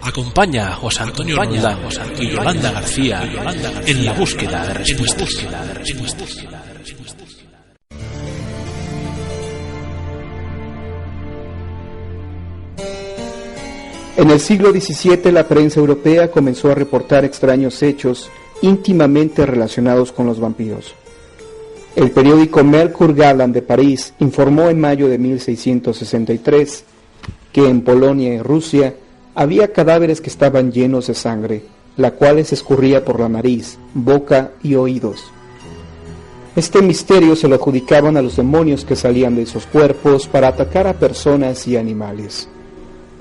Acompaña a José Antonio Roldán y Yolanda García en la búsqueda de respuestas. En el siglo XVII la prensa europea comenzó a reportar extraños hechos íntimamente relacionados con los vampiros. El periódico Mercure Galant de París informó en mayo de 1663 que en Polonia y Rusia había cadáveres que estaban llenos de sangre, la cual se escurría por la nariz, boca y oídos. Este misterio se lo adjudicaban a los demonios que salían de esos cuerpos para atacar a personas y animales.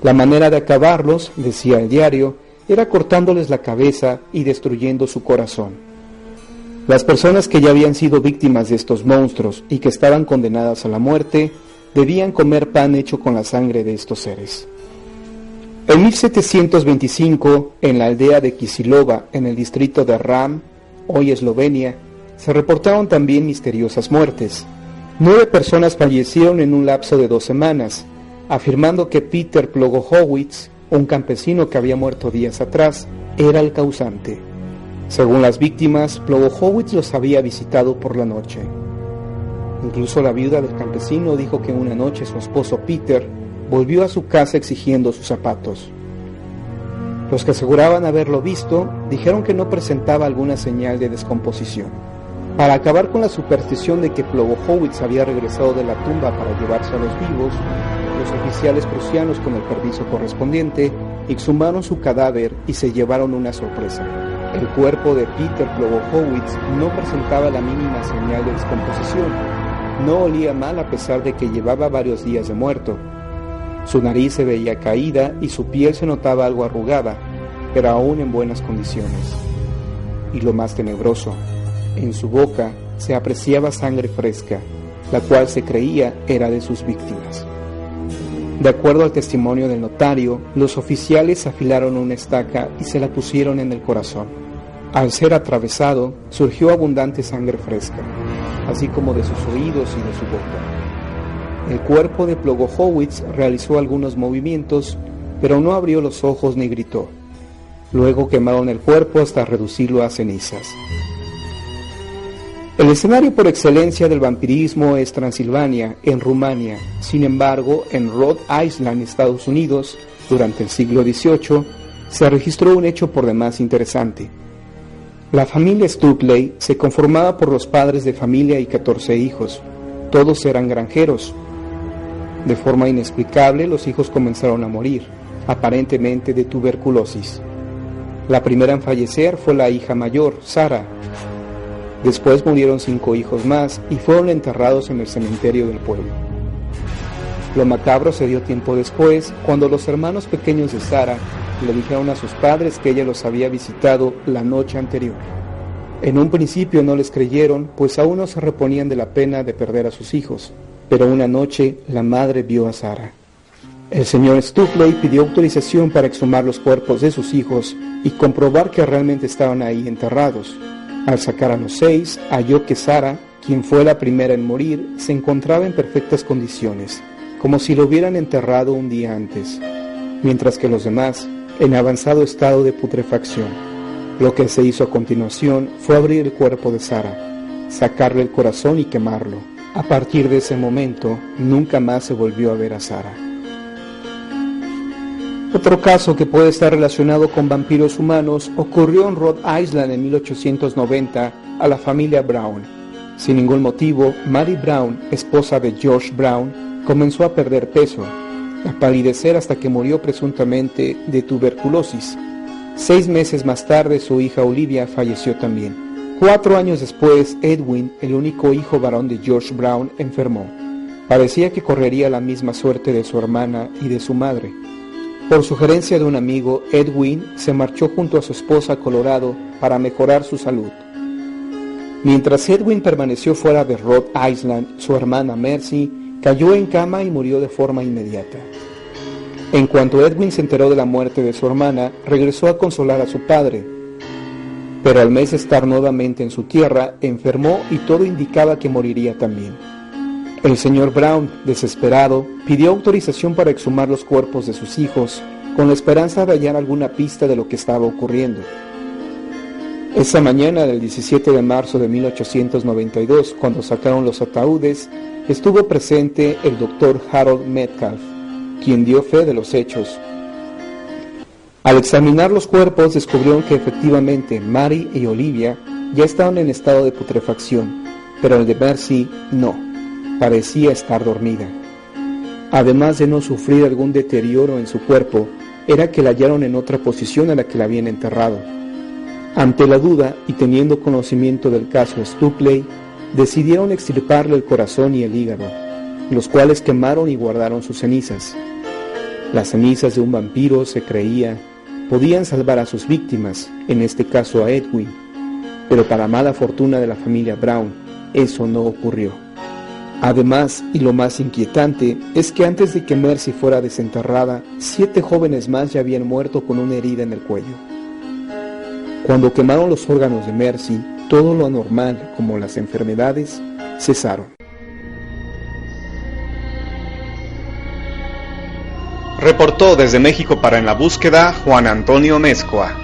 La manera de acabarlos, decía el diario, era cortándoles la cabeza y destruyendo su corazón. Las personas que ya habían sido víctimas de estos monstruos y que estaban condenadas a la muerte, debían comer pan hecho con la sangre de estos seres. En 1725, en la aldea de Kisilova, en el distrito de Ram, hoy Eslovenia, se reportaron también misteriosas muertes. 9 personas fallecieron en un lapso de 2 semanas, afirmando que Peter Plogochowicz, un campesino que había muerto días atrás, era el causante. Según las víctimas, Plogochowicz los había visitado por la noche. Incluso la viuda del campesino dijo que una noche su esposo Peter volvió a su casa exigiendo sus zapatos. Los que aseguraban haberlo visto dijeron que no presentaba alguna señal de descomposición. Para acabar con la superstición de que Plogochowicz había regresado de la tumba para llevarse a los vivos, los oficiales prusianos, con el permiso correspondiente, exhumaron su cadáver y se llevaron una sorpresa. El cuerpo de Peter Plogochowicz no presentaba la mínima señal de descomposición. No olía mal a pesar de que llevaba varios días de muerto. Su nariz se veía caída y su piel se notaba algo arrugada, pero aún en buenas condiciones. Y lo más tenebroso, en su boca se apreciaba sangre fresca, la cual se creía era de sus víctimas. De acuerdo al testimonio del notario, los oficiales afilaron una estaca y se la pusieron en el corazón. Al ser atravesado, surgió abundante sangre fresca, así como de sus oídos y de su boca. El cuerpo de Plogochowicz realizó algunos movimientos, pero no abrió los ojos ni gritó. Luego quemaron el cuerpo hasta reducirlo a cenizas. El escenario por excelencia del vampirismo es Transilvania, en Rumania. Sin embargo, en Rhode Island, Estados Unidos, durante el siglo XVIII, se registró un hecho por demás interesante. La familia Stukeley se conformaba por los padres de familia y 14 hijos. Todos eran granjeros. De forma inexplicable, los hijos comenzaron a morir, aparentemente de tuberculosis. La primera en fallecer fue la hija mayor, Sarah. Después murieron 5 hijos más y fueron enterrados en el cementerio del pueblo. Lo macabro se dio tiempo después, cuando los hermanos pequeños de Sarah le dijeron a sus padres que ella los había visitado la noche anterior. En un principio no les creyeron, pues aún no se reponían de la pena de perder a sus hijos, pero una noche la madre vio a Sarah. El señor Stupley pidió autorización para exhumar los cuerpos de sus hijos y comprobar que realmente estaban ahí enterrados. Al sacar a los 6, halló que Sarah, quien fue la primera en morir, se encontraba en perfectas condiciones, como si lo hubieran enterrado un día antes, mientras que los demás, en avanzado estado de putrefacción. Lo que se hizo a continuación fue abrir el cuerpo de Sarah, sacarle el corazón y quemarlo. A partir de ese momento, nunca más se volvió a ver a Sarah. Otro caso que puede estar relacionado con vampiros humanos ocurrió en Rhode Island en 1890 a la familia Brown. Sin ningún motivo, Mary Brown, esposa de George Brown, comenzó a perder peso, a palidecer hasta que murió presuntamente de tuberculosis. 6 meses más tarde, su hija Olivia falleció también. 4 años después, Edwin, el único hijo varón de George Brown, enfermó. Parecía que correría la misma suerte de su hermana y de su madre. Por sugerencia de un amigo, Edwin se marchó junto a su esposa a Colorado para mejorar su salud. Mientras Edwin permaneció fuera de Rhode Island, su hermana Mercy cayó en cama y murió de forma inmediata. En cuanto Edwin se enteró de la muerte de su hermana, regresó a consolar a su padre. Pero al mes de estar nuevamente en su tierra, enfermó y todo indicaba que moriría también. El señor Brown, desesperado, pidió autorización para exhumar los cuerpos de sus hijos, con la esperanza de hallar alguna pista de lo que estaba ocurriendo. Esa mañana del 17 de marzo de 1892, cuando sacaron los ataúdes, estuvo presente el doctor Harold Metcalf, quien dio fe de los hechos. Al examinar los cuerpos, descubrieron que efectivamente Mary y Olivia ya estaban en estado de putrefacción, pero el de Mercy no. Parecía estar dormida. Además de no sufrir algún deterioro en su cuerpo, era que la hallaron en otra posición a la que la habían enterrado. Ante la duda y teniendo conocimiento del caso Stupley, decidieron extirparle el corazón y el hígado, los cuales quemaron y guardaron sus cenizas. Las cenizas de un vampiro, se creía, podían salvar a sus víctimas, en este caso a Edwin, pero para mala fortuna de la familia Brown, eso no ocurrió. Además, y lo más inquietante, es que antes de que Mercy fuera desenterrada, 7 jóvenes más ya habían muerto con una herida en el cuello. Cuando quemaron los órganos de Mercy, todo lo anormal, como las enfermedades, cesaron. Reportó desde México para En la Búsqueda Juan Antonio Mezcua.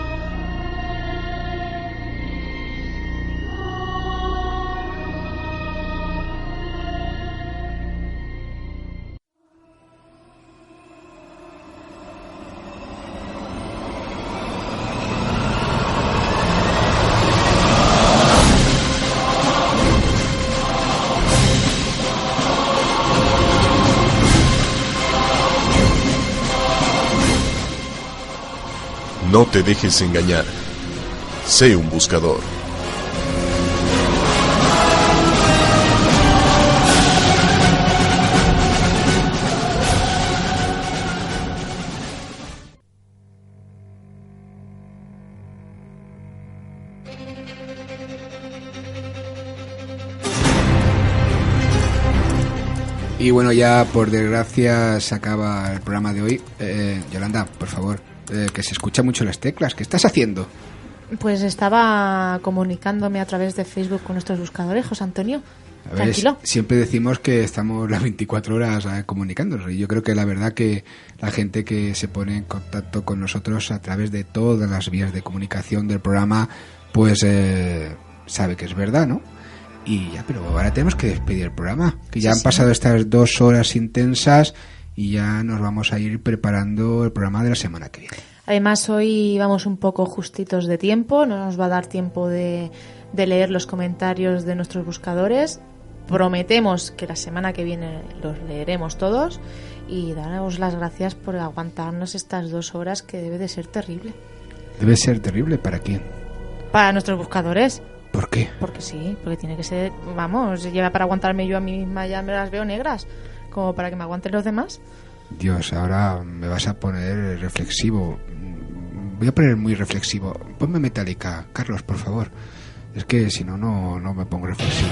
No te dejes engañar. Sé un buscador. Y bueno, ya por desgracia se acaba el programa de hoy. Yolanda, por favor, que se escucha mucho las teclas. ¿Qué estás haciendo? Pues estaba comunicándome a través de Facebook con nuestros buscadores, José Antonio. A ver, tranquilo. Siempre decimos que estamos las 24 horas comunicándonos, y yo creo que la verdad que la gente que se pone en contacto con nosotros a través de todas las vías de comunicación del programa, pues sabe que es verdad, ¿no? Y ya, pero ahora tenemos que despedir el programa, que ya han pasado estas 2 horas intensas y ya nos vamos a ir preparando el programa de la semana que viene. Además, hoy vamos un poco justitos de tiempo, no nos va a dar tiempo de leer los comentarios de nuestros buscadores. Prometemos que la semana que viene los leeremos todos, y daros las gracias por aguantarnos estas 2 horas, que debe de ser terrible. ¿Debe ser terrible para quién? Para nuestros buscadores. ¿Por qué? Porque sí, porque tiene que ser, vamos, lleva para aguantarme yo a mí misma, ya me las veo negras, como para que me aguanten los demás. Dios, ahora me vas a poner reflexivo. Voy a poner muy reflexivo. Ponme Metallica, Carlos, por favor. Es que si no, no me pongo reflexivo.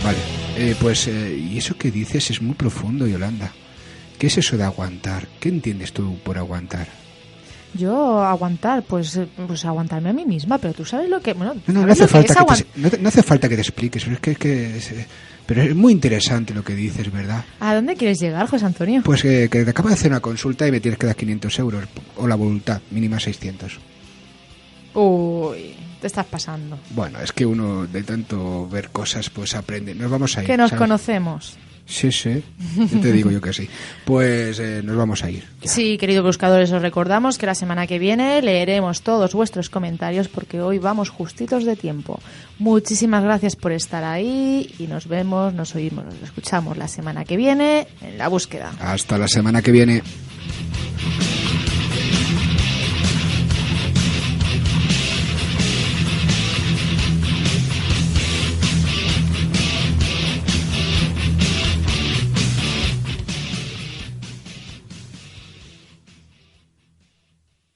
Vale, y eso que dices es muy profundo, Yolanda. ¿Qué es eso de aguantar? ¿Qué entiendes tú por aguantar? Yo aguantar, pues aguantarme a mí misma, pero tú sabes lo que... Bueno, no hace falta que te expliques, pero es muy interesante lo que dices, ¿verdad? ¿A dónde quieres llegar, José Antonio? Pues que te acabo de hacer una consulta y me tienes que dar 500 euros, o la voluntad, mínima 600. Uy, te estás pasando. Bueno, es que uno de tanto ver cosas pues aprende. Nos vamos a ir. Que nos conocemos. Sí, yo te digo yo que sí. Pues nos vamos a ir. Ya. Sí, queridos buscadores, os recordamos que la semana que viene leeremos todos vuestros comentarios porque hoy vamos justitos de tiempo. Muchísimas gracias por estar ahí y nos vemos, nos oímos, nos escuchamos la semana que viene en La Búsqueda. Hasta la semana que viene.